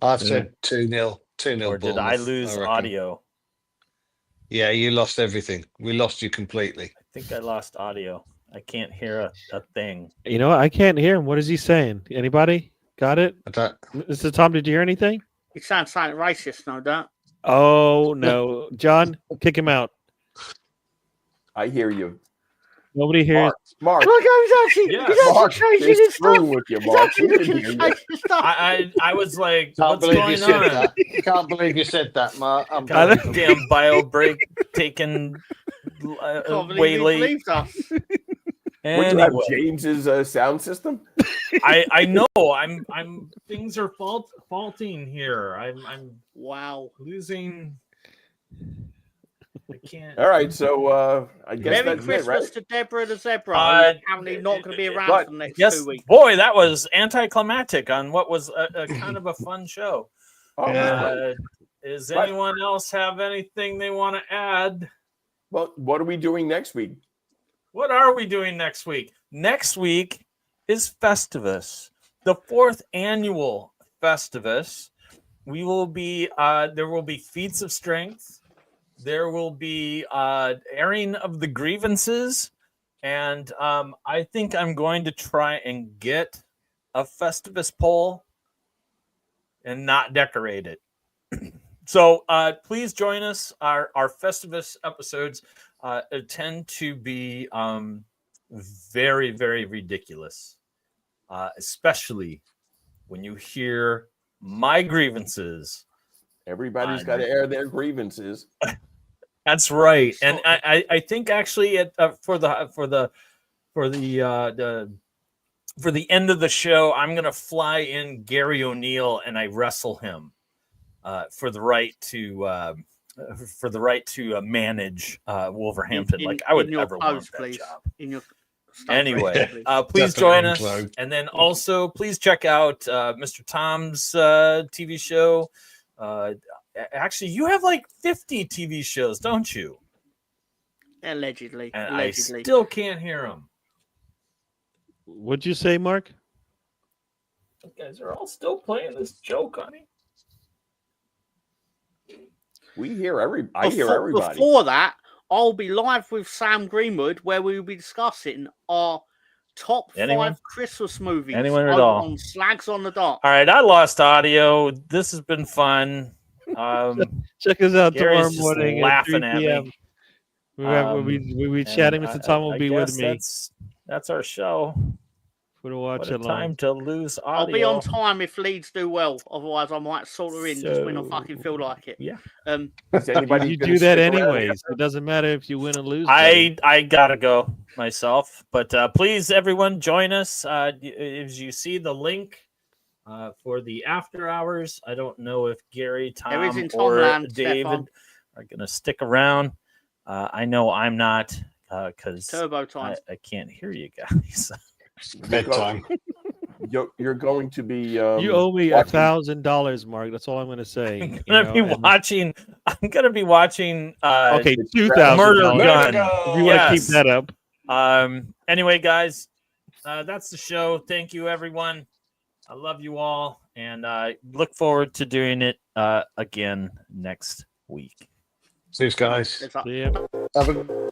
I've said 2-0. 2-0. Or did I lose audio? Yeah, you lost everything. We lost you completely. I think I lost audio. I can't hear a thing. You know what? I can't hear him. What is he saying? Anybody got it? Mr. Tom, did you hear anything? He sounds like racist, no doubt. Oh, no. John, kick him out. I hear you. Nobody hears. Mark. Look, he's Mark, actually changing his stuff. with you, Mark. I was like, Can't what's believe going you said on? that. Can't believe you said that, Mark. I'm damn bio break taken way late. Would you have James's sound system? I know. I'm things are faulting here. I'm wow losing. I can't. All right, so I guess Merry that's Christmas it, right? to Deborah the Zebra. Apparently not going to be around for the next 2 weeks. Boy, that was anticlimactic on what was a kind of a fun show. Does anyone else have anything they want to add? Well, what are we doing next week? What are we doing next week? Next week is Festivus, the 4th annual Festivus. We will be there will be feats of strength. There will be airing of the grievances, and I think I'm going to try and get a Festivus pole and not decorate it. So please join us. Our Festivus episodes tend to be very, very ridiculous, especially when you hear my grievances. Everybody's got to air their grievances. That's right, and I think actually for the end of the show, I'm gonna fly in Gary O'Neill and I wrestle him for the right to manage Wolverhampton. Like I would ever want that job. In your Anyway, please join us, and then also please check out Mr. Tom's TV show. Actually, you have like 50 TV shows, don't you? Allegedly. And I still can't hear them. What'd you say, Mark? You guys are all still playing this joke, honey. I hear everybody. Before that, I'll be live with Sam Greenwood, where we will be discussing our top 5 Christmas movies Anyone at all? on Slags on the Dot. All right, I lost audio. This has been fun. Check us out Gary's tomorrow morning laughing at 3 p.m. We'll be chatting. Mr. Tom will be with me. That's our show. For the watch What a along. time to lose audio. I'll be on time if Leeds do well. Otherwise, I might sort her in just when I fucking feel like it. Yeah. You do that anyways. It doesn't matter if you win or lose. I gotta go myself, but please, everyone, join us. As you see the link for the after hours, I don't know if Gary, Tom, or David are gonna stick around. I know I'm not because Turbo time. I can't hear you guys. Bedtime. You're going to be. You owe me $1,000, Mark. That's all I'm going to say. I'm gonna be watching. Okay, $2,000. Murder Gun. If you want to keep that up. Anyway, guys, that's the show. Thank you, everyone. I love you all, and look forward to doing it again next week. See you guys. See ya. Have a